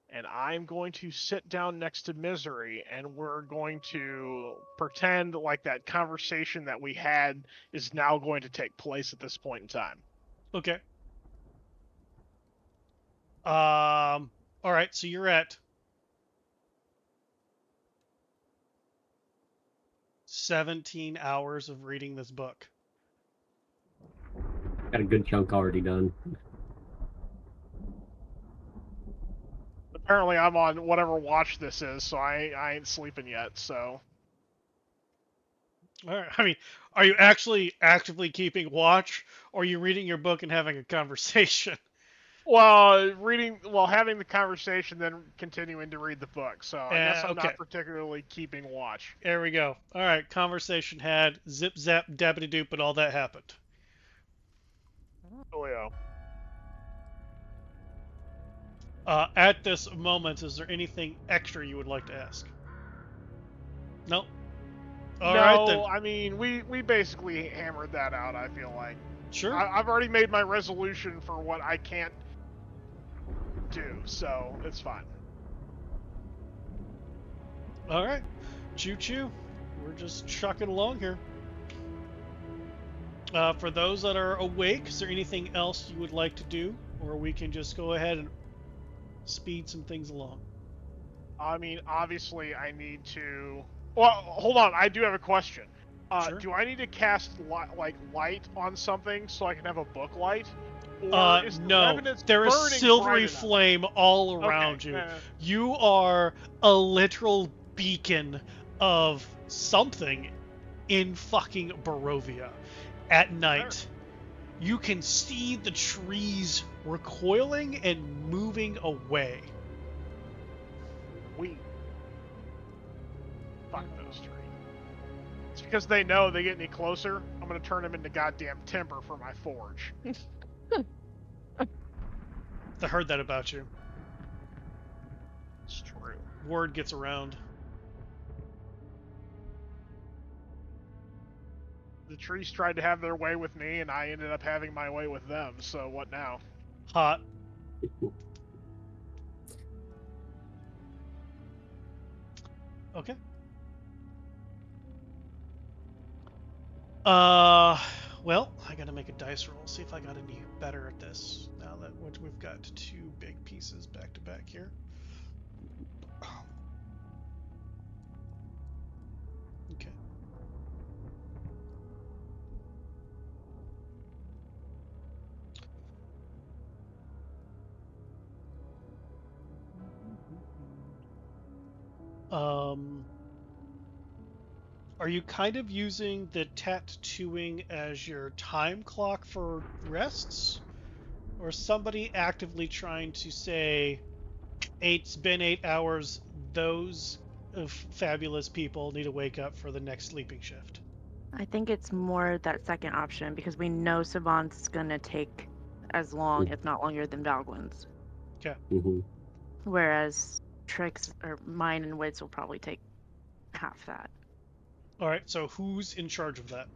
and I'm going to sit down next to Misery, and we're going to pretend like that conversation that we had is now going to take place at this point in time. Okay. All right, so you're at 17 hours of reading this book. Got a good chunk already done. Apparently, I'm on whatever watch this is, so I ain't sleeping yet. So, All right. I mean, are you actually actively keeping watch, or are you reading your book and having a conversation? well, having the conversation, then continuing to read the book. So I guess I'm Okay. not particularly keeping watch. There we go. All right. Conversation had, zip zap dabbity doop, but all that happened. Oh yeah. At this moment, is there anything extra you would like to ask? Nope. All right then. I mean, we basically hammered that out, I feel like. Sure. I've already made my resolution for what I can't do, so it's fine. All right. Choo choo. We're just chucking along here. For those that are awake, is there anything else you would like to do? Or we can just go ahead and speed some things along. I mean, obviously, I need to... Well, hold on. I do have a question. Sure. Do I need to cast light on something so I can have a book light? Or is the No. evidence There is burning silvery bright enough? flame all around Okay, you. You are a literal beacon of something in fucking Barovia. At night, Sure. you can see the trees recoiling and moving away. Fuck those trees. It's because they know they get any closer, I'm gonna turn them into goddamn timber for my forge. I heard that about you. It's true. Word gets around. The trees tried to have their way with me, and I ended up having my way with them, so what now? Hot. Okay. Well, I gotta make a dice roll, see if I got any better at this, now that we've got two big pieces back to back here. Okay. Are you kind of using the tattooing as your time clock for rests? Or somebody actively trying to say, it's been 8 hours, those fabulous people need to wake up for the next sleeping shift? I think it's more that second option because we know Savant's gonna take as long, if not longer, than Valgwin's. Okay. Mm-hmm. Whereas Trix or mine and Wits will probably take half that. All right. So who's in charge of that?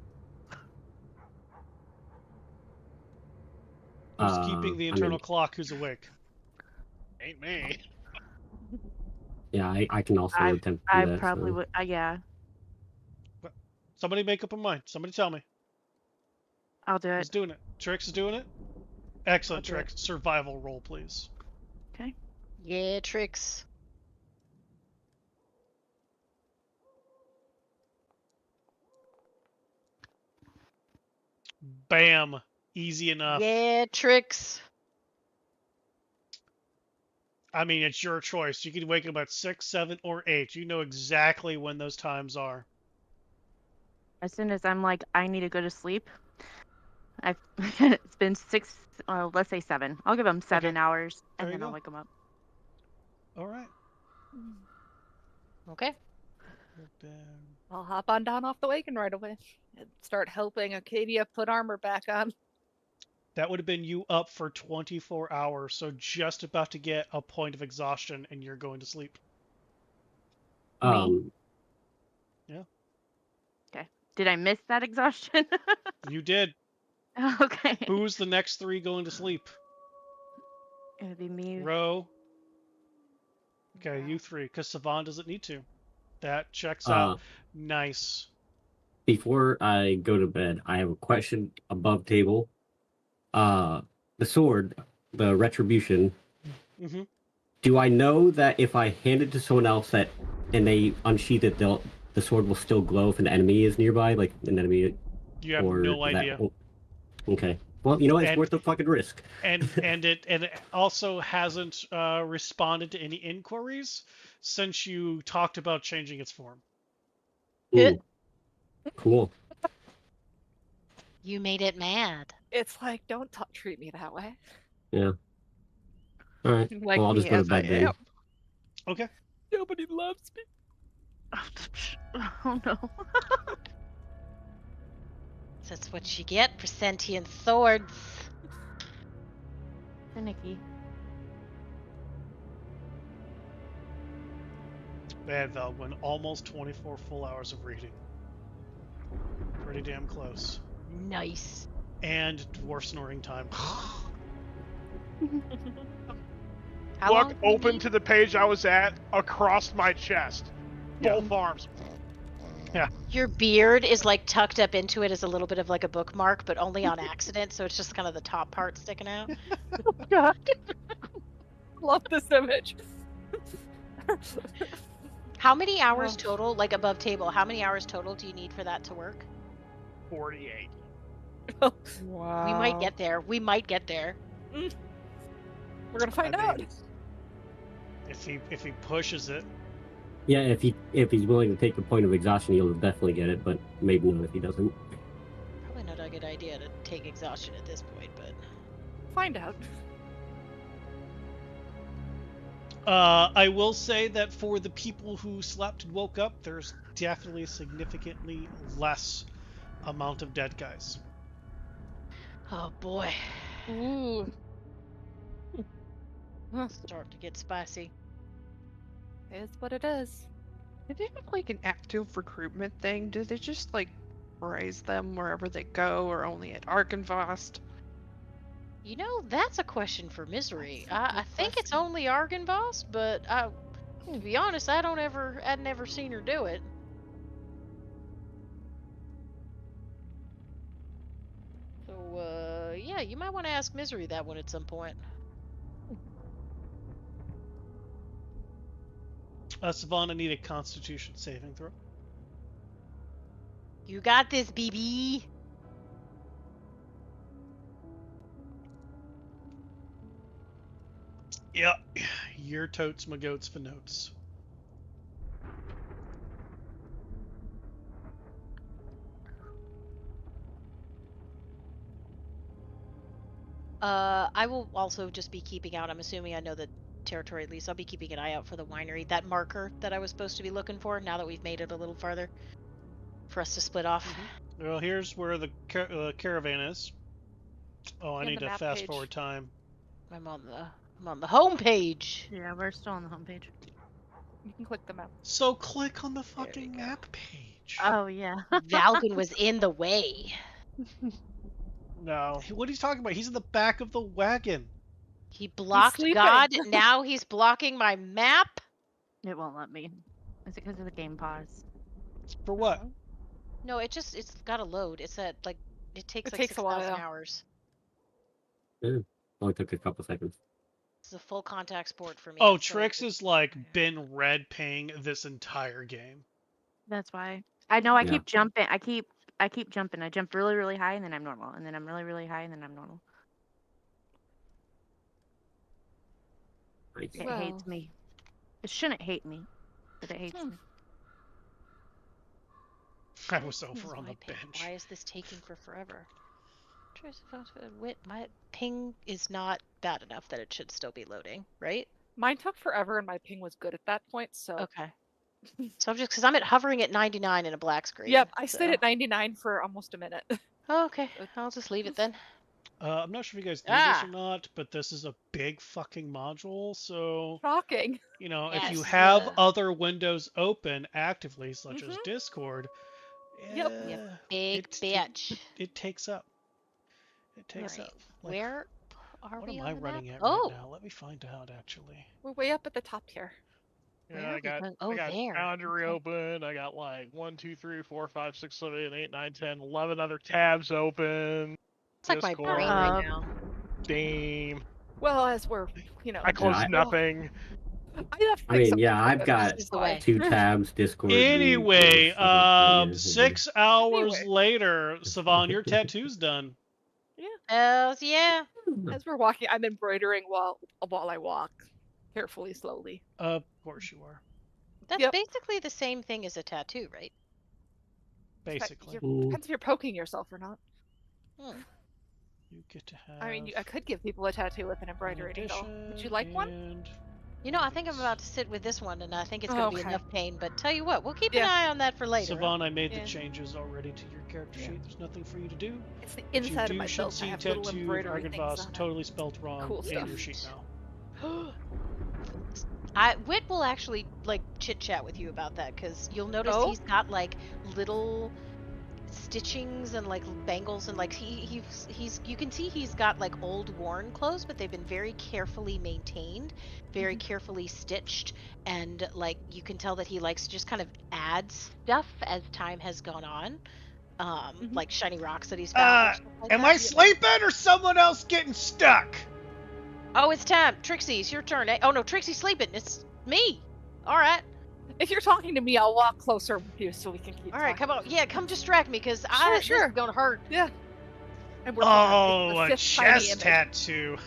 Who's keeping the internal clock? Who's awake? Ain't me. Yeah, I can also attempt to do I that. probably So. would. Yeah, Somebody make up a mind. Somebody tell me. I'll do Who's it. doing it? Trix is doing it? Excellent, I'll do Trix. Survival roll, please. Okay. Yeah, Trix. Bam. Easy enough. Yeah, Trix. I mean, it's your choice. You can wake up at 6, 7, or 8. You know exactly when those times are. As soon as I'm like, I need to go to sleep. It's been 6. Let's say 7. I'll give them 7 hours, and There you then I'll go. wake them up. All right. Okay. I'll hop on down off the wagon right away and start helping Acadia put armor back on. That would have been you up for 24 hours, so just about to get a point of exhaustion, and you're going to sleep. Yeah. Okay. Did I miss that exhaustion? You did. Okay. Who's the next 3 going to sleep? It would be me. Ro, Okay, Yeah. you 3, because Savon doesn't need to. That checks Uh, out. Nice. Before I go to bed, I have a question above table. The sword, the retribution. Mm-hmm. Do I know that if I hand it to someone else and they unsheath it, the sword will still glow if an enemy is nearby, like an enemy, You have or no is that idea. okay? Well, you know, it's And worth the fucking risk. it also hasn't responded to any inquiries since you talked about changing its form. Ooh, cool. You made it mad. It's like, don't treat me that way. Yeah. All right. Like Well, I'll me just go to as I bed then. am. Okay. Nobody loves me. Oh no. That's what you get for sentient swords. Finicky. Bad Valgwin, almost 24 full hours of reading. Pretty damn close. Nice. And dwarf snoring time. How long Look do you open need? to the page I was at across my chest. Yeah. Both arms. Your beard is like tucked up into it as a little bit of like a bookmark, but only on accident, so it's just kind of the top part sticking out. God. Love this image. How many hours Oh. total, like above table, how many hours total do you need for that to work? 48. Wow. We might get there. We might get there. We're gonna find I out. mean, if he pushes it. Yeah, if he's willing to take a point of exhaustion, he'll definitely get it. But maybe not if he doesn't. Probably not a good idea to take exhaustion at this point, but Find out. I will say that for the people who slept and woke up, there's definitely significantly less amount of dead guys. oh boy, Ooh. start to get spicy. It's what it is. Do they have like an active recruitment thing? Do they just like raise them wherever they go, or only at Arkenvost? You know, that's a question for Misery. That's a I good think it's question. only Argynvost, but to be honest, I'd never seen her do it. So, yeah, you might want to ask Misery that one at some point. Savannah need a Constitution saving throw. You got this, BB. Yep, your totes my goats for notes. I will also just be keeping out. I'm assuming I know the territory at least. I'll be keeping an eye out for the winery. That marker that I was supposed to be looking for. Now that we've made it a little farther, for us to split off. Well, here's where the caravan is. Oh, I And need the to map fast page. forward time. I'm on the home page. Yeah, we're still on the homepage. You can click the map. So click on the There you fucking go. map page. Oh yeah. Valgun was in the way. No. What are you talking about? He's in the back of the wagon. He blocked sleeping. God. Now he's blocking my map. It won't let me. Is it because of the game pause? For what? Uh-huh. No, it's got to load. It's at like it takes It like takes a 6,000 while. hours. Only took a couple seconds. It's a full contact sport for me. Oh, so Trix is like been red paying this entire game. That's why. I know I Yeah. keep jumping. I keep jumping. I jump really, really high and then I'm normal. And then I'm really, really high and then I'm normal. Nice. It Well. hates me. It shouldn't hate me, but it hates me. I was Why is over on my the ping- bench. Why is this taking for forever? My ping is not bad enough that it should still be loading, right? Mine took forever and my ping was good at that point, so. Okay. So I'm just because I'm hovering at 99 in a black screen. Yep, I stayed so- at 99 for almost a minute. Oh, okay, I'll just leave it then. I'm not sure if you guys knew this or not, but this is a big fucking module. So, Shocking. you know, if you Yes. have Yeah. other windows open actively, such as Mhm. Discord, Yep. You big it, bitch. It takes up. It takes Right. up. Like, Where are what we am on I the running map? at Oh, right now? Let me find out, actually. We're way up at the top tier. Yeah, Where are I we got going? Oh, there. Foundry Okay. open. I got like 1, 2, 3, 4, 5, 6, 7, 8, 9, 10, 11 other tabs open. It's like my brain right now. Steam. Well, as we're, I closed I- nothing. I mean, yeah, I've got This is the way. 2 tabs, Discord. Anyway, Google, so, yeah, 6 hours Anyway. later, Savon, your tattoo's done. Hells yeah. As we're walking, I'm embroidering while I walk, carefully, slowly. Of course you are. That's Yep. basically the same thing as a tattoo, right? Basically. Depends if you're poking yourself or not. You get to have. I mean, I could give people a tattoo with an embroidery needle. Would you like one? and You know, I think I'm about to sit with this one, and I think it's going to be Okay. enough pain. But tell you what, we'll keep an Yeah. eye on that for later. Savon, I made Yeah. the changes already to your character sheet. There's nothing for you to do. It's the But inside you of my should belt. I see have little tattoo embroidery things Argenvost on it. totally spelt wrong Cool in stuff. your sheet now. Whit will actually like chit chat with you about that because you'll notice Oh? he's got like little stitchings and like bangles and like he's you can see he's got like old worn clothes, but they've been very carefully maintained, very carefully stitched, and like you can tell that he likes to just kind of add stuff as time has gone on, like shiny rocks that he's found. or stuff like Am that. I sleeping or someone else getting stuck? Oh, it's time. Trixie, it's your turn. Oh no, Trixie's sleeping. It's me. All right. If you're talking to me, I'll walk closer with you so we can keep. All right, come on. Yeah, come distract me because this Sure. is gonna hurt. Yeah. And we're looking Oh, at the a fifth tiny chest image. tattoo.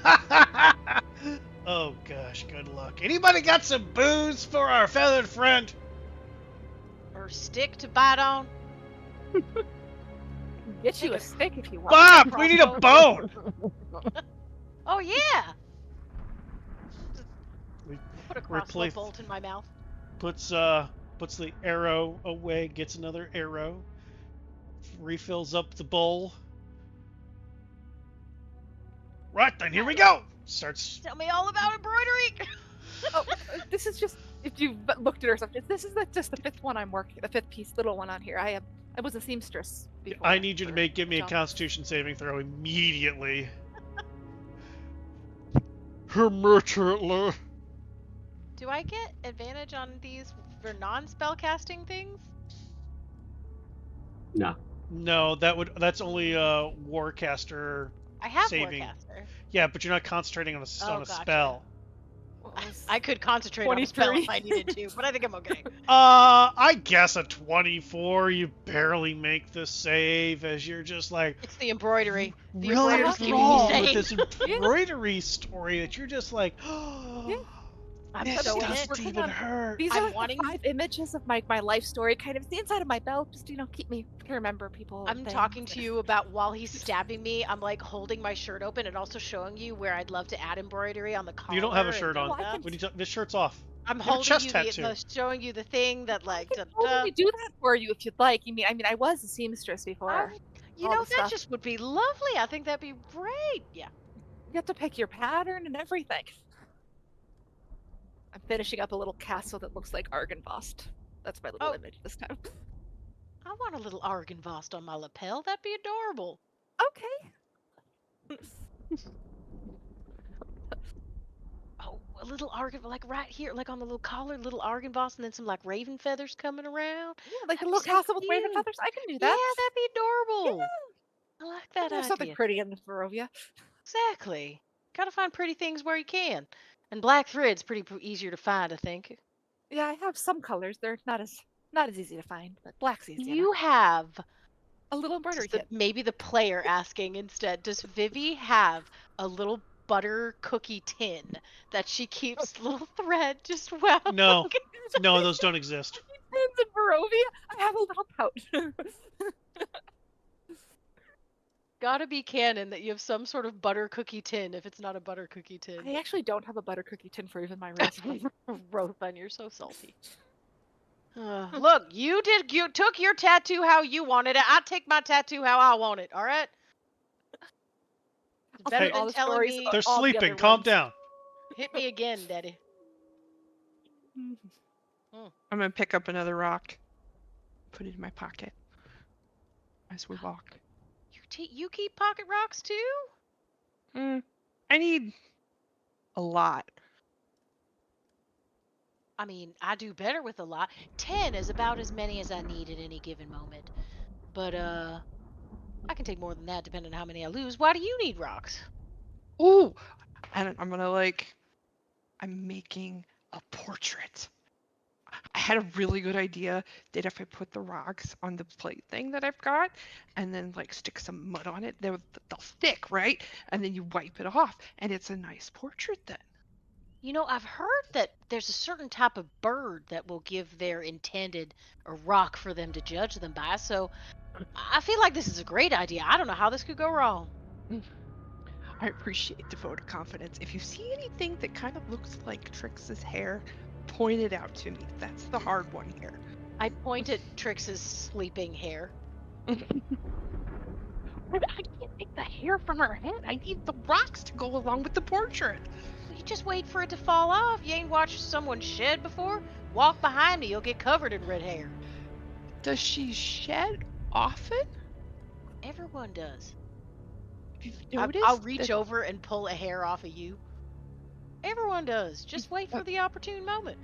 Oh gosh, good luck. Anybody got some booze for our feathered friend? Or stick to bite on. Get you a stick if you want. Bob, we need a bone. Oh yeah. We Put a crossbow replace- bolt in my mouth. puts the arrow away, gets another arrow, refills up the bowl. Right then, here we go. Starts. Tell me all about embroidery. Oh, this is just if you've looked at her something. This is just the fifth one I'm working. The fifth piece, little one on here. I was a seamstress before. I need you to for give me a jobs. Constitution saving throw immediately. Immediately. Do I get advantage on these for non-spellcasting things? No. No, that's only a warcaster. I have Saving. Warcaster. Yeah, but you're not concentrating on a Gotcha. spell. What was- I could concentrate on a spell if 23. I needed to, but I think I'm okay. I guess a 24. You barely make the save as you're just like It's the embroidery. The really embroidery's keeping me enthralled with sane. this embroidery story that you're just like, I'm this so in doesn't it. even hurt. These I'm are like wanting- the 5 images of my life story, kind of the inside of my belt, just keep me to remember people. I'm talking to you about while he's stabbing me. I'm like holding my shirt open and also showing you where I'd love to add embroidery on the collar. You don't have a and shirt on. stuff. Well, I can- When you this shirt's off. I'm You have a holding chest you tattoo. showing you the thing that like. I can totally do that for you if you'd like. I mean, I was a seamstress before. You all know the that stuff. just would be lovely. I think that'd be great. Yeah. You have to pick your pattern and everything. I'm finishing up a little castle that looks like Argenvost. That's my little Oh. image this time. I want a little Argenvost on my lapel. That'd be adorable. Okay. Oh, a little Argenvost, like right here, like on the little collar, little Argenvost, and then some like raven feathers coming around. Yeah, like a That'd be little so castle with raven cute. feathers. I can do Yeah, that. that'd be adorable. I like that There's idea. something pretty in Barovia. Exactly. Gotta find pretty things where you can. And black thread's pretty easier to find, I think. Yeah, I have some colors. They're not as easy to find, but black's easy. You have a little embroidery kit. maybe the player asking instead. Does Vivi have a little butter cookie tin that she keeps little thread just well? No, no, those don't exist. Tins in Barovia. I have a little pouch. Gotta be canon that you have some sort of butter cookie tin if it's not a butter cookie tin. I actually don't have a butter cookie tin for even my recipe. Rothan, you're so salty. Look, you took your tattoo how you wanted it. I take my tattoo how I want it. All right. It's I'll better tell you all than the telling stories me. about They're all the sleeping. other Calm ones. down. Hit me again, Daddy. I'm gonna pick up another rock, put it in my pocket as we walk. You keep pocket rocks too? I need a lot. I mean, I do better with a lot. 10 is about as many as I need at any given moment. But, I can take more than that depending on how many I lose. Why do you need rocks? Ooh, and I'm gonna I'm making a portrait. I had a really good idea that if I put the rocks on the plate thing that I've got, and then like stick some mud on it, they'll stick, right? And then you wipe it off, and it's a nice portrait then. You know, I've heard that there's a certain type of bird that will give their intended a rock for them to judge them by. So I feel like this is a great idea. I don't know how this could go wrong. I appreciate the vote of confidence. If you see anything that kind of looks like Trix's hair, point it out to me. That's the hard one here. I point at Trix's sleeping hair. I can't take the hair from her head. I need the rocks to go along with the portrait. You just wait for it to fall off. You ain't watched someone shed before? Walk behind me, you'll get covered in red hair. Does she shed often? Everyone does. Notice I'll reach over and pull a hair off of you. Everyone does. Just wait for the opportune moment.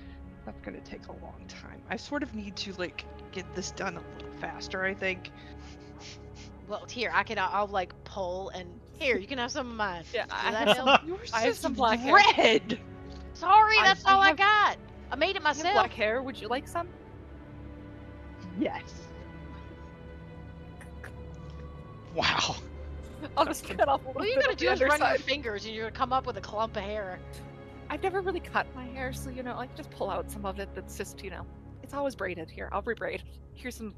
That's gonna take a long time. I sort of need to like get this done a little faster, I think. Well, here, I'll like pull and here, you can have some of mine. Yeah, Does that help? I have some black hair. red. Sorry, I- that's I all I have- got. I made it I have myself. black hair. Would you like some? Yes. Wow. I'll just cut off a little All you bit gotta of do the is run your underside. fingers and you're gonna come up with a clump of hair. I've never really cut my hair, so you know, I can just pull out some of it. That's just, you know, it's always braided. Here, I'll rebraid. Here's some.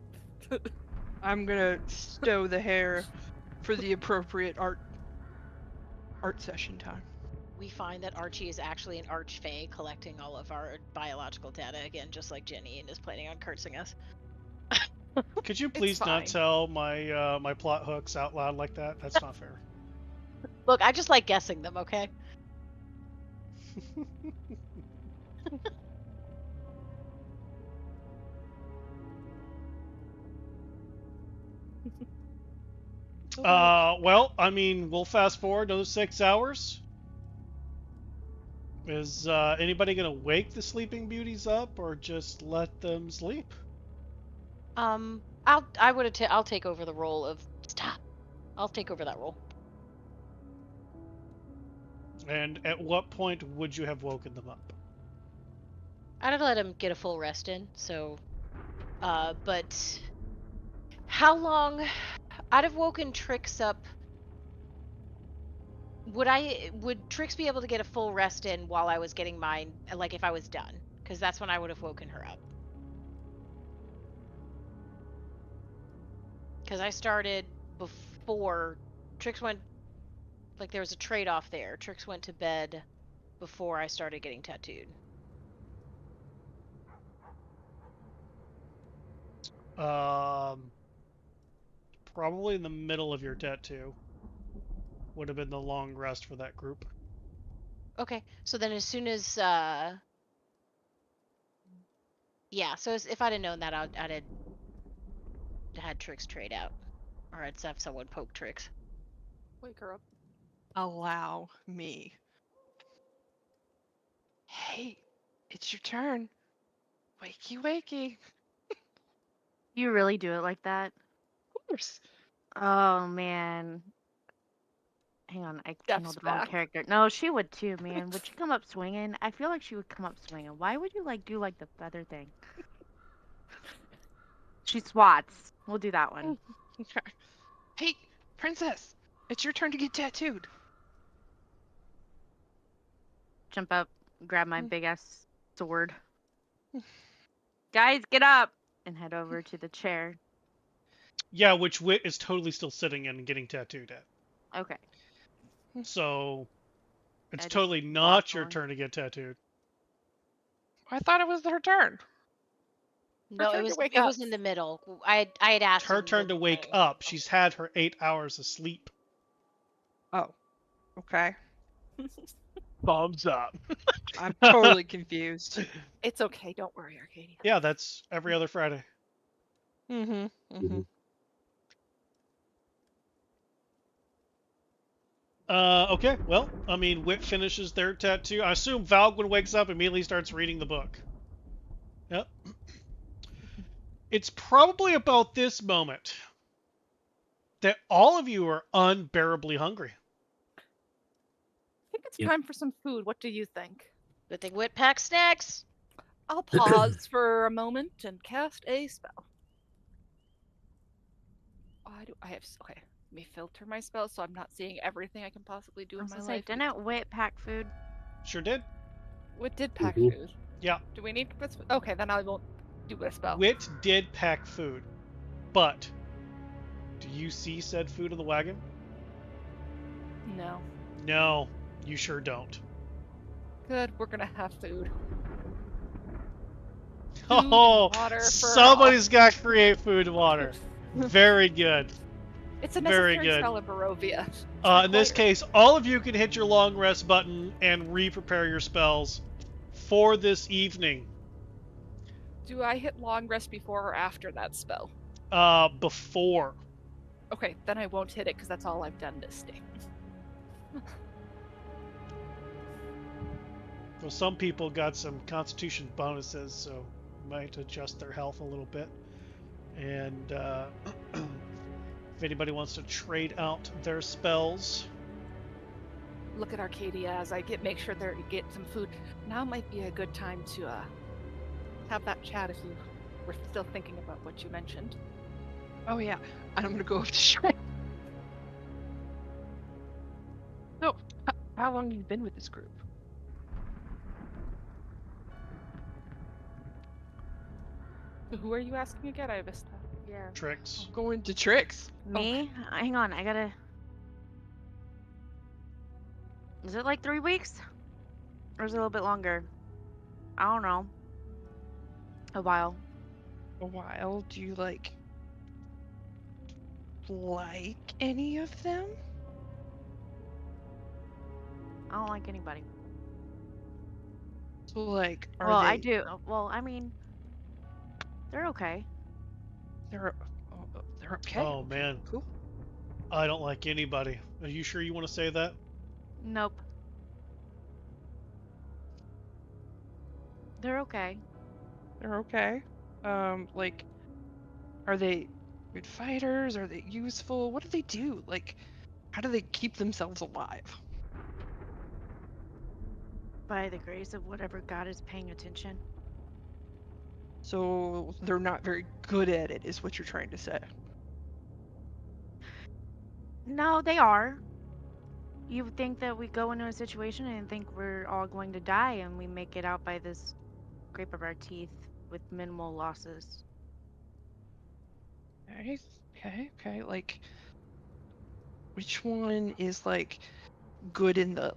I'm gonna stow the hair for the appropriate art session time. We find that Archie is actually an archfey collecting all of our biological data again, just like Jenny, and is planning on cursing us. Could you please fine. not tell my my plot hooks out loud like that? That's not fair. Look, I just like guessing them, okay? Well, I mean, we'll fast forward those 6 hours. Is anybody gonna wake the sleeping beauties up, or just let them sleep? I'll take over the role of stop. I'll take over that role. And at what point would you have woken them up? I'd let him get a full rest in. So, but how long? I'd have woken Trix up. Would Trix be able to get a full rest in while I was getting mine? Like if I was done, because that's when I would have woken her up. Because I started before Trix went. Like there was a trade-off there. Trix went to bed before I started getting tattooed. Probably in the middle of your tattoo would have been the long rest for that group. Okay, so then as soon as yeah, so if I'd have known that, I'd have had Trix trade out, or I'd have someone poke Trix. Wake her up. Allow me. Hey, it's your turn. Wakey, wakey. You really do it like that? Of course. Oh man. Hang on, I channeled the wrong back. character. No, she would too, man. Would she come up swinging? I feel like she would come up swinging. Why would you like do like the feather thing? She swats. We'll do that one. Okay. Hey, princess, it's your turn to get tattooed. Jump up, grab my Mm. big ass sword. Guys, get up and head over to the chair. Yeah, which Wit is totally still sitting in and getting tattooed at. Okay. So it's I just totally walk not your on. turn to get tattooed. I thought it was her turn. No, turn it to was wake it up. was in the middle. I had asked Her him turn to that, wake up. She's had her 8 hours of sleep. Oh, okay. Thumbs up. I'm totally confused. It's okay. Don't worry, Arcadia. Yeah, that's every other Friday. Mm-hmm. Mm-hmm. Okay, well, I mean, Wit finishes their tattoo. I assume Valgwin wakes up and immediately starts reading the book. Yep. It's probably about this moment that all of you are unbearably hungry. I think it's Yep. time for some food. What do you think? Good thing Wit pack snacks. I'll pause for a moment and cast a spell. Why do I have? Okay, let me filter my spells so I'm not seeing everything I can possibly do I in was my gonna say, life. didn't Wit pack food? Sure did. What did pack Mhm. food? Yeah. Do we need this? Okay, then I won't do a spell. Wit did pack food, but do you see said food in the wagon? No. No, you sure don't. Good, we're gonna have food. Oh, water for somebody's got to create food and water. Very good. It's a Very necessary good. spell in Barovia. It's In this required. case, all of you can hit your long rest button and re-prepare your spells for this evening. Do I hit long rest before or after that spell? Before. Okay, then I won't hit it because that's all I've done this day. Well, some people got some constitution bonuses, so might adjust their health a little bit. And if anybody wants to trade out their spells, Look at Arcadia as I make sure they get some food. Now might be a good time to have that chat if you were still thinking about what you mentioned. Oh yeah, and I'm gonna go up to Strahd. So, how long have you been with this group? Who are you asking again? I missed that. Yeah. tricks. I'm going to Tricks. Me? Hang on, I gotta. Is it like 3 weeks? Or is it a little bit longer? I don't know. A while. A while. Do you like any of them? I don't like anybody. So like, are Well, they? I do. Well, I mean, they're okay. They're okay. Oh okay, man, cool. I don't like anybody. Are you sure you want to say that? Nope. They're okay. They're okay. Like, are they good fighters? Are they useful? What do they do? Like, how do they keep themselves alive? By the grace of whatever God is paying attention. So they're not very good at it, is what you're trying to say. No, they are. You would think that we go into a situation and think we're all going to die and we make it out by this scrape of our teeth with minimal losses. Okay. Like, which one is like good in the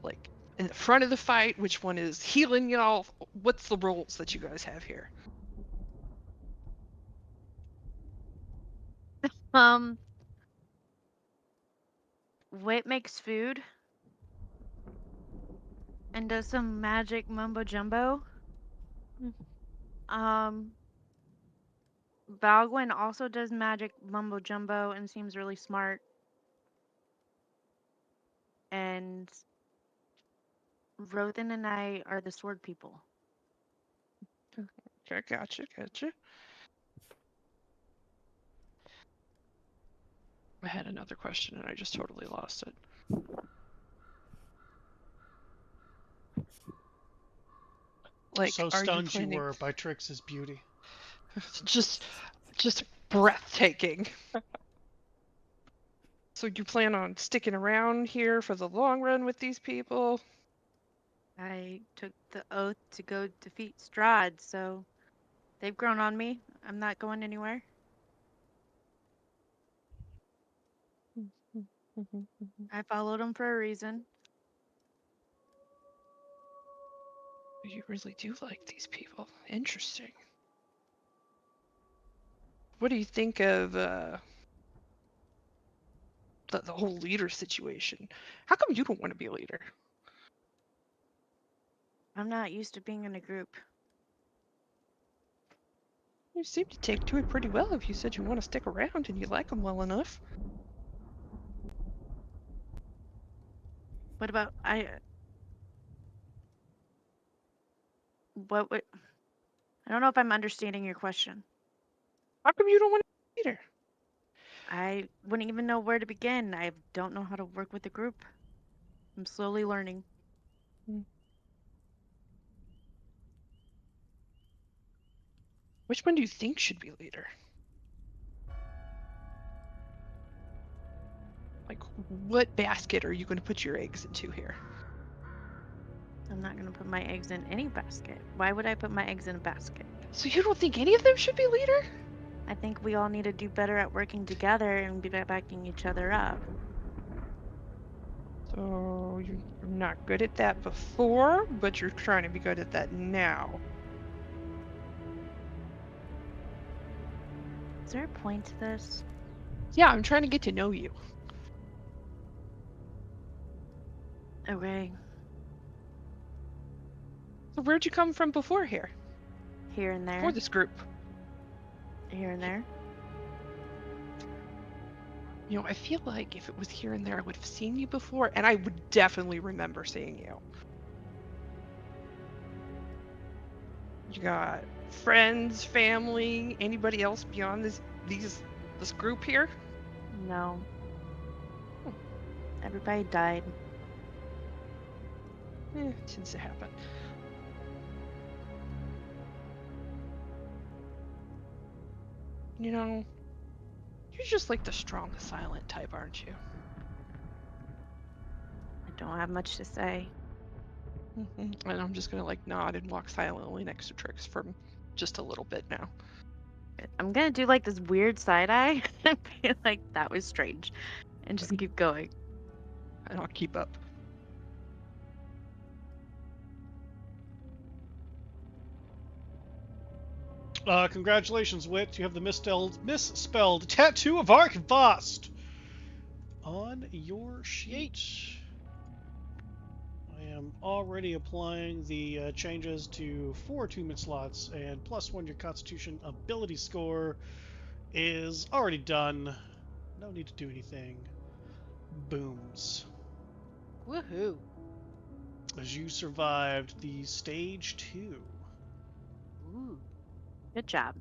front of the fight? Which one is healing y'all? What's the roles that you guys have here? Wit makes food and does some magic mumbo jumbo. Valgwyn also does magic mumbo jumbo and seems really smart. And Rothan and I are the sword people. Okay, gotcha. I had another question and I just totally lost it. Like, So are you stunned you planning? were by Trix's beauty. just breathtaking. So you plan on sticking around here for the long run with these people? I took the oath to go defeat Strahd, so they've grown on me. I'm not going anywhere. I followed them for a reason. You really do like these people. Interesting. What do you think of the whole leader situation? How come you don't want to be a leader? I'm not used to being in a group. You seem to take to it pretty well if you said you want to stick around and you like them well enough. What about what would I don't know if I'm understanding your question. How come you don't want to be leader? I wouldn't even know where to begin. I don't know how to work with a group. I'm slowly learning. Which one do you think should be leader? Like, what basket are you going to put your eggs into here? I'm not going to put my eggs in any basket. Why would I put my eggs in a basket? So you don't think any of them should be leader? I think we all need to do better at working together and be backing each other up. So you're not good at that before, but you're trying to be good at that now. Is there a point to this? Yeah, I'm trying to get to know you. Okay. So where'd you come from before here? Here and there. For this group? Here and there. You know, I feel like if it was here and there, I would have seen you before, and I would definitely remember seeing you. You got friends, family, anybody else beyond this group here? No. Everybody died. Tends to happen. You know, you're just like the strong, silent type, aren't you? I don't have much to say. And I'm just gonna like nod and walk silently next to Trix for just a little bit now. I'm gonna do like this weird side eye and be like, that was strange. And just keep going. And I'll keep up. Congratulations, Wit. You have the misspelled Tattoo of Archivast on your sheet. I am already applying the changes to 4 2-minute slots, and +1 your Constitution ability score is already done. No need to do anything. Booms. Woohoo. As you survived the stage 2. Ooh. Good job.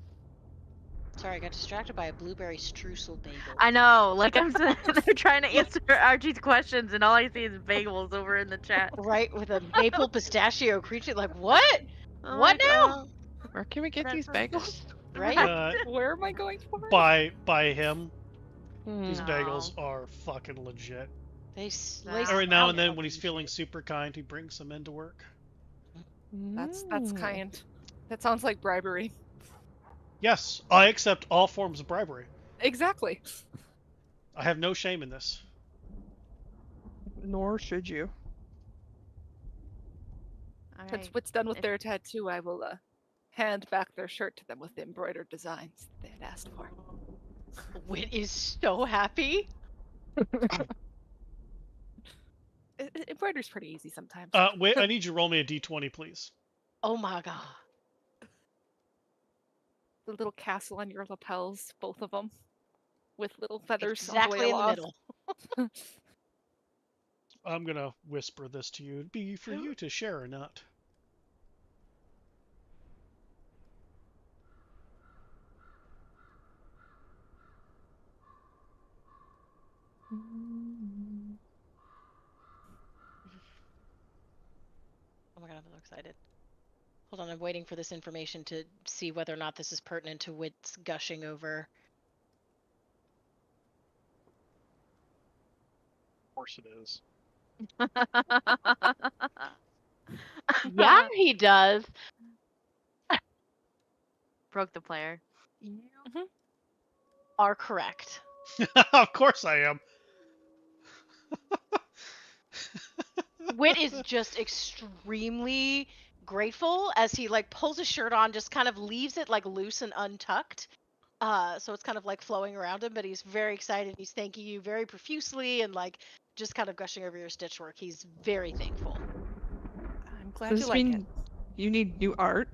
Sorry, I got distracted by a blueberry streusel bagel. I know, like I'm they're trying to answer Archie's questions and all I see is bagels over in the chat. Right, with a maple pistachio creature. Like, what? Oh What my now? God. Where can we get That's these so bagels? Right? Where am I going for? By him. These No. bagels are fucking legit. They Every now and then, when he's feeling super kind, he brings them into work. That's kind. That sounds like bribery. Yes, I accept all forms of bribery. Exactly. I have no shame in this. Nor should you. All Since right. Wit's done with their tattoo, I will hand back their shirt to them with the embroidered designs that they had asked for. Wit is so happy. Embroidery's pretty easy sometimes. Wait, I need you to roll me a d20, please. Oh my god. The little castle on your lapels, both of them, with little feathers Exactly all the way in the along. middle. I'm gonna whisper this to you. It'd be for you to share or not. Oh my god, I'm so excited. Hold on, I'm waiting for this information to see whether or not this is pertinent to Wit's gushing over. Of course it is. Yeah, he does. Broke the player. You are correct. Of course I am. Wit is just extremely grateful as he like pulls his shirt on, just kind of leaves it like loose and untucked. So it's kind of like flowing around him, but he's very excited. He's thanking you very profusely and like just kind of gushing over your stitch work. He's very thankful. I'm glad Does you this like mean it. you need new art?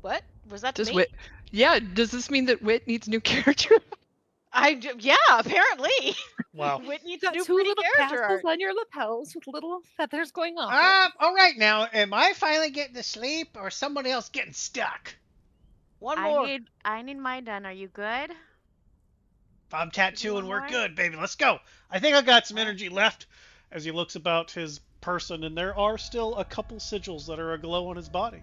What? Was that Does me? Wit? Yeah. Does this mean that Wit needs new character? Yeah, apparently. Wow. Whit needs Got to do two pretty little character tassels art. on your lapels with little feathers going off. All right now. Am I finally getting to sleep, or somebody else getting stuck? One I more. need mine done. Are you good? If I'm Give me tattooing, one we're more? good, baby. Let's go. I think I got some Alright. energy left. As he looks about his person, and there are still a couple sigils that are aglow on his body.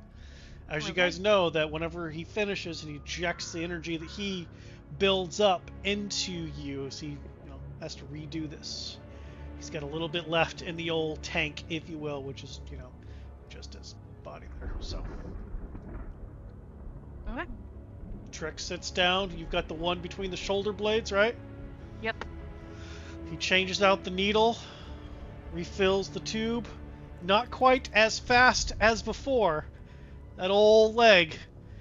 As you Okay. guys know, that whenever he finishes, he ejects the energy that he builds up into you, so he has to redo this. He's got a little bit left in the old tank, if you will, which is just his body there. So Okay. Trix sits down. You've got the one between the shoulder blades, right? Yep. He changes out the needle, refills the tube, not quite as fast as before. That old leg,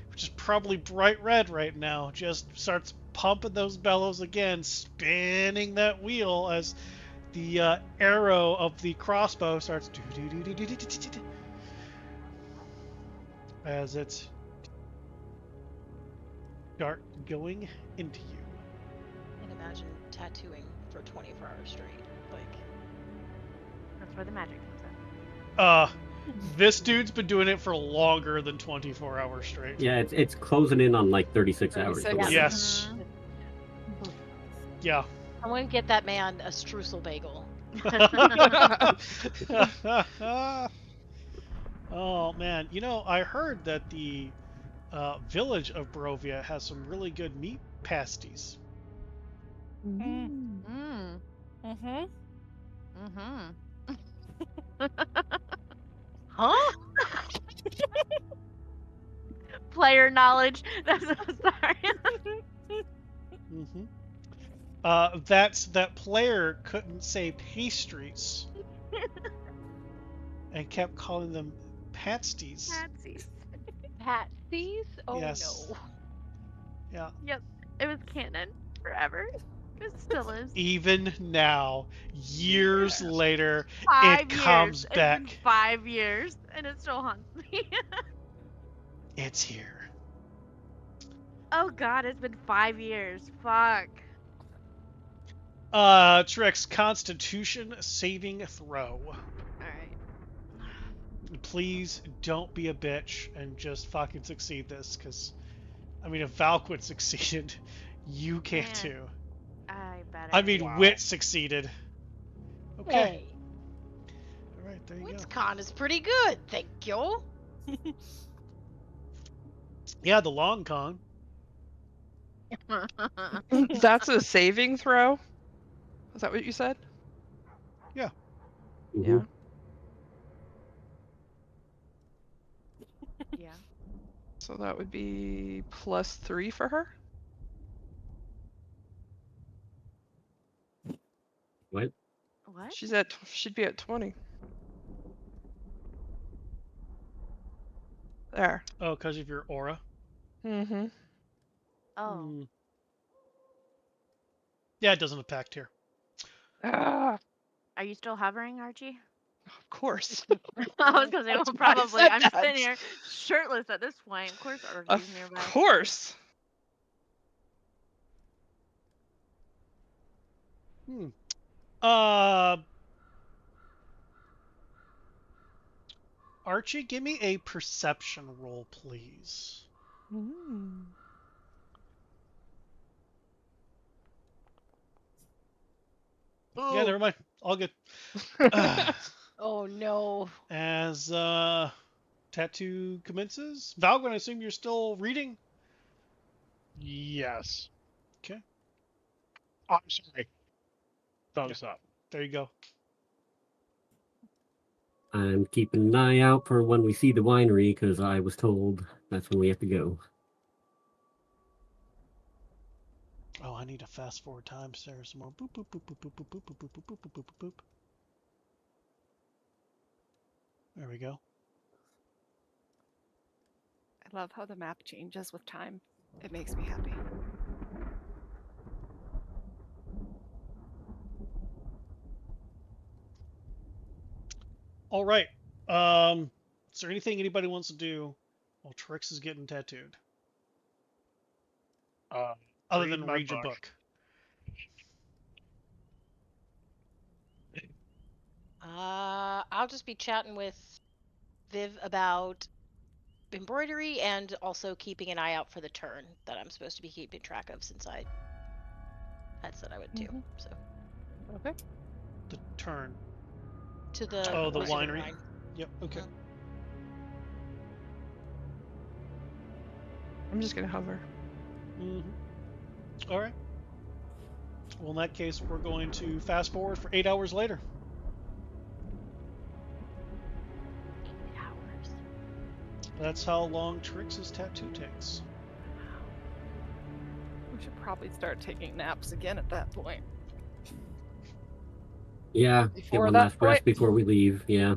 which is probably bright red right now, just starts pumping those bellows again, spinning that wheel as the arrow of the crossbow starts as it's start going into you. And imagine tattooing for 24 hours straight. Like, That's where the magic comes in. This dude's been doing it for longer than 24 hours straight. Yeah, it's closing in on like 36 hours. 36. so Yes. Yeah. I want to get that man a streusel bagel. Oh man, I heard that the village of Barovia has some really good meat pasties. Mm. Mm-hmm. Huh? Player knowledge. That's so sorry. Mm-hmm. That player couldn't say pastries and kept calling them pasties. Patsies. Patsies? Oh Yes. no. Yeah. Yep. It was canon forever. It still is. Even now, years later, 5 it years. comes It's back. been 5 years, and it still haunts me. It's here. Oh god, it's been 5 years. Fuck. Trix, Constitution saving throw. Alright. Please don't be a bitch and just fucking succeed this, because, I mean, if Valquid succeeded, you can Man. too. I bet I mean, Wow. Wit succeeded. Okay. Hey, Alright, there you go. WitsCon is pretty good, thank you. Yeah, the long con. That's a saving throw? Is that what you said? Mhm. Yeah. Yeah. So that would be +3 for her? What? What? She'd be at 20. There. Oh, because of your aura? Mm-hmm. Oh. Hmm. Yeah, it doesn't impact here. Ah, Are you still hovering, Archie? of course. I was gonna say, well, That's why I probably. said I'm that. sitting here shirtless at this point. Of course, Of Archie's nearby. course. Archie, give me a perception roll, please. Mm. Yeah, never mind. All good. Oh no. As tattoo commences, Valgren, I assume you're still reading. Yes. Okay. I'm sorry. Thumbs up. There you go. I'm keeping an eye out for when we see the winery because I was told that's when we have to go. Oh, I need to fast forward time, Sarah, some more. Boop, boop, boop, boop, boop, boop, boop, boop, boop, boop, boop, boop, boop, boop. There we go. I love how the map changes with time. It makes me happy. All right. Is there anything anybody wants to do while Trix is getting tattooed? Other Read than my read your book. book. I'll just be chatting with Viv about embroidery and also keeping an eye out for the turn that I'm supposed to be keeping track of since I said I would too. So Okay. The turn. to the Oh, the Wizard of winery. Wine. Yep. Okay. I'm just gonna hover. All right. Well, in that case, we're going to fast forward for 8 hours later. 8 hours. That's how long Trix's tattoo takes. We should probably start taking naps again at that point. Yeah, get Before one that last rest point. before we leave. Yeah.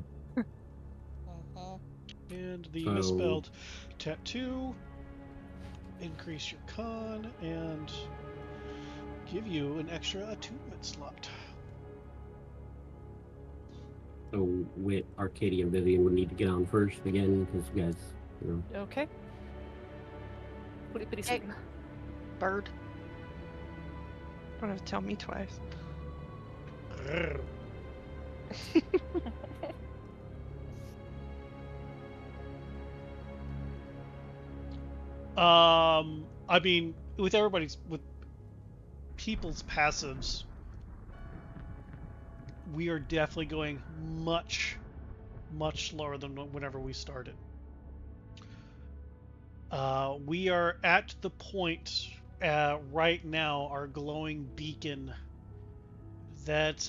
And the So- misspelled tattoo. Increase your con and give you an extra attunement slot. So Wit, Arcadia, and Vivian would need to get on first again because you guys, you know. Okay. Pretty Hey. sleep. Bird. Don't have to tell me twice. I mean, with people's passives, we are definitely going much slower than whenever we started. We are at the point right now, our glowing beacon, that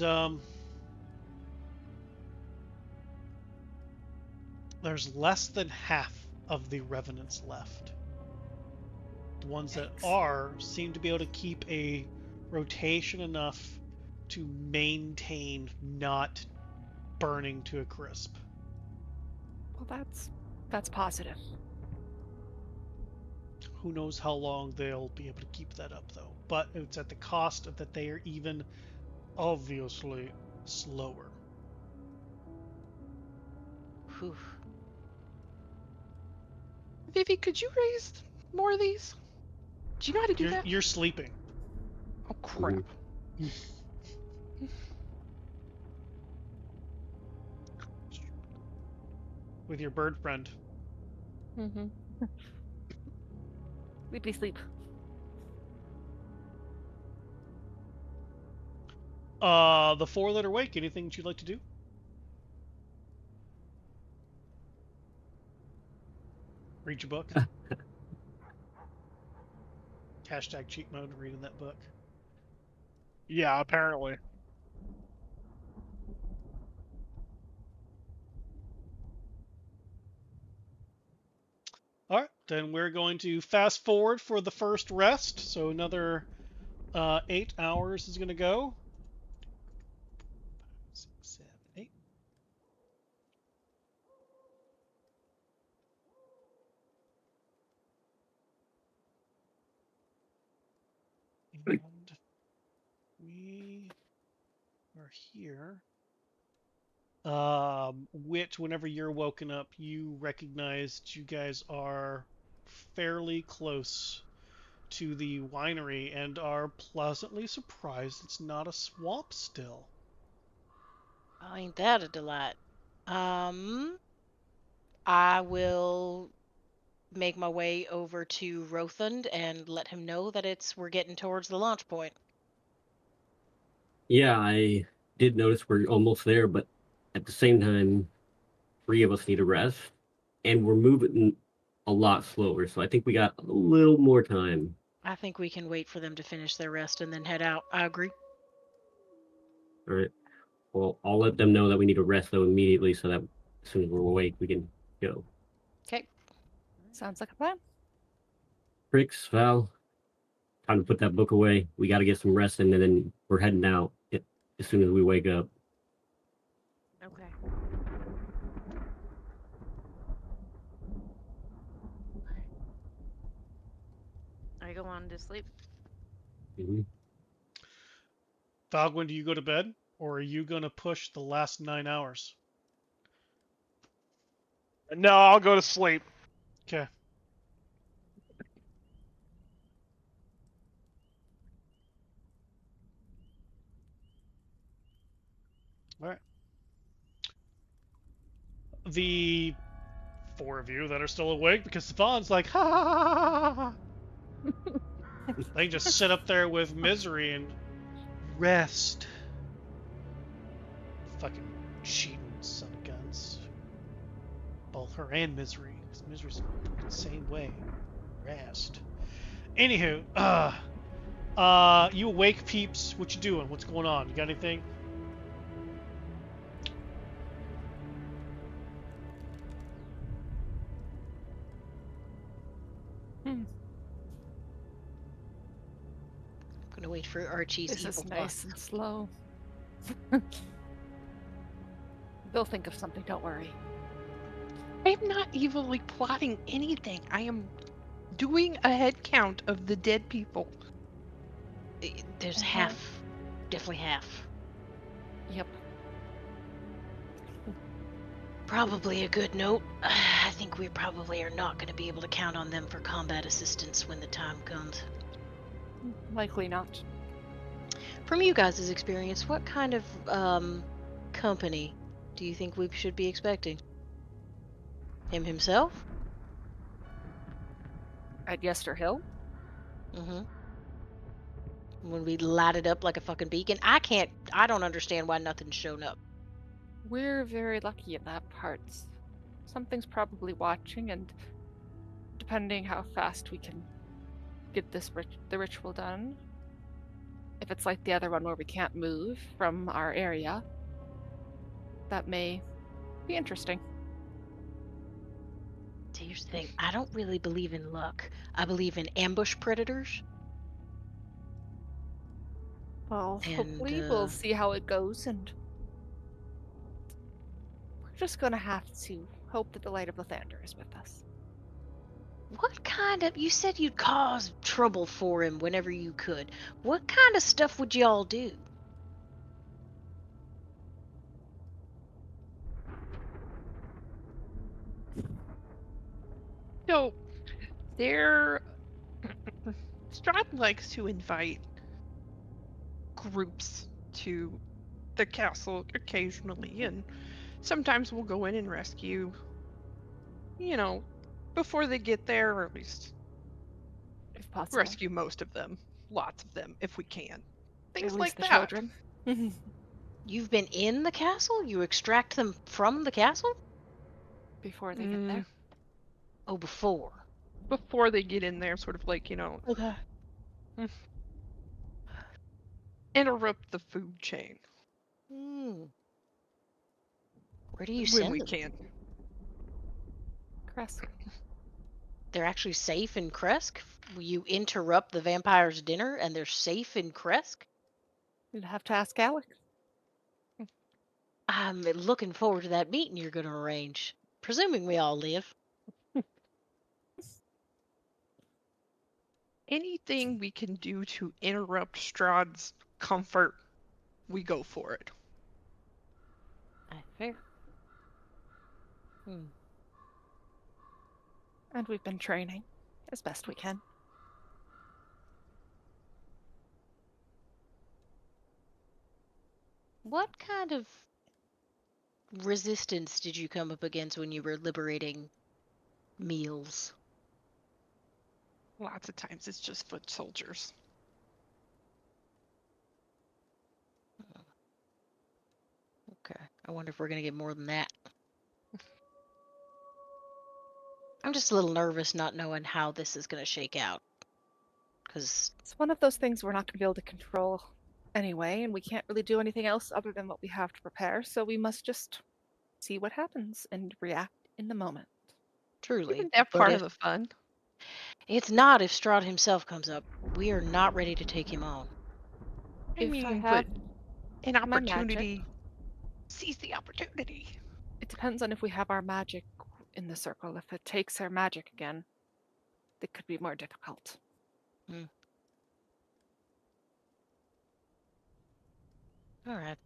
there's less than half of the revenants left. The ones that are seem to be able to keep a rotation enough to maintain not burning to a crisp. Well, that's positive. Who knows how long they'll be able to keep that up, though. But it's at the cost of that they are even obviously slower. Whew. Vivi, could you raise more of these? Do you know how to do that? You're sleeping. Oh crap. With your bird friend. Mm-hmm. Sleepy sleep. The 4-letter wake, anything that you'd like to do? Read your book. Hashtag cheat mode, reading that book. Yeah, apparently. All right, then we're going to fast forward for the first rest. So another 8 hours is going to go. 6, 7, 8. And we are here. Wit, whenever you're woken up, you recognize that you guys are fairly close to the winery and are pleasantly surprised it's not a swamp still. Oh, ain't that a delight? I will make my way over to Rothund and let him know that we're getting towards the launch point. Yeah, I did notice we're almost there, but at the same time, 3 of us need a rest, and we're moving a lot slower. So I think we got a little more time. I think we can wait for them to finish their rest and then head out. I agree. All right. Well, I'll let them know that we need to rest though immediately, so that as soon as we're awake, we can go. Okay. Sounds like a plan. Trix, Val, time to put that book away. We got to get some rest in, and then we're heading out as soon as we wake up. Okay. Are you going to sleep? Mm-hmm. Falgwin, do you go to bed, or are you going to push the last 9 hours? No, I'll go to sleep. Okay. All right. the 4 of you that are still awake, because Savon's like, ha ha ha ha ha. They just sit up there with Misery and rest. Fucking cheating son of guns. Both her and Misery. Because Misery's the same way. Rest. Anywho, you awake, peeps. What you doing? What's going on? You got anything? I'm gonna wait for Archie's This evil is plot. nice and slow. They'll think of something, don't worry. I'm not evilly plotting anything. I am doing a head count of the dead people. There's Uh-huh. half. Definitely half. Yep. Probably a good note. I think we probably are not going to be able to count on them for combat assistance when the time comes. Likely not. From you guys' experience, what kind of company do you think we should be expecting? Him himself? At Yester Hill? Mm-hmm. When we light it up like a fucking beacon? I don't understand why nothing's shown up. We're very lucky in that part. Something's probably watching, and depending how fast we can get the ritual done, if it's like the other one where we can't move from our area, that may be interesting. Here's the thing, I don't really believe in luck. I believe in ambush predators. Well, And, hopefully we'll see how it goes, and we're just gonna have to hope that the Light of Lathander is with us. What kind of... You said you'd cause trouble for him whenever you could. What kind of stuff would y'all do? So, Strahd likes to invite groups to the castle occasionally, and sometimes we'll go in and rescue, before they get there, or at least If possible. rescue most of them, lots of them, if we can. Things At like least the that. children. You've been in the castle? You extract them from the castle? Before they get there. Oh, before. Before they get in there, sort of like, Okay. interrupt the food chain. Where do you when send we them? can. Kresk. They're actually safe in Kresk? You interrupt the vampire's dinner and they're safe in Kresk? You'd have to ask Alec. I'm looking forward to that meeting you're going to arrange. Presuming we all live. Anything we can do to interrupt Strahd's comfort, we go for it. Fair. And we've been training as best we can. What kind of resistance did you come up against when you were liberating meals? Lots of times it's just foot soldiers. Okay. I wonder if we're going to get more than that. I'm just a little nervous not knowing how this is going to shake out. Because it's one of those things we're not going to be able to control anyway, and we can't really do anything else other than what we have to prepare, so we must just see what happens and react in the moment. Truly. Isn't that part of the fun? It's not if Strahd himself comes up. We are not ready to take him on. I mean, but an opportunity. Seize the opportunity. It depends on if we have our magic in the circle. If it takes our magic again, it could be more difficult. All right.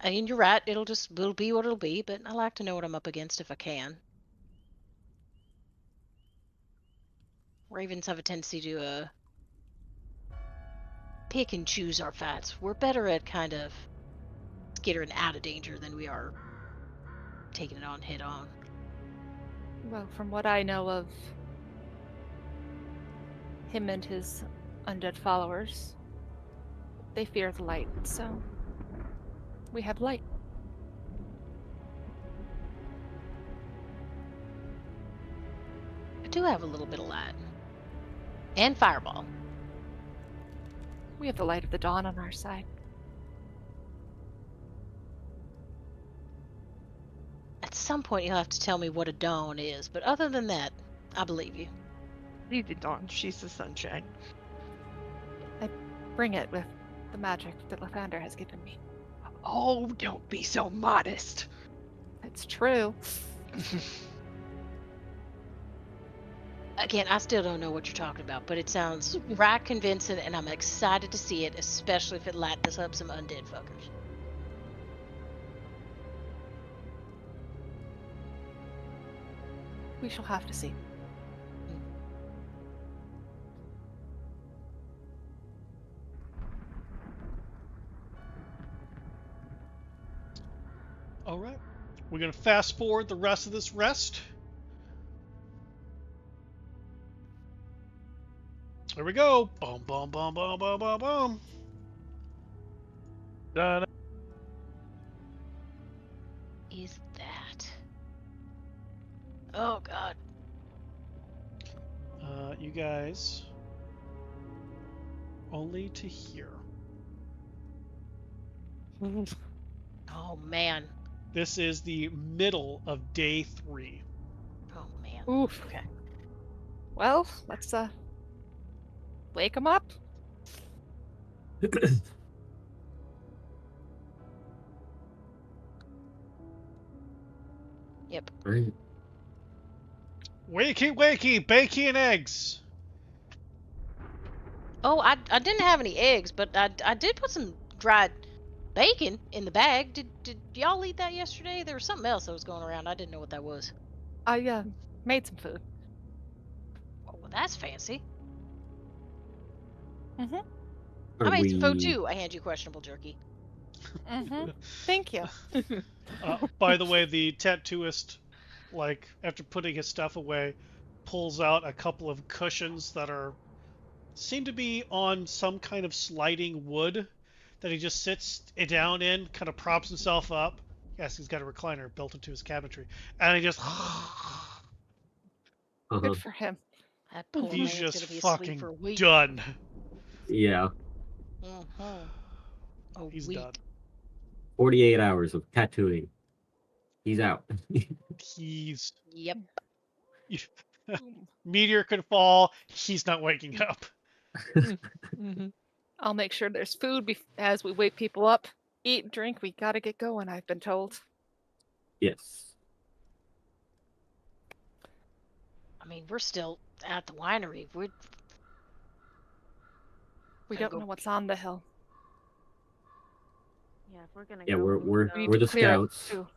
I mean, you're right. It'll be what it'll be, but I like to know what I'm up against if I can. Ravens have a tendency to pick and choose our fights. We're better at kind of skittering out of danger than we are taking it on head on. Well, from what I know of him and his undead followers, they fear the light, so we have light. I do have a little bit of light. And fireball. We have the light of the dawn on our side. At some point you'll have to tell me what a dawn is, but other than that, I believe you. Leave the dawn. She's the sunshine. I bring it with the magic that Lathander has given me. Oh, don't be so modest. It's true. Again, I still don't know what you're talking about, but it sounds right convincing, and I'm excited to see it, especially if it lightens up some undead fuckers. We shall have to see. All right. We're going to fast forward the rest of this rest. Here we go. Boom, boom, boom, boom, boom, boom, boom. Done. Is that? Oh, God. You guys only to hear. Oh, man. This is the middle of day 3. Oh, man. Oof. Okay. Well, let's wake him up. Yep. Right. Wakey, wakey, bakey and eggs. Oh, I didn't have any eggs, but I did put some dried bacon in the bag. Did y'all eat that yesterday? There was something else that was going around. I didn't know what that was. I made some food. Oh, well, that's fancy. Mm-hmm. I made some food too. I hand you questionable jerky. Mm-hmm. Thank you. By the way, the tattooist, like, after putting his stuff away, pulls out a couple of cushions that seem to be on some kind of sliding wood that he just sits it down in, kind of props himself up. Yes, he's got a recliner built into his cabinetry, and he just Good for him. That poor he's man's just gonna be asleep fucking for a week. done. Yeah. A He's week. done. 48 hours of tattooing. He's out. He's Yep. meteor could fall. He's not waking up. Mm-hmm. I'll make sure there's food as we wake people up. Eat and drink. We gotta get going, I've been told. Yes. I mean, we're still at the winery. We Gotta don't go- know what's on the hill. Yeah, if we're gonna Yeah, go. we're We need we're to the clear it, scouts. too.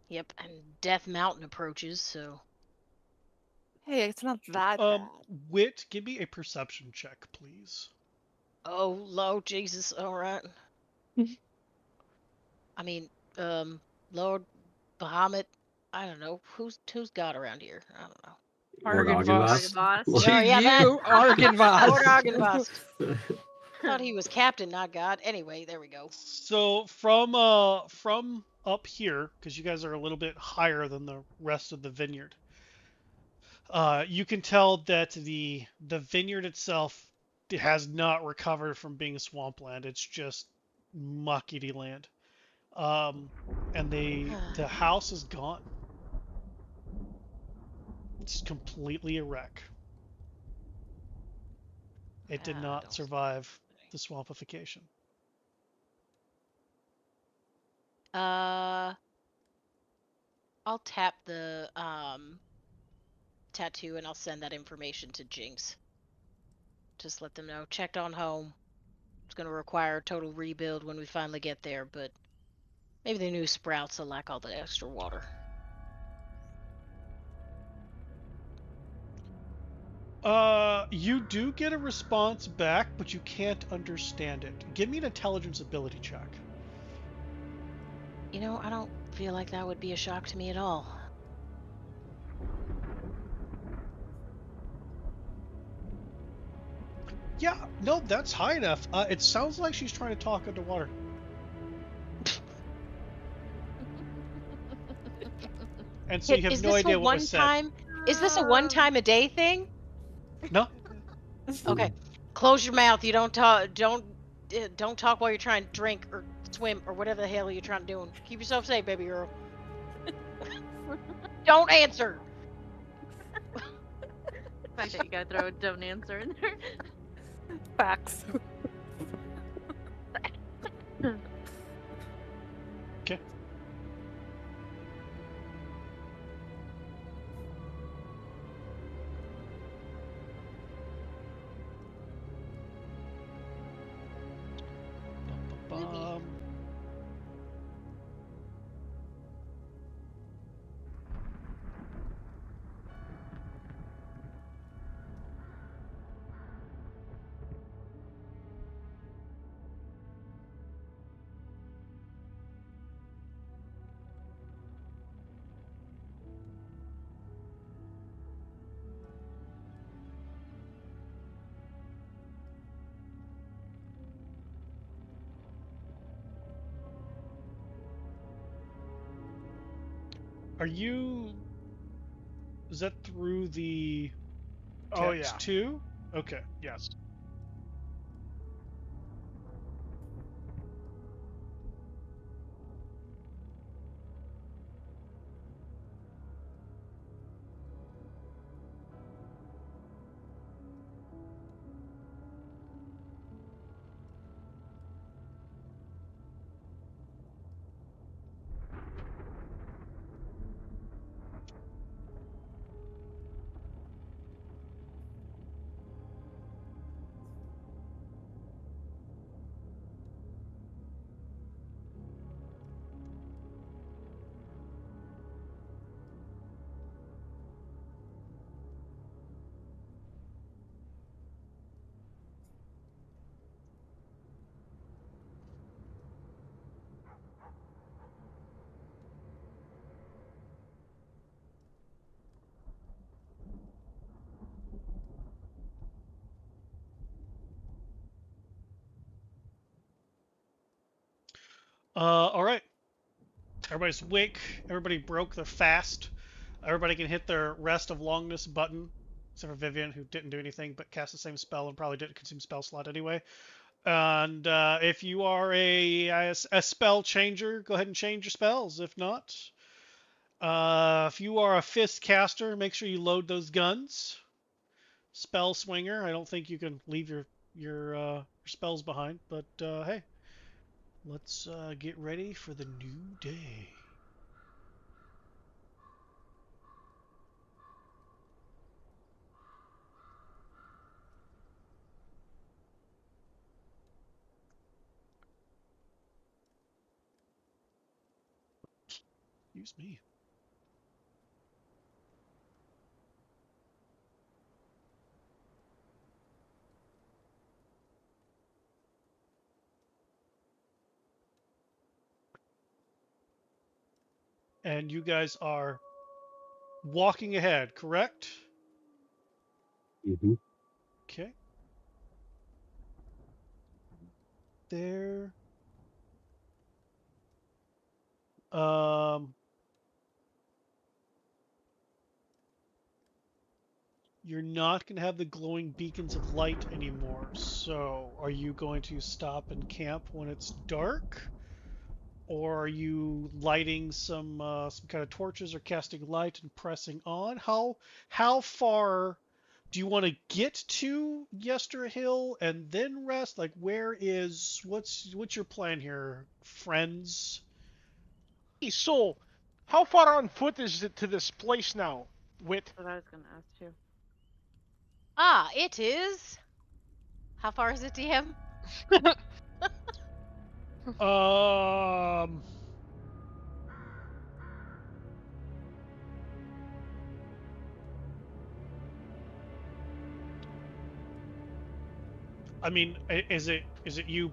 Yep, and Death Mountain approaches, so Hey, it's not that bad. Wit, give me a perception check, please. oh Lord Jesus, alright. I mean, Lord Bahamut, I don't know. Who's God around here? I don't know. Argonvost. Boss. Yeah, yeah, that- You, Argonvost. Lord Argonvost. Thought he was captain, not God. Anyway, there we go. So from up here, because you guys are a little bit higher than the rest of the vineyard, you can tell that the vineyard itself has not recovered from being swampland. It's just muckety land. And the house is gone. It's completely a wreck. It did not don't- survive the swampification. I'll tap the tattoo and I'll send that information to Jinx. Just let them know. Checked on home. It's gonna require a total rebuild when we finally get there, but maybe the new sprouts will lack all the extra water. You do get a response back, but you can't understand it. Give me an intelligence ability check. You know, I don't feel like that would be a shock to me at all. Yeah, no, that's high enough. It sounds like she's trying to talk underwater. And so you have no idea what was said. Is this a one time a day thing? No. Okay. Close your mouth. You don't talk. Don't talk while you're trying to drink or swim or whatever the hell you're trying to do. Keep yourself safe, baby girl. Don't answer. The fact that you gotta throw a don't answer in there. Facts. Okay. Are you... Is that through the text Oh yeah. too? Okay. Yes. All right. Everybody's awake. Everybody broke their fast. Everybody can hit their rest of longness button, except for Vivian, who didn't do anything but cast the same spell and probably didn't consume spell slot anyway. And if you are a spell changer, go ahead and change your spells. If not, if you are a fist caster, make sure you load those guns. Spell swinger, I don't think you can leave your spells behind, but hey, let's get ready for the new day. Excuse me. And you guys are walking ahead, correct? Mm-hmm. Okay. There. You're not going to have the glowing beacons of light anymore. So, are you going to stop and camp when it's dark? Or are you lighting some kind of torches or casting light and pressing on? How far do you want to get to Yester Hill and then rest? Like, what's your plan here, friends? Hey, so, how far on foot is it to this place now, Wit? That's what I was gonna ask too. It is. How far is it, DM? I mean, is it you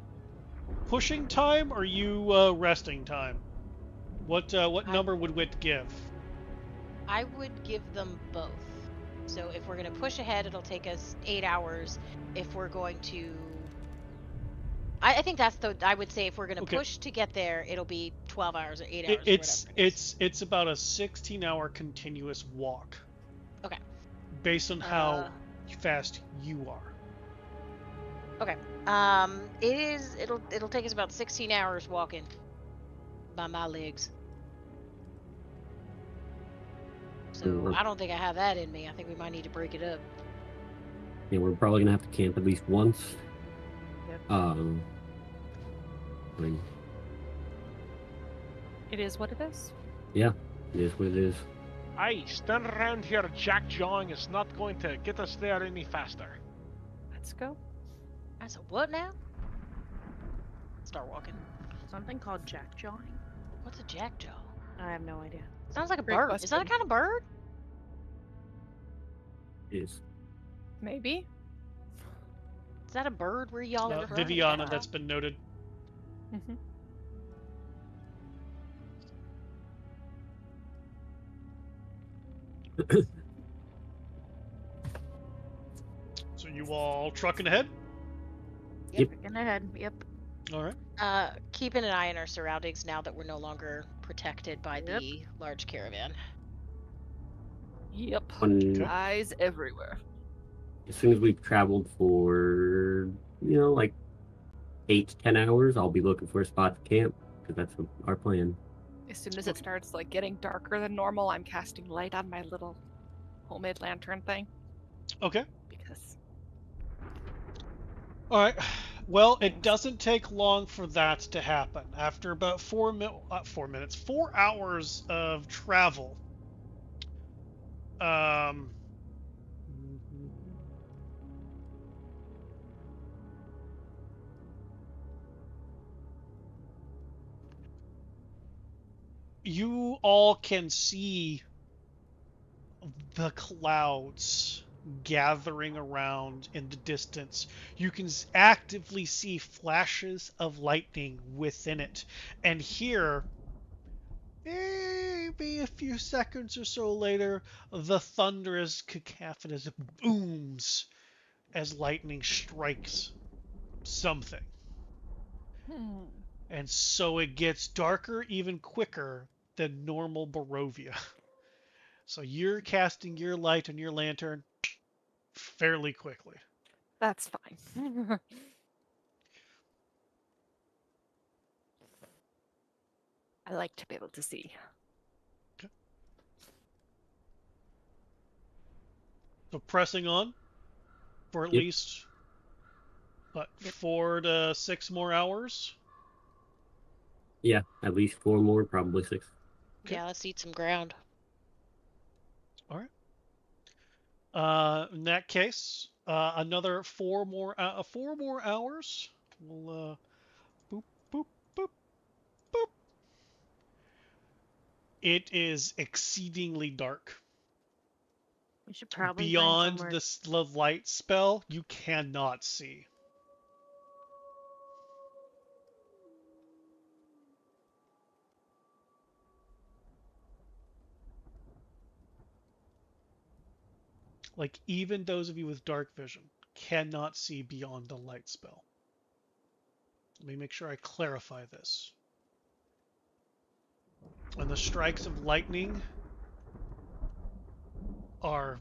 pushing time or you resting time? What number would Wit give? I would give them both. So if we're going to push ahead, it'll take us 8 hours. If we're going to... I think that's the... I would say if we're going to push to get there, it'll be 12 hours or 8 hours or whatever it is. It's about a 16-hour continuous walk. Okay. Based on how fast you are. Okay. It'll take us about 16 hours walking by my legs. So I don't think I have that in me. I think we might need to break it up. Yeah, we're probably gonna have to camp at least once. Yep. I mean, It is what it is. yeah, it is what it is. Aye, standing around here jack-jawing is not going to get us there any faster. Let's go. I said, what now? Start walking. Something called jackjawing. What's a jackjaw? I have no idea. Sounds like a Great bird. Is that a question. kind of bird? It is. Maybe. Is that a bird where y'all are from? Viviana, that's been noted. Mm-hmm. So you all trucking ahead? Yep. Freaking ahead. Yep. All right. Keeping an eye on our surroundings now that we're no longer protected by Yep. the large caravan. Yep. When, Eyes everywhere. as soon as we've traveled for, like 8 to 10 hours, I'll be looking for a spot to camp, because that's our plan. As soon as it starts like getting darker than normal, I'm casting light on my little homemade lantern thing. Okay. Because All right. Well, it doesn't take long for that to happen. After about 4 hours of travel, you all can see the clouds gathering around in the distance. You can actively see flashes of lightning within it, and hear, maybe a few seconds or so later, the thunderous cacophonous booms as lightning strikes something. And so it gets darker even quicker than normal Barovia. So you're casting your light on your lantern fairly quickly. that's fine. I like to be able to see. So pressing on for at Yep. least, 4 to 6 more hours? Yeah, at least 4 more, probably 6. Okay. Yeah, let's eat some ground. All right. In that case, another 4 more hours. We'll boop boop boop boop. It is exceedingly dark. We should probably Beyond find the light spell, you cannot see. Like, even those of you with dark vision cannot see beyond the light spell. Let me make sure I clarify this. And the strikes of lightning are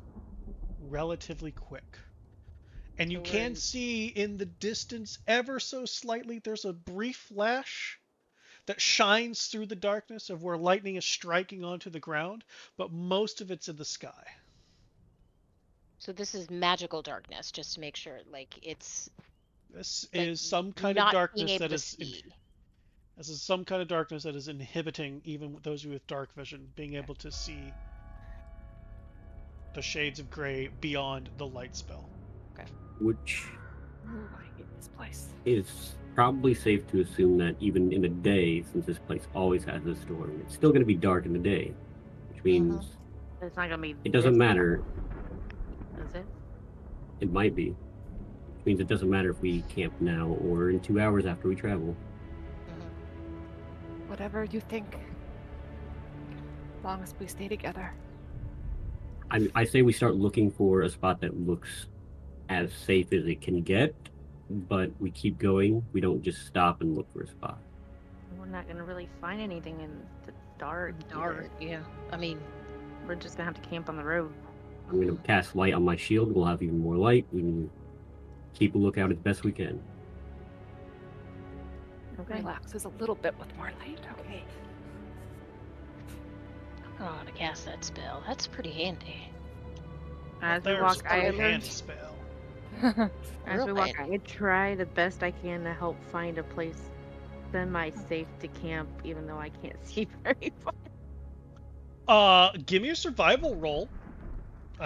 relatively quick. And you can see in the distance, ever so slightly, there's a brief flash that shines through the darkness of where lightning is striking onto the ground, but most of it's in the sky. So this is magical darkness, just to make sure, like, it's This like is some kind of not being darkness able that to is see. this is some kind of darkness that is inhibiting even those of you with dark vision being able to see the shades of gray beyond the light spell. Which Ooh, I hate this place. is probably safe to assume that even in the day, since this place always has a storm, it's still going to be dark in the day, which means It's not gonna be. it doesn't this matter. dark, Is it? It might be. Which means it doesn't matter if we camp now or in 2 hours after we travel. Whatever you think. long as we stay together. I say we start looking for a spot that looks as safe as it can get, but we keep going. We don't just stop and look for a spot. We're not gonna really find anything in the dark. Dark, either. yeah. I mean, We're just gonna have to camp on the road. I'm going to cast light on my shield. We'll have even more light. We can keep a lookout as best we can. Okay. Relaxes a little bit with more light. Okay. oh, to cast that spell. That's pretty handy. As we There's walk, a I handy spell. as we Real walk, handy. I try the best I can to help find a place semi-safe to camp, even though I can't see very far. Give me a survival roll.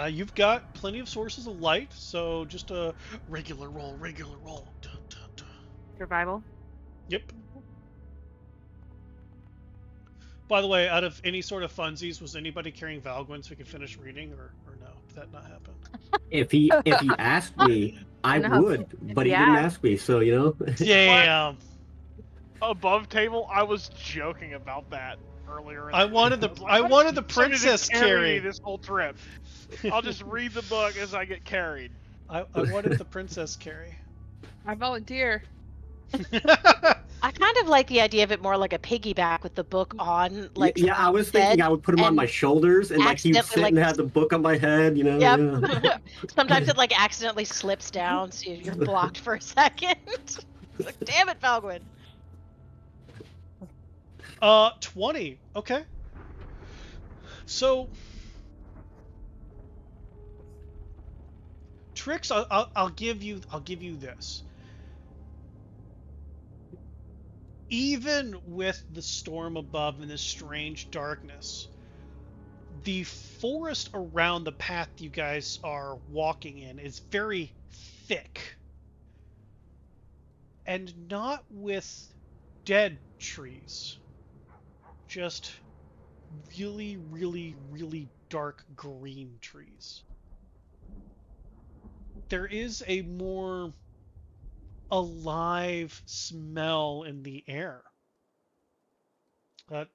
You've got plenty of sources of light, so just a regular roll. Dun, dun, dun. Survival. Yep. By the way, out of any sort of funsies, was anybody carrying Valgwin so we could finish reading, or no? Did that not happen? If he asked me, I No, would, but he yeah. didn't ask me, so you know. Damn. Above table, I was joking about that earlier. I wanted the "I'm princess excited to carry carry. this whole trip. I'll just read the book as I get carried. I wanted the princess carry. I volunteer. I kind of like the idea of it more like a piggyback with the book on, like. Yeah, I was thinking bed I would put him on and my shoulders and like he would accidentally, sit and have the book on my head, you know. Yep. Yeah. Sometimes it like accidentally slips down, so you're blocked for a second. Like, damn it, Valgwin. 20. Okay. So, Trix, I'll give you this. Even with the storm above and this strange darkness, the forest around the path you guys are walking in is very thick. And not with dead trees. Just really, really, really dark green trees. There is a more alive smell in the air. A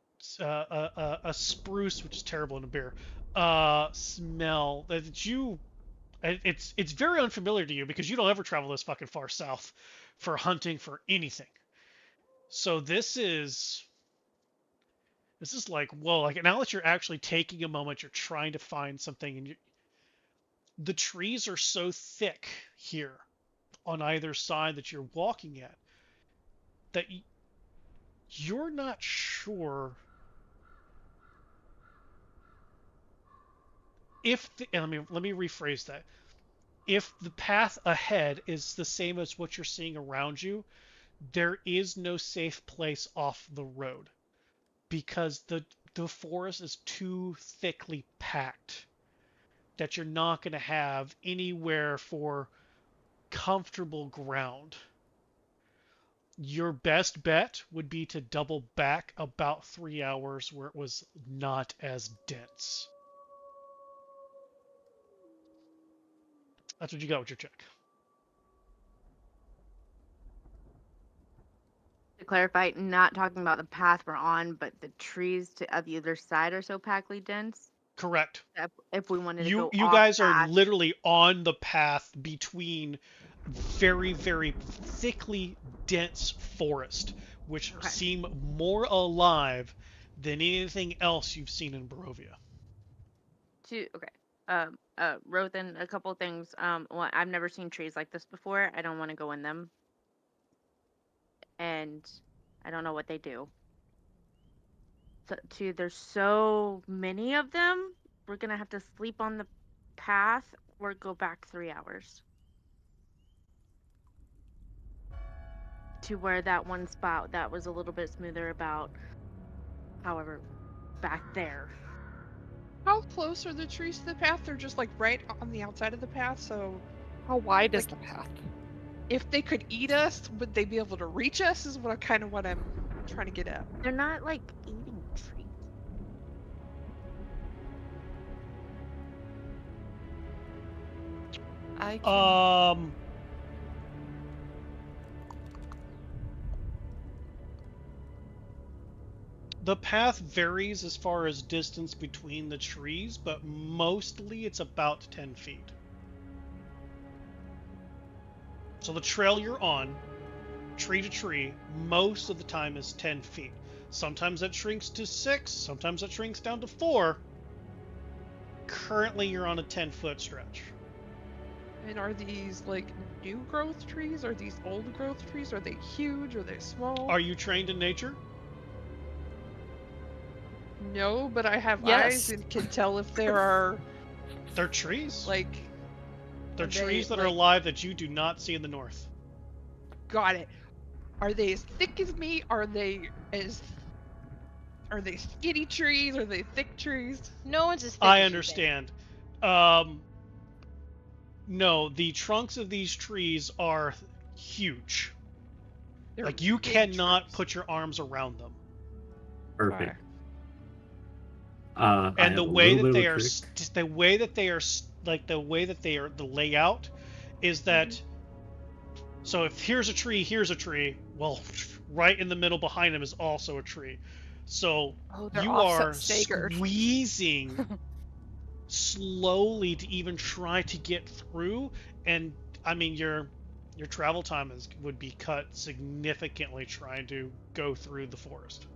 spruce, which is terrible in a beer, smell that you. It's very unfamiliar to you because you don't ever travel this fucking far south for hunting for anything. So this is like, whoa, like now that you're actually taking a moment, you're trying to find something, and the trees are so thick here on either side that you're walking at that you're not sure if let me rephrase that. If the path ahead is the same as what you're seeing around you, there is no safe place off the road because the forest is too thickly packed that you're not going to have anywhere for comfortable ground. Your best bet would be to double back about 3 hours where it was not as dense. That's what you got with your check. To clarify, not talking about the path we're on, but the trees to the other side are so packly dense. Correct. If we wanted to You go you off guys path, are literally on the path between very, very thickly dense forest, which Okay. seem more alive than anything else you've seen in Barovia. Rothan, a couple things. One, I've never seen trees like this before. I don't want to go in them, and I don't know what they do. So, two, there's so many of them. We're gonna have to sleep on the path or go back 3 hours to where that one spot that was a little bit smoother about. However, back there. How close are the trees to the path? They're just like right on the outside of the path, so How wide is Like- the path? if they could eat us, would they be able to reach us? Is what I'm trying to get at. They're not like eating trees. I can... The path varies as far as distance between the trees, but mostly it's about 10 feet. So the trail you're on, tree to tree, most of the time is 10 feet. Sometimes that shrinks to 6, sometimes it shrinks down to 4. Currently, you're on a 10-foot stretch. And are these like new growth trees? Are these old growth trees? Are they huge? Are they small? Are you trained in nature? No, but I have Yes. eyes and can tell if there are They're trees. like. They're are they, trees that are like- alive that you do not see in the north. Got it. Are they as thick as me? Are they skinny trees? Are they thick trees? No one's as thick I as you, understand. No, the trunks of these trees are huge. They're Like you big cannot trees. put your arms around them. Perfect. Okay. I And have the a way little that bit they of a are, trick. the way that they are, like the way that they are, the layout is that. So if here's a tree, well, right in the middle behind him is also a tree. So Oh, they're you offset are staggered. squeezing slowly to even try to get through, and I mean your travel time would be cut significantly trying to go through the forest.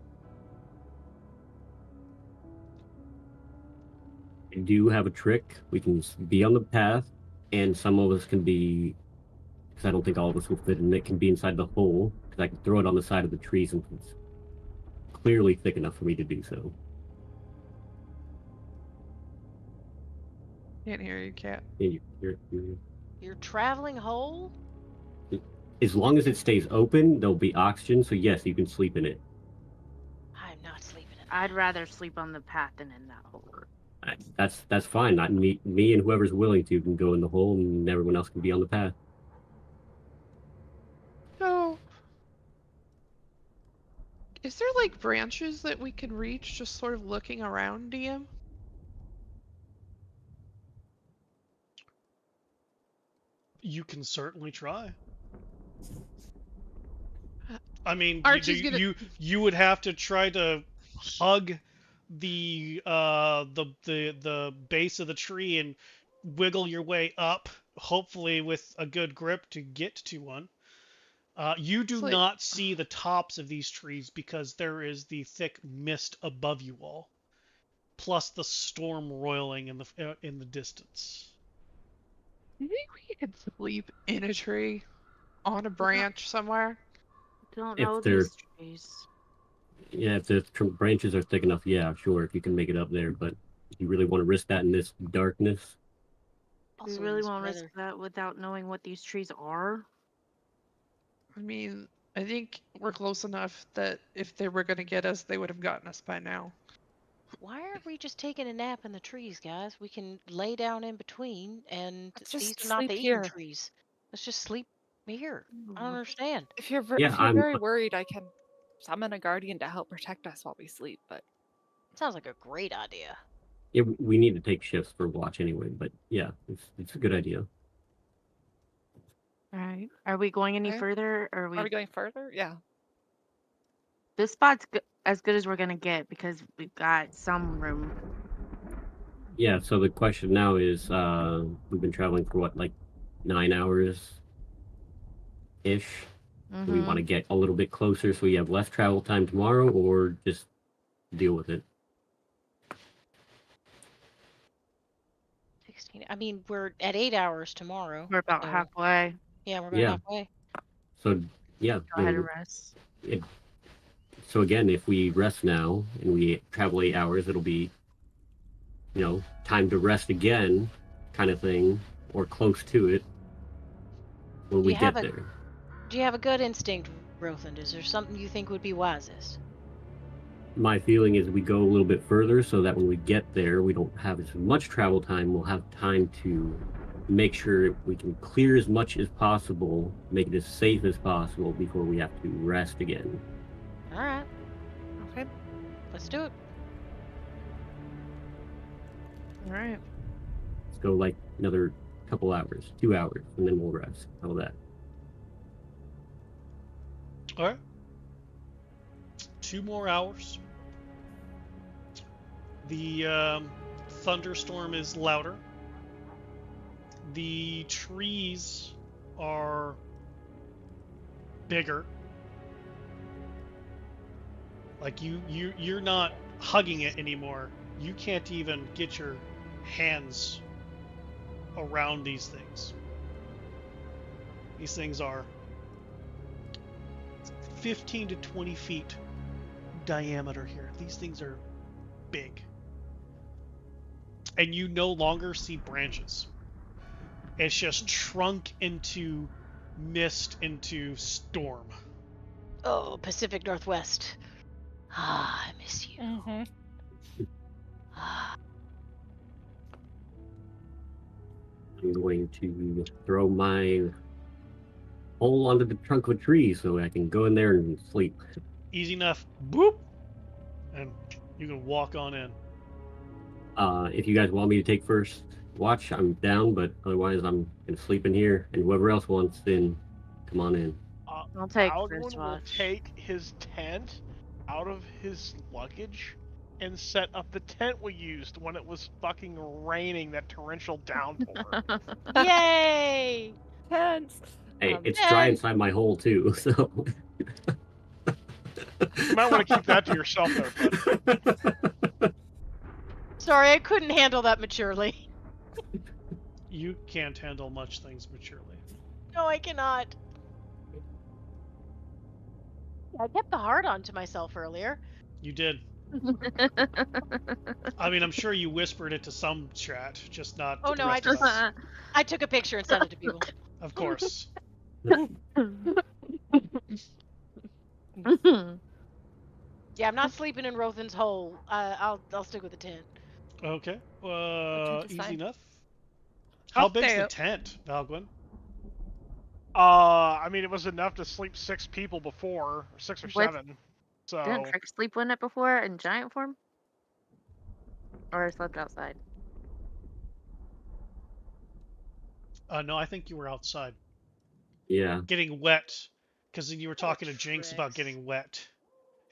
I do have a trick. We can be on the path, and some of us can be, because I don't think all of us will fit in it, can be inside the hole, because I can throw it on the side of the tree since it's clearly thick enough for me to do so. Can't hear you, cat. Yeah, Your traveling hole? as long as it stays open, there'll be oxygen, so yes, you can sleep in it. I'm not sleeping in I'd rather sleep on the path than in that hole. That's fine. Not me and whoever's willing to can go in the hole, and everyone else can be on the path. So, is there like branches that we can reach just sort of looking around, DM? You can certainly try. I mean, Archie's gonna- you would have to try to hug the base of the tree and wiggle your way up, hopefully with a good grip to get to one. You do It's like- not see the tops of these trees because there is the thick mist above you all, plus the storm roiling in the distance. Do you think we could sleep in a tree on a branch somewhere? Don't If know they're- these trees. Yeah, if the branches are thick enough, yeah, sure, if you can make it up there. But if you really want to risk that in this darkness, Do we Also, really this want to risk weather. that without knowing what these trees are? I mean, I think we're close enough that if they were going to get us, they would have gotten us by now. Why aren't we just taking a nap in the trees, guys? We can lay down in between, and Let's these just are not sleep the here. eating trees. Let's just sleep here. I don't understand. If you're Yeah, if you're I'm- very worried, I can summon a guardian to help protect us while we sleep. But Sounds like a great idea. yeah, we need to take shifts for watch anyway. But yeah, it's a good idea. All right. Are we going any Okay. further? Or are we going further? Yeah. This spot's as good as we're gonna get because we've got some room. Yeah, so the question now is, we've been traveling for what, like 9 hours ish? Do we want to get a little bit closer so we have less travel time tomorrow, or just deal with it? 16. I mean, we're at 8 hours tomorrow. We're about so- halfway. Yeah, we're about Yeah. halfway. So yeah, Go ahead and rest. so again, if we rest now and we travel 8 hours, it'll be, time to rest again, kind of thing, or close to it when Do we you get have a- there. Do you have a gut instinct, Rothan? Is there something you think would be wisest? My feeling is we go a little bit further so that when we get there, we don't have as much travel time. We'll have time to make sure we can clear as much as possible, make it as safe as possible before we have to rest again. All right, Okay. let's do it. All right. Let's go like another couple hours, 2 hours, and then we'll rest. How about that? All right. 2 more hours. The thunderstorm is louder. The trees are bigger. Like you're not hugging it anymore. You can't even get your hands around these things. These things are 15 to 20 feet diameter here. These things are big. And you no longer see branches. It's just trunk into mist into storm. Oh, Pacific Northwest. Ah, I miss you. Mm-hmm. Ah. I'm going to throw my hole onto the trunk of a tree so I can go in there and sleep. Easy enough. Boop! And you can walk on in. If you guys want me to take first watch, I'm down, but otherwise I'm going to sleep in here, and whoever else wants in, come on in. I'll take Alwyn first will watch. take his tent out of his luggage and set up the tent we used when it was fucking raining that torrential downpour. Yay! Tense. Hey, it's dry and- inside my hole too, so... You might want to keep that to yourself there, bud. Sorry, I couldn't handle that maturely. You can't handle much things maturely. No, I cannot. I kept the heart on to myself earlier. You did. I mean, I'm sure you whispered it to some chat, just not Oh, to the no, rest of us. I took a picture and sent it to people. Of course. Yeah, I'm not sleeping in Rothan's hole. I'll stick with the tent. Okay. tent is Easy fine. enough. How I'll big's stay the up. tent, Valgwyn? I mean, it was enough to sleep 6 people before, or 6 or What? 7. So Didn't Trick sleep in it before in giant form? Or I slept outside? No, I think you were outside. Yeah. Getting wet. Because then you were talking to Jinx about Tricks. getting wet.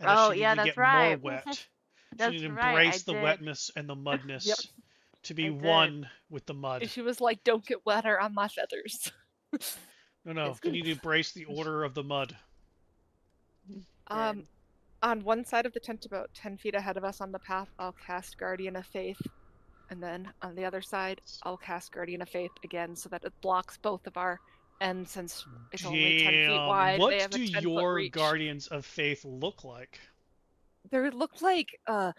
And that Oh, she yeah, needed to that's get right. more wet. That's She needed to right, embrace I the did. wetness and the mudness Yep. to be I did. one with the mud. And she was like, "Don't get wetter on my feathers." No, you need to embrace the order of the mud. On one side of the tent, about 10 feet ahead of us on the path, I'll cast Guardian of Faith. And then on the other side, I'll cast Guardian of Faith again so that it blocks both of our ends since it's only 10 feet wide. What they have do a 10-foot your reach. Guardians of Faith look like? They look like, they're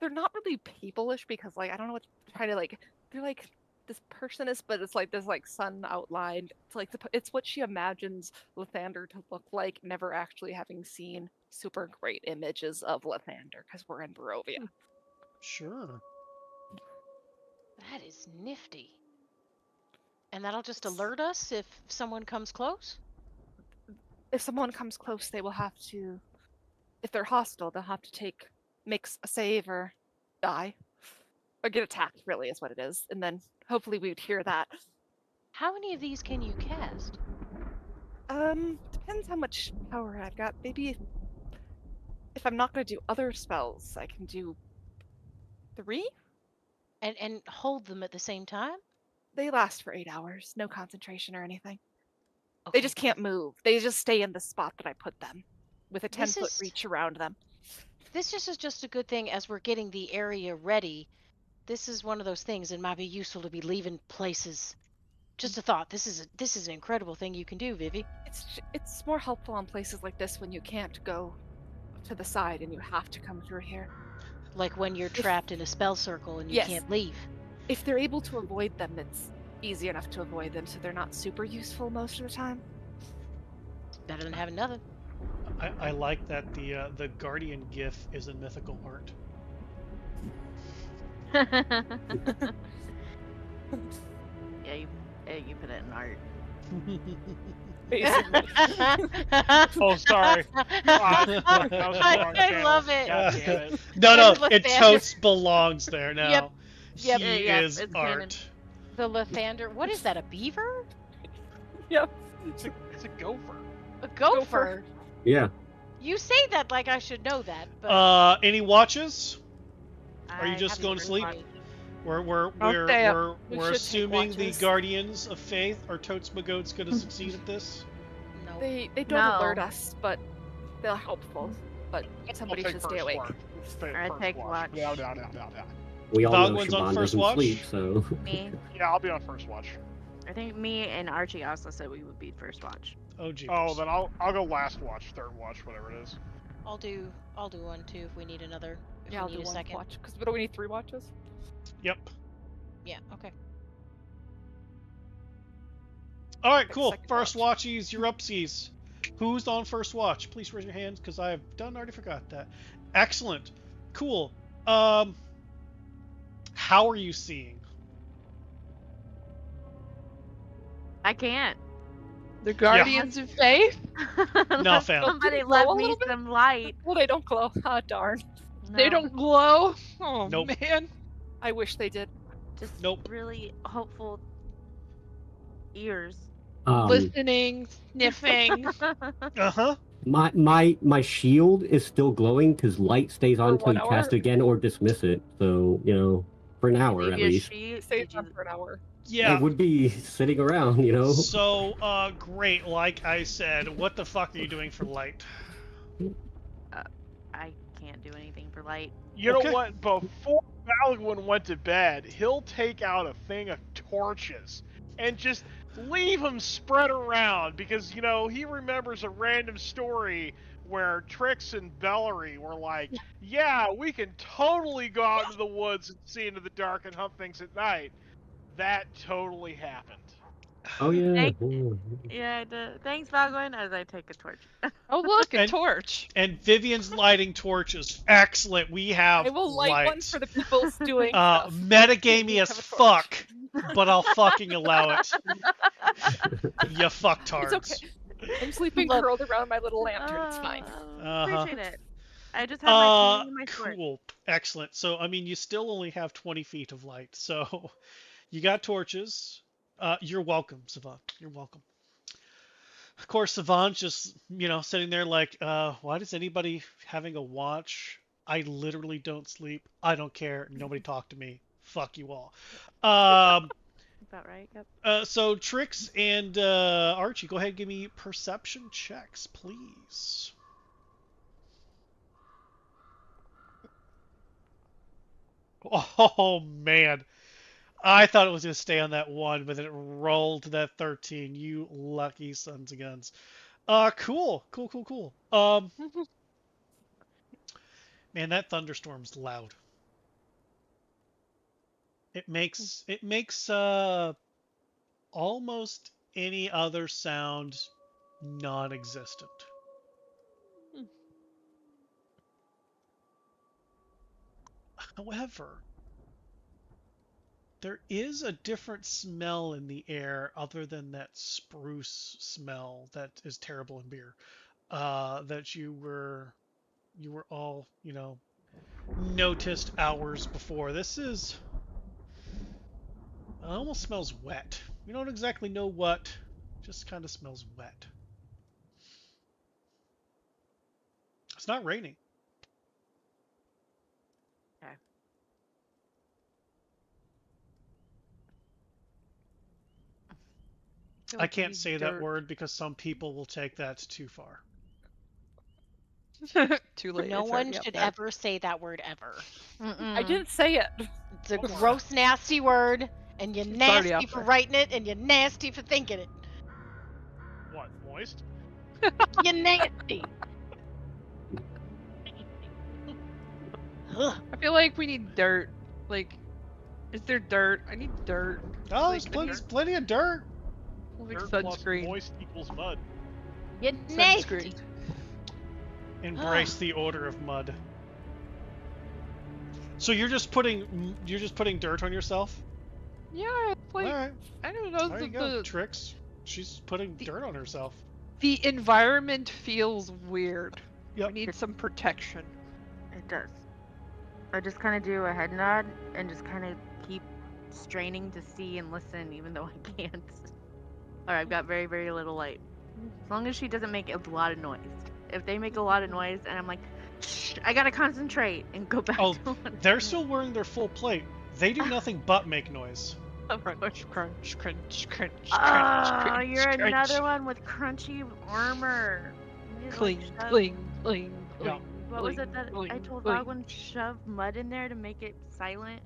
not really people-ish because, like, I don't know what to try to, like, they're like this person-ish, but it's like this, like, sun outlined. It's like, it's what she imagines Lathander to look like, never actually having seen super great images of Lathander because we're in Barovia. Sure. That is nifty. And that'll just alert us if someone comes close? If someone comes close, they will have to, if they're hostile, they'll have to make a save or die. Or get attacked, really, is what it is. And then hopefully we would hear that. How many of these can you cast? Depends how much power I've got. Maybe if I'm not going to do other spells, I can do 3? And hold them at the same time? They last for 8 hours. No concentration or anything. Okay. They just can't move. They just stay in the spot that I put them, with a This 10-foot is- reach around them. This is just a good thing as we're getting the area ready. This is one of those things it might be useful to be leaving places. Just a thought. This is an incredible thing you can do, Vivi. It's more helpful on places like this when you can't go to the side and you have to come through here. Like when you're trapped in a spell circle and you Yes. can't leave. If they're able to avoid them, it's easy enough to avoid them, so they're not super useful most of the time. It's better than having nothing. I like that the Guardian gif is in mythical art. Yeah, you put it in art. Basically. Oh, sorry. That was the wrong I channel. love it. God damn it. No, There's it Lathander. totes belongs there now. Yep. Yep. He Yep, is it's art. canon. The Lathander. What is that? A beaver? Yep. It's a gopher. A gopher. Gopher. Yeah. You say that like I should know that, but Any watches? Are you I just have going to first sleep? watch. stay up. We We're should take assuming the watches. Guardians of Faith are Totes Magoats going to succeed at this. no. They don't No. alert us, but they're helpful. But somebody I'll should take stay first awake. watch. Stay I first take watch. watch. Yeah. We all know Dogwood's on Siobhan first doesn't watch? sleep, so Me. Yeah, I'll be on first watch. I think me and Archie also said we would be first watch. Oh, jeepers. Oh, then I'll go last watch, third watch, whatever it is. I'll do one too if we need another. If Yeah, I'll we do need a one second. watch. Because what do we need? 3 watches? Yep. Yeah. Okay. All right, Take cool. second First watch. watchies, you're upsies. Who's on first watch? Please raise your hands because I've already forgot that. Excellent. Cool. How are you seeing? I can't. The Guardians of Faith? No, fam. Somebody Glow let a me little bit? some light. Well, they don't glow. Ah, darn. They No, don't glow? Oh, Nope. man. I wish they did. just Nope. really hopeful ears. Listening, sniffing. Uh-huh. my shield is still glowing because light stays on For until 1 you cast hour? it again or dismiss it. So for an hour Leave at your least. sheet. Stay Did you... on for an hour. Yeah. It would be sitting around, So, great. Like I said, what the fuck are you doing for light? I can't do anything for light. You Okay. know what? Before Valguin went to bed, he'll take out a thing of torches and just leave them spread around because, he remembers a random story where Trix and Bellary were like, yeah, we can totally go out into the woods and see into the dark and hunt things at night. That totally happened. Oh yeah. Thank- Yeah, thanks, Valguin, as I take a torch. Oh, look, a And- torch. And Vivian's lighting torches. Excellent. We have I will light one for the people doing stuff. Metagamey as Have a torch. fuck, but I'll fucking allow it. You fucktards. It's okay. I'm sleeping Look. curled around my little lantern. It's fine. Appreciate it. I just have my cane and my sword. Cool. Excellent. So, I mean, you still only have 20 feet of light. So, you got torches. You're welcome, Savant. You're welcome. Of course, Savant's just, sitting there like, why does anybody having a watch? I literally don't sleep. I don't care. Nobody talk to me. Fuck you all. About right. Yep. So Trix and Archie, go ahead and give me perception checks, please. Oh man, I thought it was gonna stay on that 1, but then it rolled to that 13. You lucky sons of guns. Cool. Man, that thunderstorm's loud. It makes almost any other sound non-existent. However, there is a different smell in the air other than that spruce smell that is terrible in beer. That you were all, noticed hours before. It almost smells wet. We don't exactly know what, just kind of smells wet. It's not raining. Okay. I can't say that word because some people will take that too far. Too late. No it's one already out should there. ever say that word ever. I didn't say it. It's a gross, nasty word, and you're It's already nasty out for there. writing it, and you're nasty for thinking it. What, moist? You're nasty. Ugh. I feel like we need dirt. Like, is there dirt? I need dirt. Oh, Like, there's plenty of dirt. Like Dirt plus sunscreen. moist equals mud. You're nasty. Sunscreen. Embrace the odor of mud. So you're just putting dirt on yourself? Yeah, like All right, I don't know. there you go, Trix. She's putting dirt on herself. The environment feels weird. Yep. We need some protection. It does. I just kind of do a head nod and just kind of keep straining to see and listen, even though I can't. Alright, I've got very, very little light. As long as she doesn't make a lot of noise. if they make a lot of noise and I'm like, shh, I gotta concentrate and go back Oh, to what I'm they're doing. still wearing their full plate. They do nothing but make noise. Of course. Crunch, crunch, crunch, crunch, Oh, crunch, you're crunch. another one with crunchy armor. You need to, like, Cling, shove- cling, cling, Yeah. cling. What was it that I cling, told cling. Bogwin? Shove mud in there to make it silent.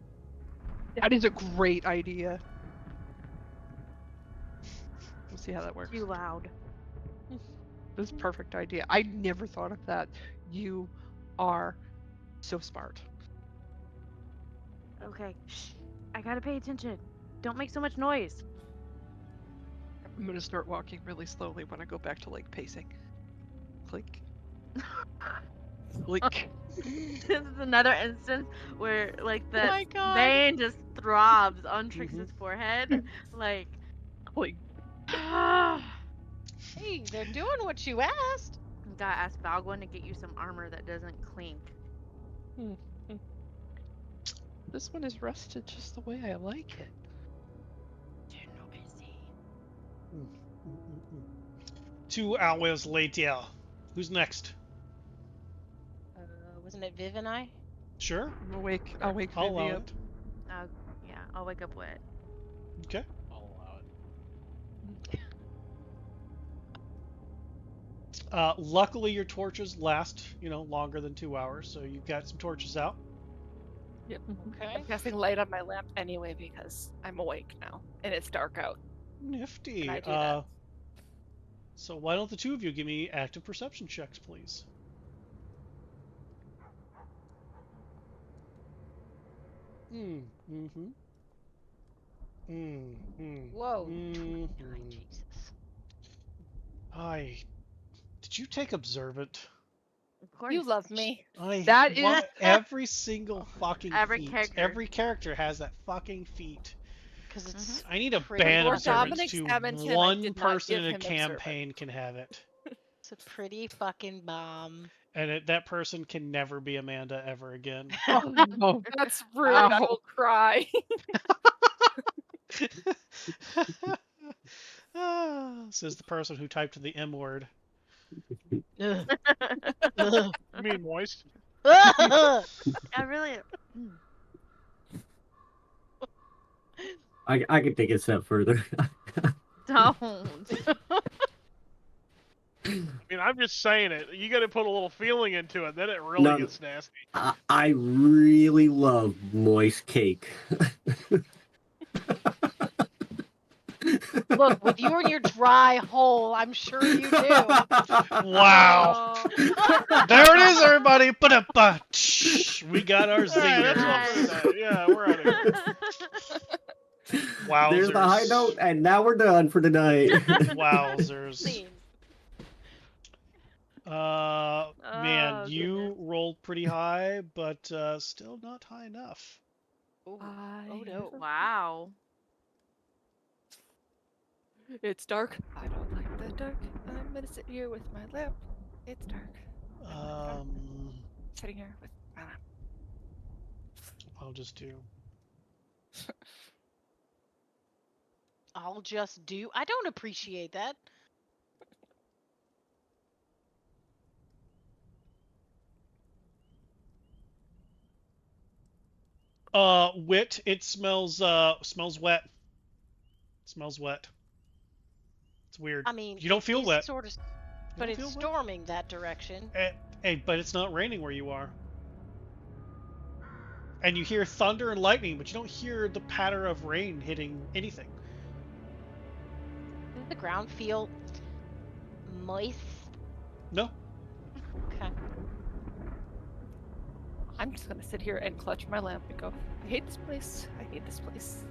That is a great idea. We'll see how that works. Too loud. This is a perfect idea. I never thought of that. You are so smart. Okay, shh. I gotta pay attention. Don't make so much noise. I'm gonna start walking really slowly when I go back to like pacing. Click. Click. This is another instance where like the my God. vein just throbs on Trix's Mhm. forehead. Like, Click. Hey, they're doing what you asked. gotta ask Balgwin to get you some armor that doesn't clink. This one is rusted just the way I like it. Too noisy. 2 hours later. Who's next? Wasn't it Viv and I? Sure. I'm awake. I'll wake I'll Vivi allow up. it. Yeah, I'll wake up wet. Okay. I'll allow it. Luckily, your torches last, longer than 2 hours, so you've got some torches out. Yep. Okay. I'm casting light on my lamp anyway because I'm awake now and it's dark out. Nifty. Can I do that? So why don't the two of you give me active perception checks, please? Whoa. Mhm. 29, Jesus. Did you take observant? Of course. You love me. That is- every single fucking Every feat. character. Every character has that fucking feat. Because it's I need a pretty ban Lord observance Dominic to Sabanton, I one did not person give in a him observant. campaign can have it. it's a pretty fucking bomb. And that person can never be Amanda ever again. Oh, That's rude. I Ow. will cry. Says the person who typed the M word. Ugh. You mean moist? I really. I could take it a step further. Don't. I mean, I'm just saying it. You got to put a little feeling into it, then it really No. gets nasty. I really love moist cake. Look, with you and your dry hole, I'm sure you do. Wow. Oh. There it is, everybody. Ba-da-ba. We got our All right, that's all zingers. for tonight. Yeah, we're out of here. Wowzers. There's the high note, and now we're done for the night. Wowzers. Scene. Man, Oh, you goodness. rolled pretty high, but still not high enough. Oh no. Wow. It's dark. I don't like the dark. I'm gonna sit here with my lamp. It's dark. Sitting here with my lamp. I'll just do. I'll just do. I don't appreciate that. Wit. It smells wet. Smells wet. It's weird. I mean, You don't feel it's wet. Sort of, You but don't it's feel wet? storming that direction. Hey, but it's not raining where you are. And you hear thunder and lightning, but you don't hear the patter of rain hitting anything. Does the ground feel moist? No. Okay. I'm just gonna sit here and clutch my lamp and go, I hate this place. I hate this place.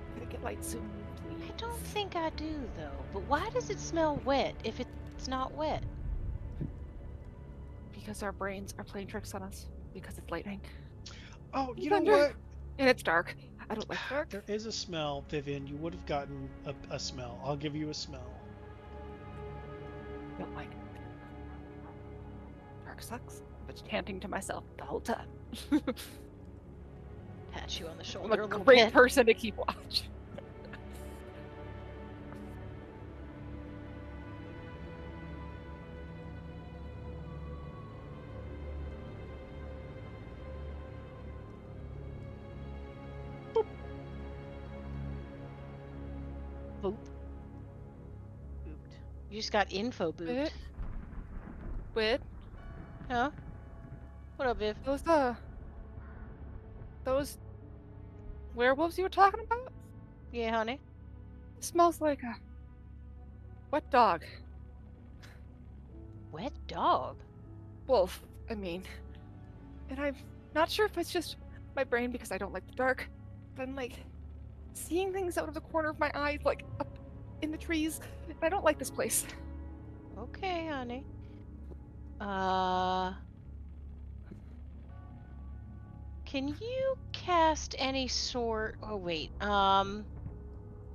I'm gonna get light soon, I please. don't think I do though. But why does it smell wet if it's not wet? Because our brains are playing tricks on us. Because it's lightning. Oh, you know Thunder. what? And it's dark. I don't like dark. There is a smell, Vivian. You would have gotten a smell. I'll give you a smell. Don't like it. Dark sucks. But chanting to myself the whole time. Pat you on the I'm shoulder a a little great bit. person to keep watch. You just got info boot. Wit? Huh? What up, Viv? Those werewolves you were talking about? Yeah, honey. It smells like a wet dog. Wet dog? Wolf, I mean. And I'm not sure if it's just my brain because I don't like the dark, but I'm like seeing things out of the corner of my eyes, like up in the trees. And I don't like this place. Okay, honey. Can you cast any sort? Oh wait. You what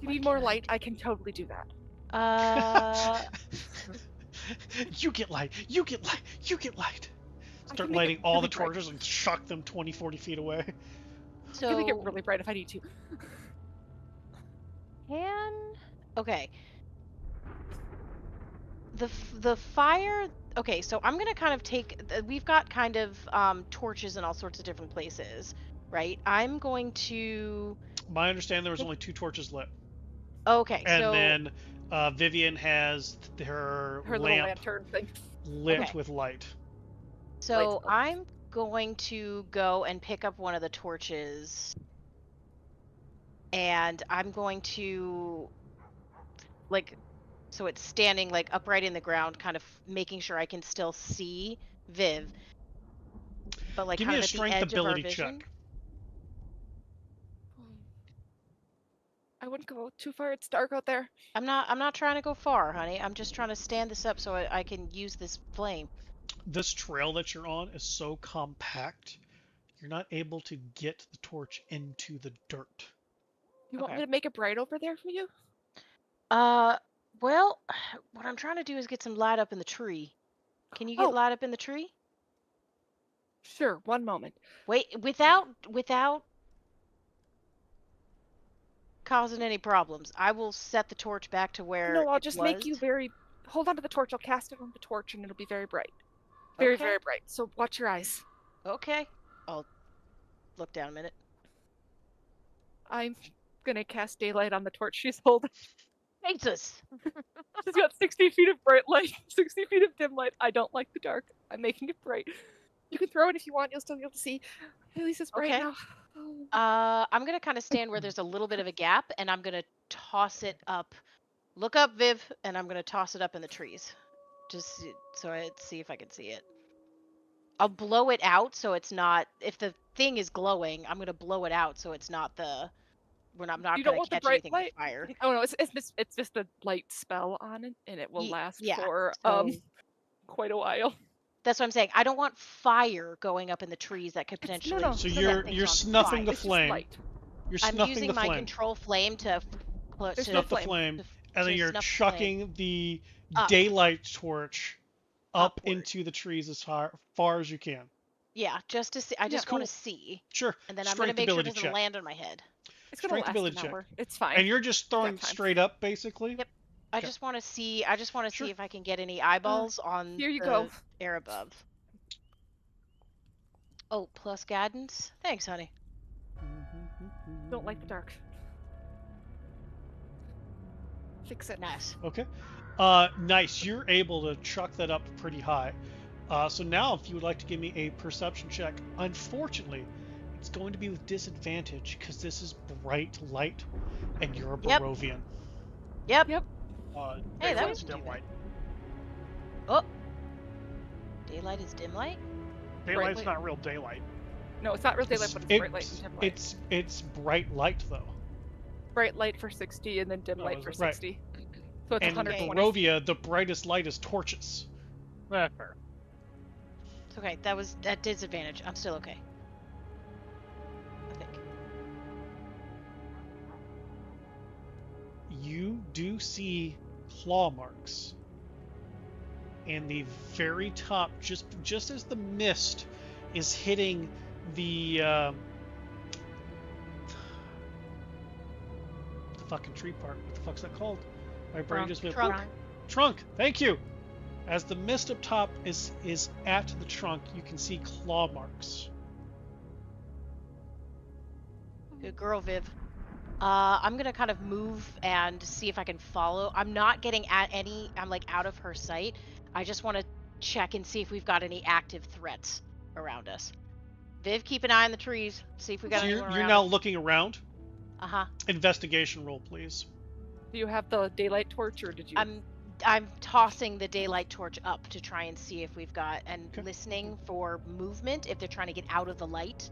need can more I light. do? I can totally do that. You get light. You get light. You get light. I Start can make lighting it all really the bright. torches and chuck them 20, 40 feet away. I can make it So really bright if I need to. okay. The fire. Okay, so I'm gonna kind of take. We've got kind of torches in all sorts of different places, right? I'm going to. My understanding, there was only 2 torches lit, Okay, and so then Vivian has her Her little lamp lantern thing. lit Okay. with light. so Lights. I'm going to go and pick up one of the torches, and I'm going to like. So it's standing like upright in the ground, kind of making sure I can still see Viv, but like Give kind me of a at the strength edge of our ability vision. check. I wouldn't go too far. It's dark out there. I'm not trying to go far, honey. I'm just trying to stand this up so I can use this flame. This trail that you're on is so compact, you're not able to get the torch into the dirt. You want Okay. me to make it bright over there for you? Well, what I'm trying to do is get some light up in the tree. Can you get Oh. light up in the tree? Sure, one moment. Wait, without causing any problems. I will set the torch back to where No, I'll it just was. make you very... Hold on to the torch. I'll cast it on the torch and it'll be very bright. Very, Okay. very bright. So watch your eyes. Okay. I'll look down a minute. I'm gonna cast daylight on the torch she's holding. Jesus! She's got 60 feet of bright light, 60 feet of dim light. I don't like the dark. I'm making it bright. You can throw it if you want. You'll still be able to see. At least it's bright Okay. now. I'm gonna kind of stand where there's a little bit of a gap, and I'm gonna toss it up. Look up, Viv, and I'm gonna toss it up in the trees, just so I see if I can see it. I'll blow it out so it's not. If the thing is glowing, I'm gonna blow it out so it's not the. I'm not You don't gonna want the catch bright anything light? with fire. Oh no, it's just a light spell on it, and it will last yeah, for so- quite a while. That's what I'm saying. I don't want fire going up in the trees that could It's- potentially. no. So set you're things you're on snuffing fire. the It's just flame. light. You're I'm snuffing using the my flame. control flame to There's Snuff the flame. flame, and then to you're snuff the chucking the Up. daylight torch up Upward. into the trees as far as you can. Yeah, just to see. I just cool. want to see, Sure. and then I'm gonna Strength make sure it ability doesn't check. land on my head. It's gonna Strength last ability an check. hour. It's fine. And you're just throwing time. straight up, basically. Yep. I Okay. just want to see. I just want to Sure. see if I can get any eyeballs on here you the go. air above. Oh, plus guidance. Thanks, honey. Don't like the dark. Fix it. Nice. Okay. Nice. You're able to chuck that up pretty high. So now, if you would like to give me a perception check, unfortunately, it's going to be with disadvantage because this is bright light, and you're a Yep. Barovian. Yep. Yep. Hey, that daylight's was dim light. Oh. Daylight is dim light. Daylight's wait. not real daylight. No, it's not real daylight, but it's bright light and dim light. It's bright light though. Bright light for 60 and then dim Oh, light is for it? Right. 60. So it's And in 120. Barovia, the brightest light is torches. Fair. It's okay. That was at disadvantage. I'm still okay. I think. You do see claw marks in the very top, just as the mist is hitting the fucking tree part. What the fuck's that called? My brain just went Trunk. Trunk. Thank you. As the mist up top is at the trunk, you can see claw marks. Good girl, Viv. I'm gonna kind of move and see if I can follow. I'm not getting at any. I'm like out of her sight. I just want to check and see if we've got any active threats around us. Viv, keep an eye on the trees. See if we got So anyone you're around now us. looking around. Uh-huh. Investigation roll, please. Do you have the daylight torch, or did you? I'm tossing the daylight torch up to try and see if we've got, and Okay. listening for movement, if they're trying to get out of the light,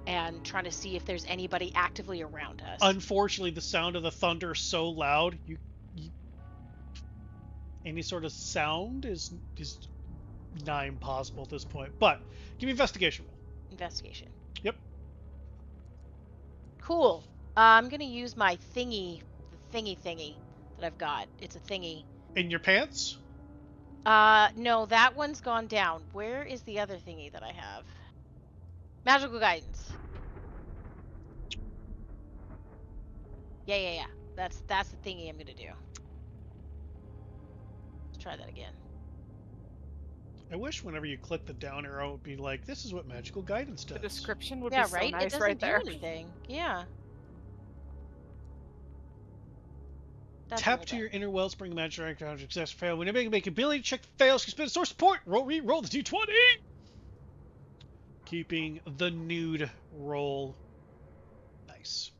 and trying to see if there's anybody actively around us. Unfortunately, the sound of the thunder is so loud, you any sort of sound is nigh impossible at this point. But give me investigation roll. Investigation. Yep. Cool. I'm gonna use my thingy that I've got. It's a thingy. In your pants? No, that one's gone down. Where is the other thingy that I have? Magical guidance. Yeah. That's the thingy I'm gonna do. Let's try that again. I wish whenever you click the down arrow, it would be like, this is what magical guidance does. The description would Yeah, be so right? It nice doesn't right do there. anything. Yeah. That's a Tap little to your better. inner wellspring of magic to success or fail. Whenever you make ability check fails, you spend source support. Roll the d20. Keeping the nude roll. Nice.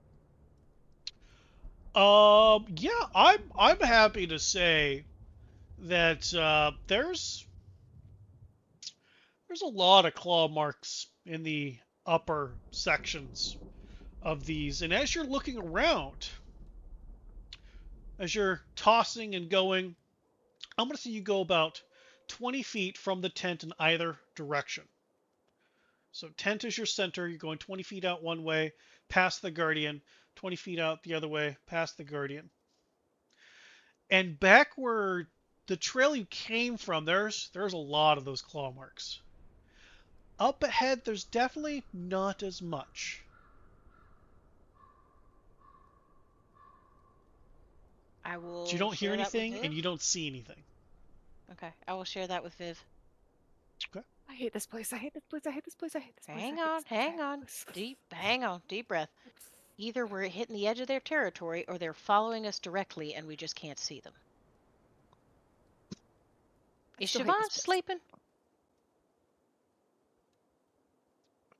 Yeah, I'm happy to say that there's a lot of claw marks in the upper sections of these, and as you're looking around, as you're tossing and going, I'm going to see you go about 20 feet from the tent in either direction. So tent is your center. You're going 20 feet out one way, past the Guardian, 20 feet out the other way, past the Guardian. And back where the trail you came from, there's a lot of those claw marks. Up ahead, there's definitely not as much. I will. So you don't hear share that with anything Viv. and you don't see anything. Okay, I will share that with Viv. Okay. I hate this place. I hate this place. I hate this place. I hate this place. Hang on. Deep breath. Either we're hitting the edge of their territory or they're following us directly and we just can't see them. Is Siobhan sleeping?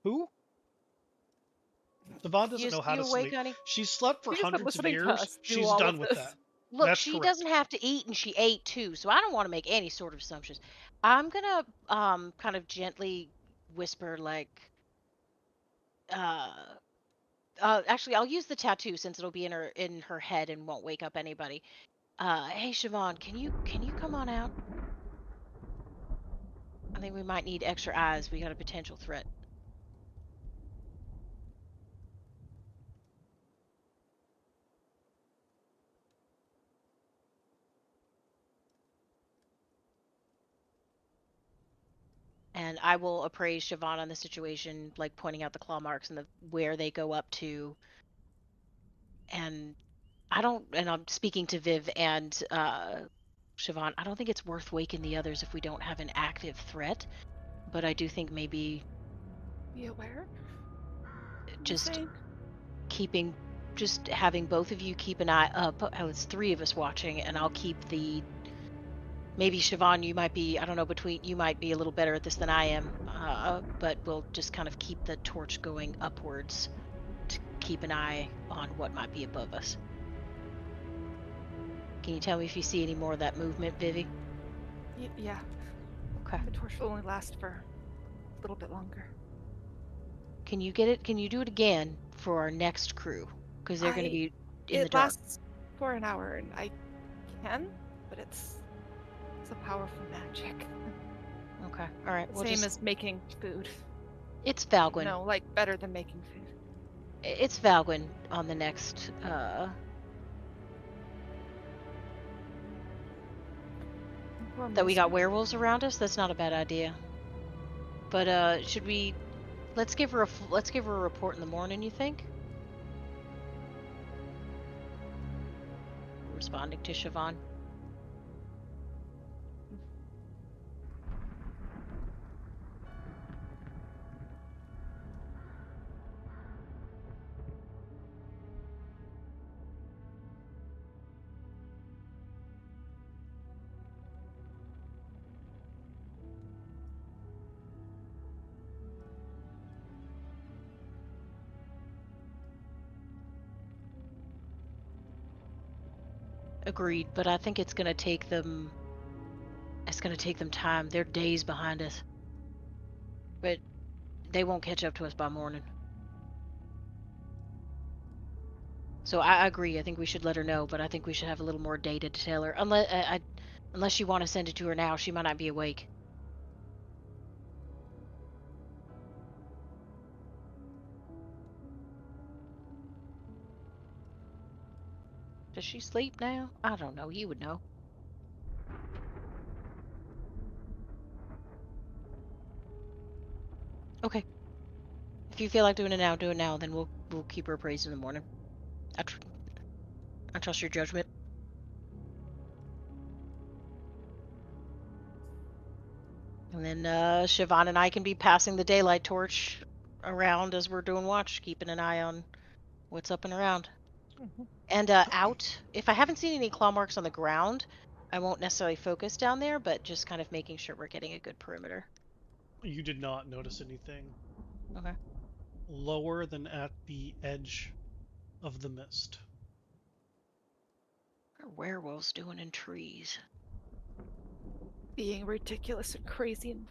Who? Siobhan doesn't know how to awake, sleep. honey? She's slept for She's been hundreds of listening to years. us do She's all done of with this. that. Look, That's she correct. doesn't have to eat, and she ate too, so I don't want to make any sort of assumptions. I'm gonna kind of gently whisper like, actually I'll use the tattoo since it'll be in her head and won't wake up anybody. Hey Siobhan, can you come on out? I think we might need extra eyes. We got a potential threat. And I will appraise Siobhan on the situation, like pointing out the claw marks and where they go up to. And I'm speaking to Viv and Siobhan, I don't think it's worth waking the others if we don't have an active threat. But I do think maybe Be aware. just having both of you keep an eye up. Oh, it's 3 of us watching, and I'll keep maybe Siobhan, you might be, I don't know, you might be a little better at this than I am, but we'll just kind of keep the torch going upwards to keep an eye on what might be above us. Can you tell me if you see any more of that movement, Vivi? Yeah. Okay. The torch will only last for a little bit longer. Can you get it? Can you do it again for our next crew? Because they're going to be in the dark. It lasts for an hour, and I can, but it's a powerful magic. Okay. All right. Same as making food. It's Valgwyn. No, like better than making food. It's Valgwyn on the next. That we got werewolves around us. That's not a bad idea. But should we? Let's give her a report in the morning. You think? Responding to Siobhan. Agreed, but I think it's gonna take them. It's gonna take them time. They're days behind us, but they won't catch up to us by morning. So I agree. I think we should let her know, but I think we should have a little more data to tell her. Unless you want to send it to her now, she might not be awake. Does she sleep now? I don't know. You would know. Okay. If you feel like doing it now, do it now. Then we'll keep her appraised in the morning. I trust your judgment. And then Siobhan and I can be passing the daylight torch around as we're doing watch, keeping an eye on what's up and around. Mm-hmm. And out, if I haven't seen any claw marks on the ground, I won't necessarily focus down there, but just kind of making sure we're getting a good perimeter. You did not notice anything Okay. lower than at the edge of the mist. What are werewolves doing in trees? Being ridiculous and crazy and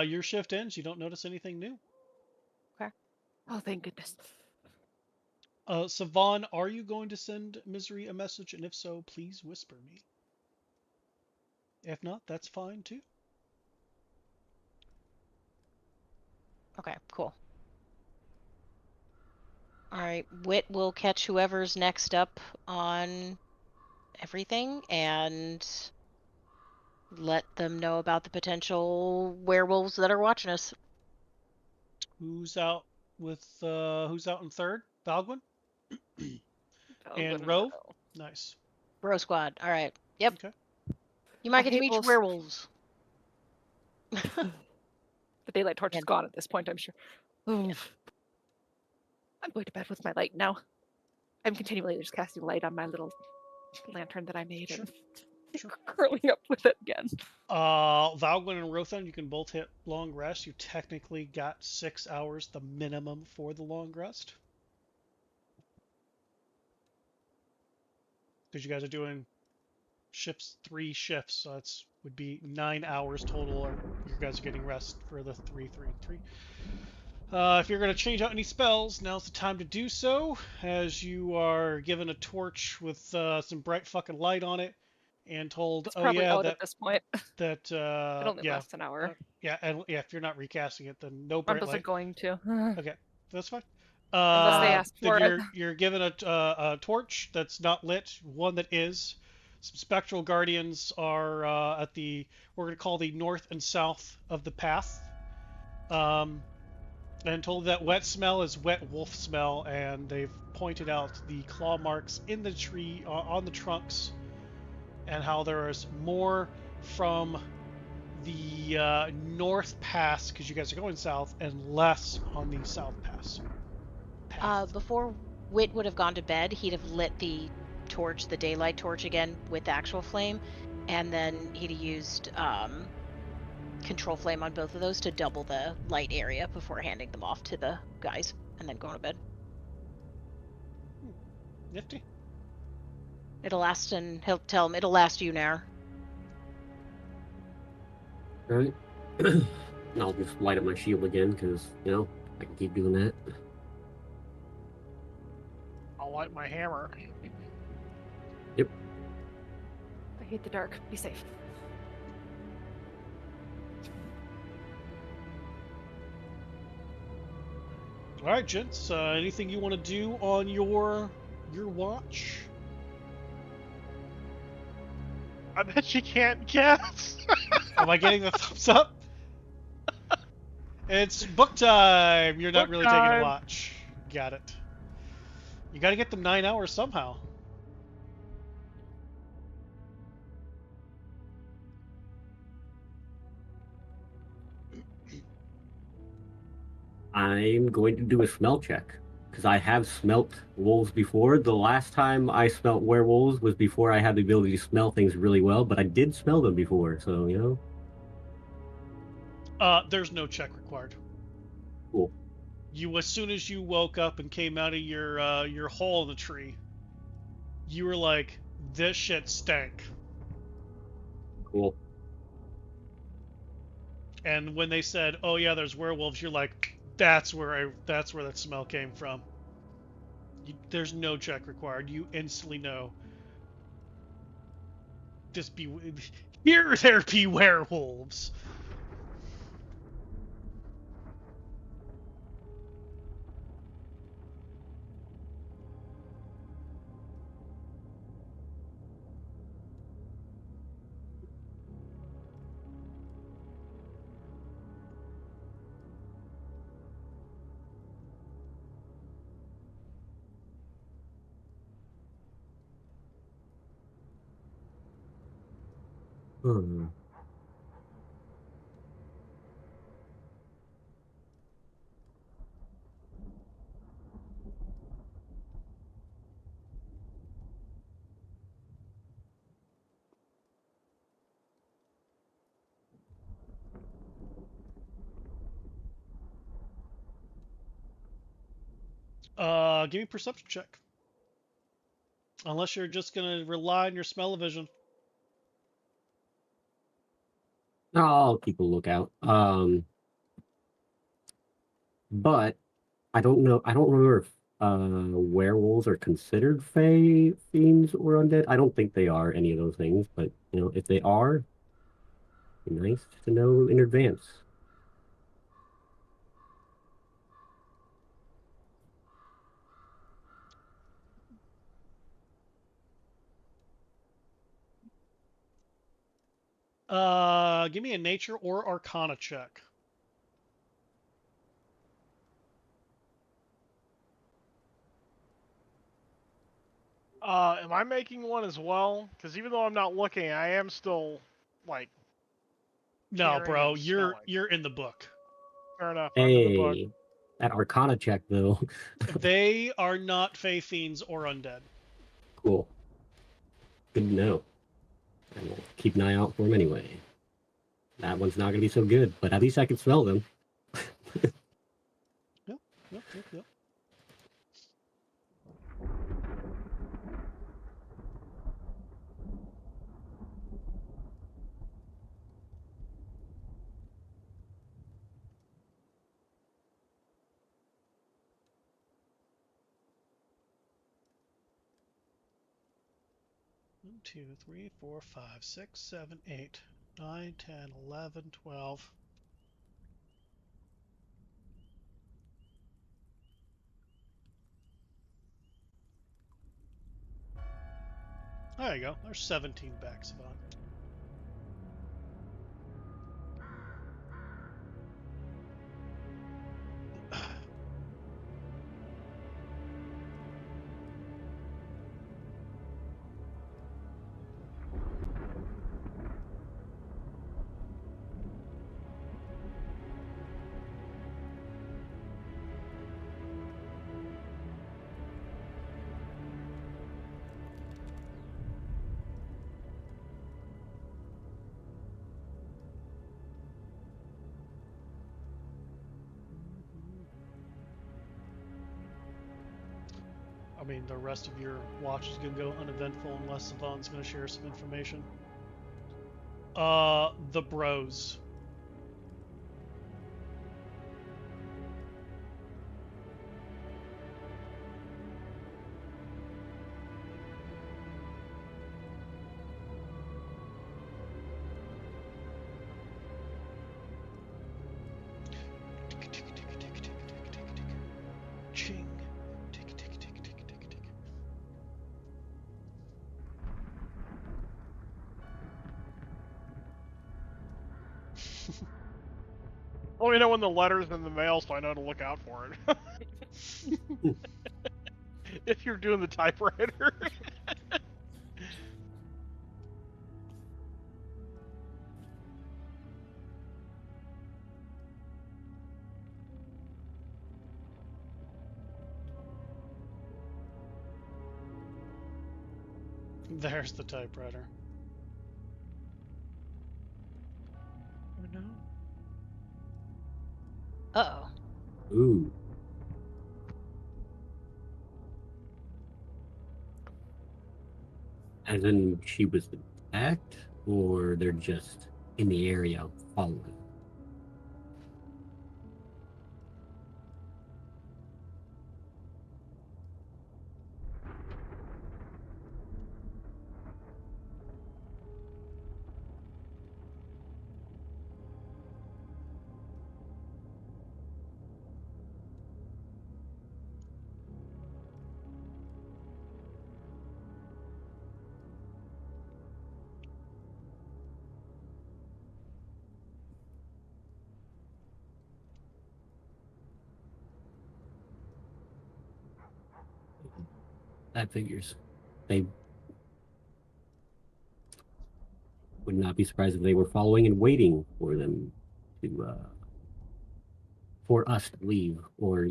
Your shift ends. You don't notice anything new. oh, thank goodness. Savon, are you going to send Misery a message? And if so, please whisper me. If not, that's fine too. Okay, cool. Alright, Wit will catch whoever's next up on everything and let them know about the potential werewolves that are watching us. Who's out in third? Valgwin? And Oh, Rove? Nice. Bro squad. Alright. Yep. Okay. You might I get to hate meet wolves. werewolves. The daylight torch is gone at this point, I'm sure. Oof. I'm going to bed with my light now. I'm continually just casting light on my little lantern that I made and curling up with it again. Valgwin and Rothan, you can both hit long rest. You technically got 6 hours, the minimum for the long rest. Because you guys are doing shifts, 3 shifts, so it's would be 9 hours total, or you guys are getting rest for the 3, 3, and 3. If you're going to change out any spells, now's the time to do so, as you are given a torch with some bright fucking light on it, and told, It's probably out that at this point. that It only yeah, lasts an hour. if you're not recasting it, then no I bright wasn't light. going to. Okay, that's fine. Unless they ask for then it. you're given a torch that's not lit, one that is. Some spectral guardians are at the, we're going to call the north and south of the path. And told that wet smell is wet wolf smell, and they've pointed out the claw marks in the tree, on the trunks, and how there is more from the north pass, because you guys are going south, and less on the south pass. Before Wit would have gone to bed, he'd have lit the torch, the daylight torch again with the actual flame, and then he'd have used control flame on both of those to double the light area before handing them off to the guys and then going to bed. Nifty. It'll last, and he'll tell him it'll last you an hour. Alright. I'll just light up my shield again, because, I can keep doing that. I'll light my hammer. Yep. I hate the dark. Be safe. All right, gents. Anything you want to do on your watch? I bet you can't guess. Am I getting the thumbs up? It's book time. You're not Book really taking a time. watch. Got it. You got to get them 9 hours somehow. I'm going to do a smell check, because I have smelt wolves before. The last time I smelt werewolves was before I had the ability to smell things really well, but I did smell them before, so, There's no check required. Cool. as soon as you woke up and came out of your hole in the tree, you were like, this shit stank. Cool. And when they said, "Oh yeah, there's werewolves," you're like, that's where that smell came from. There's no check required. You instantly know. Here there be werewolves. Hmm. Give me a perception check. Unless you're just gonna rely on your smell-o-vision. I'll keep a lookout. But I don't know. I don't remember if werewolves are considered fae, fiends, or undead. I don't think they are any of those things. But if they are, nice to know in advance. Give me a nature or arcana check. Am I making one as well? Because even though I'm not looking, I am still, like, No, hearing bro, and you're smelling. in the book. Fair enough. I'm in the book. Hey, that arcana check though. They are not fae, fiends, or undead. Cool. Good to know. I will keep an eye out for them anyway. That one's not gonna be so good, but at least I can smell them. Yep. 1, 2, 3, 4, 5, 6, 7, 8, 9, 10, 11, 12. There you go. There's 17 back, Savant. I mean, the rest of your watch is going to go uneventful unless Savant's going to share some information. The bros. Ching. Tick, tick, tick, tick, tick, tick. Let me know when the letter's in the mail so I know to look out for it. If you're doing the typewriter. There's the typewriter. Oh no. Uh-oh. Ooh. As in, she was attacked, or they're just in the area following? That figures. They would not be surprised if they were following and waiting for them to, for us to leave, or,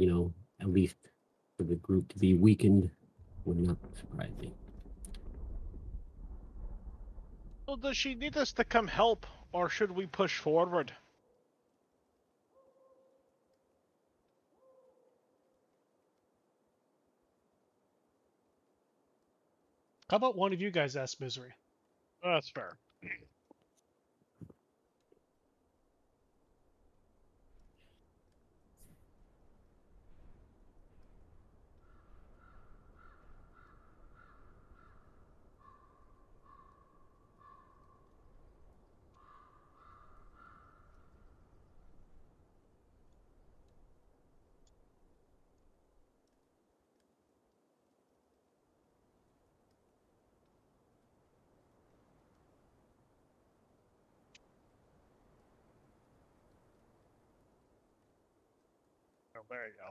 at least for the group to be weakened. Would not surprise me. So does she need us to come help, or should we push forward? How about one of you guys ask Misery? That's fair. Oh, there you go.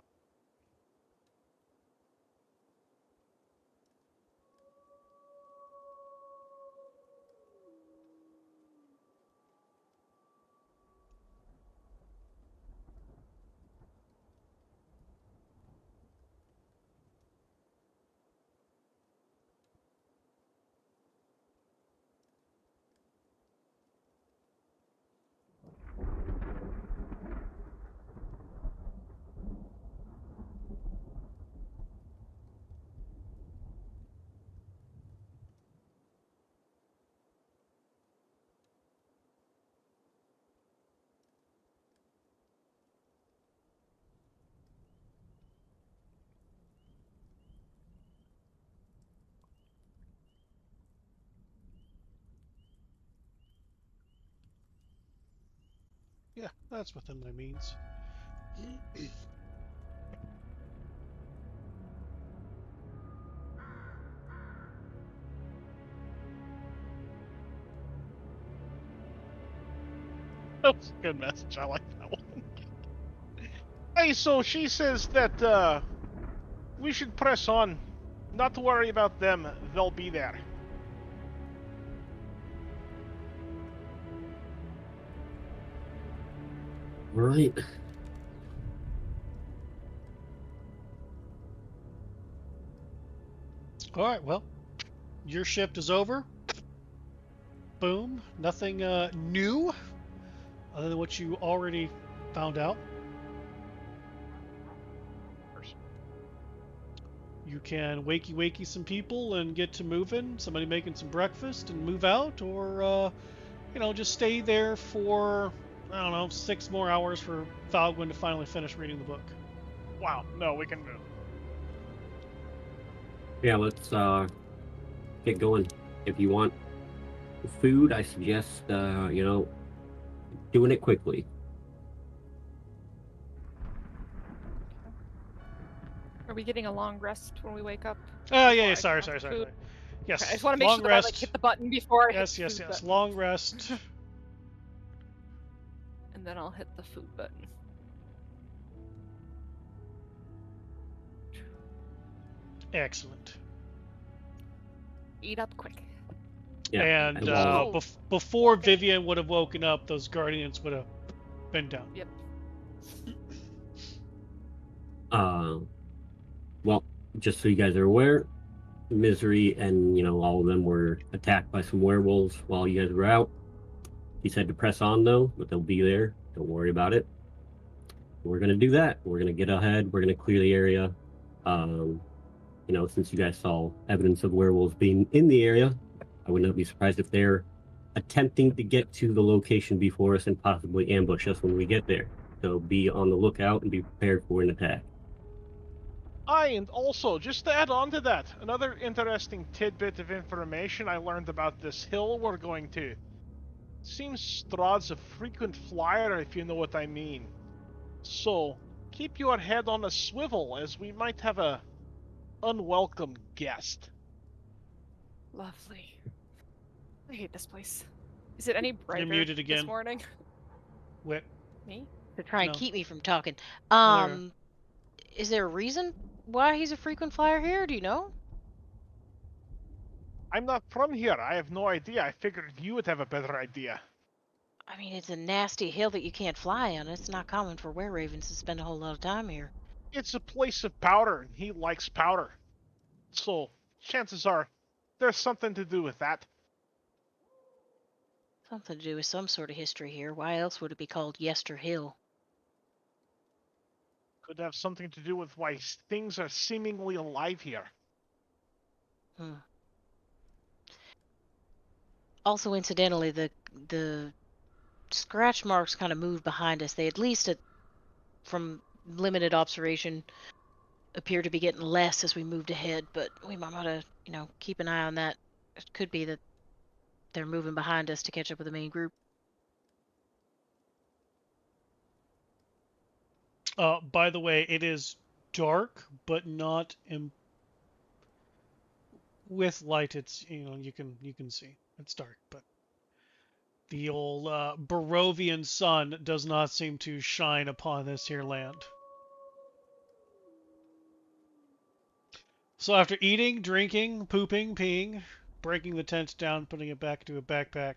Yeah, that's within my means. That's a good message. I like that one. Hey, so she says that we should press on. Not to worry about them. They'll be there. Right. All right, well, your shift is over. Boom. Nothing new other than what you already found out. You can wakey some people and get to moving. Somebody making some breakfast and move out, or just stay there for, I don't know, 6 more hours for Falgwin to finally finish reading the book. Wow, no, we can move. Yeah, let's get going. If you want food, I suggest doing it quickly. Are we getting a long rest when we wake up? Oh, yeah, before I sorry. grab food? Yes, Okay, I just want to make long sure that rest. I hit the button before I yes, hit the food yes. button. Long rest. And then I'll hit the food button. Excellent. Eat up quick. Yeah, And Okay. before Vivian would have woken up, those guardians would have been down. Yep. Well, just so you guys are aware, Misery and all of them were attacked by some werewolves while you guys were out. He said to press on though, but they'll be there. Don't worry about it. We're gonna do that. We're gonna get ahead. We're gonna clear the area. Since you guys saw evidence of werewolves being in the area, I would not be surprised if they're attempting to get to the location before us and possibly ambush us when we get there. So be on the lookout and be prepared for an attack. Aye, and also, just to add on to that, another interesting tidbit of information I learned about this hill we're going to. Seems Strahd's a frequent flyer, if you know what I mean. So, keep your head on a swivel, as we might have a unwelcome guest. Lovely. I hate this place. Is it any brighter muted this again. morning? Wait. Me? To try and No. keep me from talking. Oh, there. Is there a reason why he's a frequent flyer here? Do you know? I'm not from here. I have no idea. I figured you would have a better idea. I mean, it's a nasty hill that you can't fly on. It's not common for were-ravens to spend a whole lot of time here. It's a place of powder, and he likes powder. So, chances are, there's something to do with that. Something to do with some sort of history here. Why else would it be called Yester Hill? Could have something to do with why things are seemingly alive here. Hmm. Also, incidentally, the scratch marks kind of moved behind us. They at least, from limited observation, appear to be getting less as we moved ahead. But we might want to, keep an eye on that. It could be that they're moving behind us to catch up with the main group. By the way, it is dark, but not with light. It's you can see it's dark, but the old Barovian sun does not seem to shine upon this here land. So after eating, drinking, pooping, peeing, breaking the tent down, putting it back into a backpack,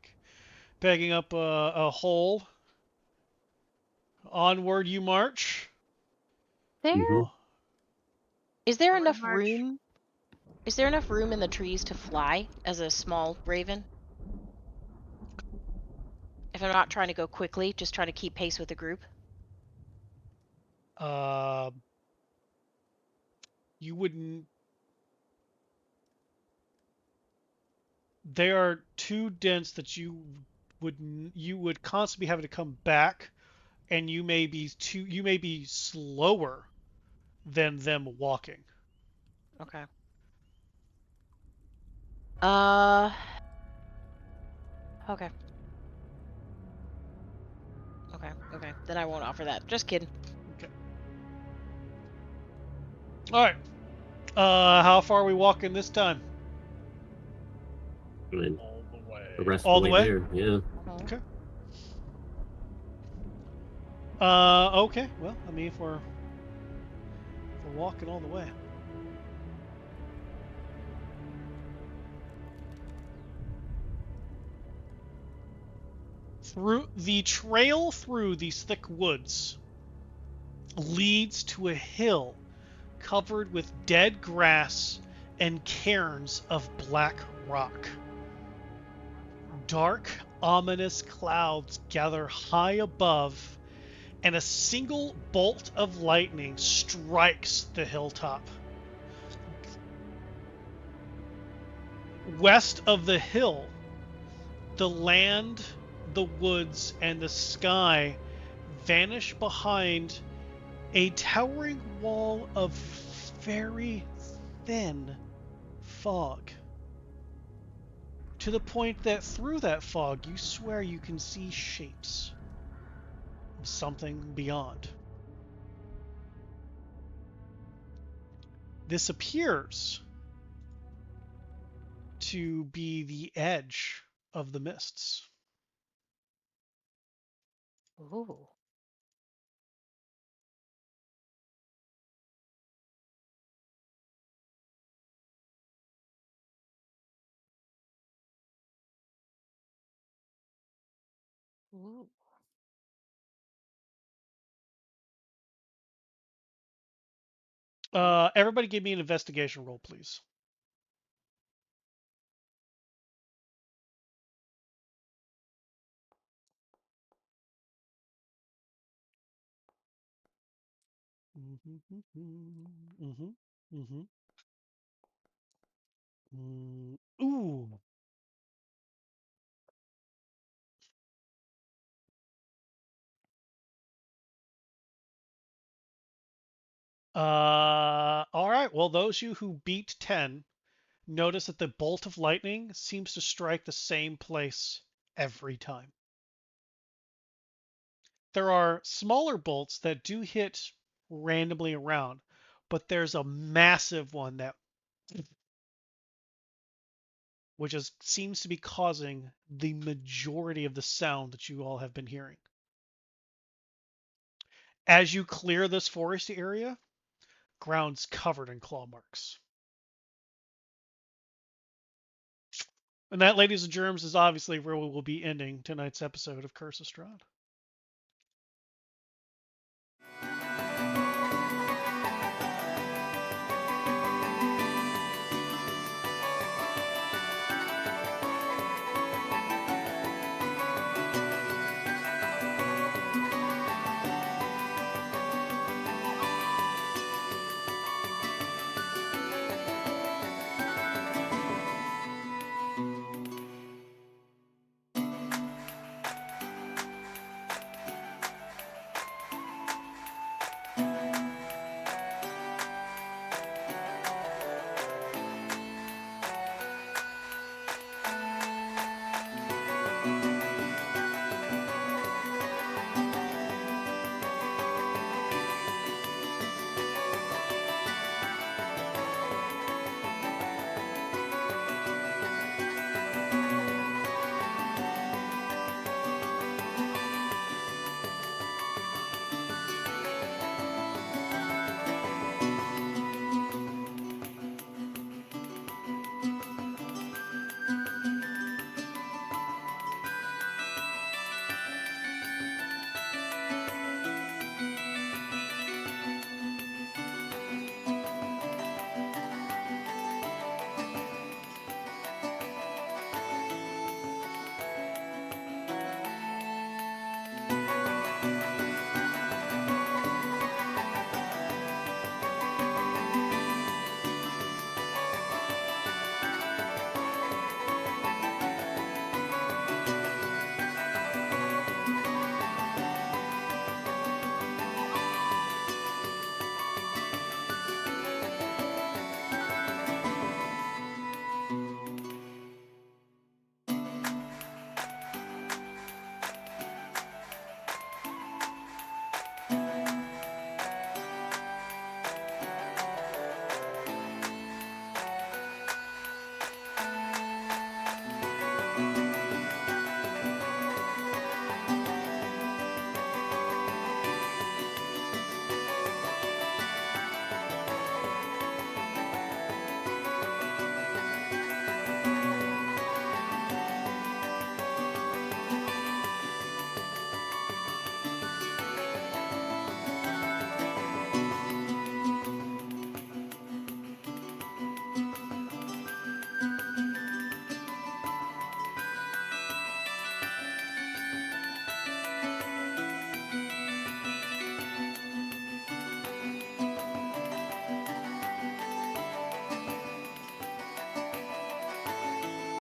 picking up a hole, onward you march. There Mhm. is there Forward enough march. room? Is there enough room in the trees to fly as a small raven? If I'm not trying to go quickly, just trying to keep pace with the group. Uh, you wouldn't. They are too dense that you would constantly be having to come back, and you may be slower than them walking. Okay. Uh. Okay. Okay. Okay. Then I won't offer that. Just kidding. Okay. All right. How far are we walking this time? And All the way. the rest All of the the way? way there, yeah. Okay. Okay. Well, I mean, if we're walking all the way. Through the trail through these thick woods leads to a hill covered with dead grass and cairns of black rock. Dark, ominous clouds gather high above, and a single bolt of lightning strikes the hilltop. West of the hill, the land, the woods, and the sky vanish behind a towering wall of very thin fog. To the point that through that fog, you swear you can see shapes of something beyond. This appears to be the edge of the mists. Ooh. Ooh. Everybody give me an investigation roll, please. Mm-hmm, mm-hmm, mm-hmm. Ooh. All right. Well, those you who beat 10 notice that the bolt of lightning seems to strike the same place every time. There are smaller bolts that do hit randomly around, but there's a massive one that seems to be causing the majority of the sound that you all have been hearing. As you clear this forest area, ground's covered in claw marks. And that, ladies and germs, is obviously where we will be ending tonight's episode of Curse of Strahd.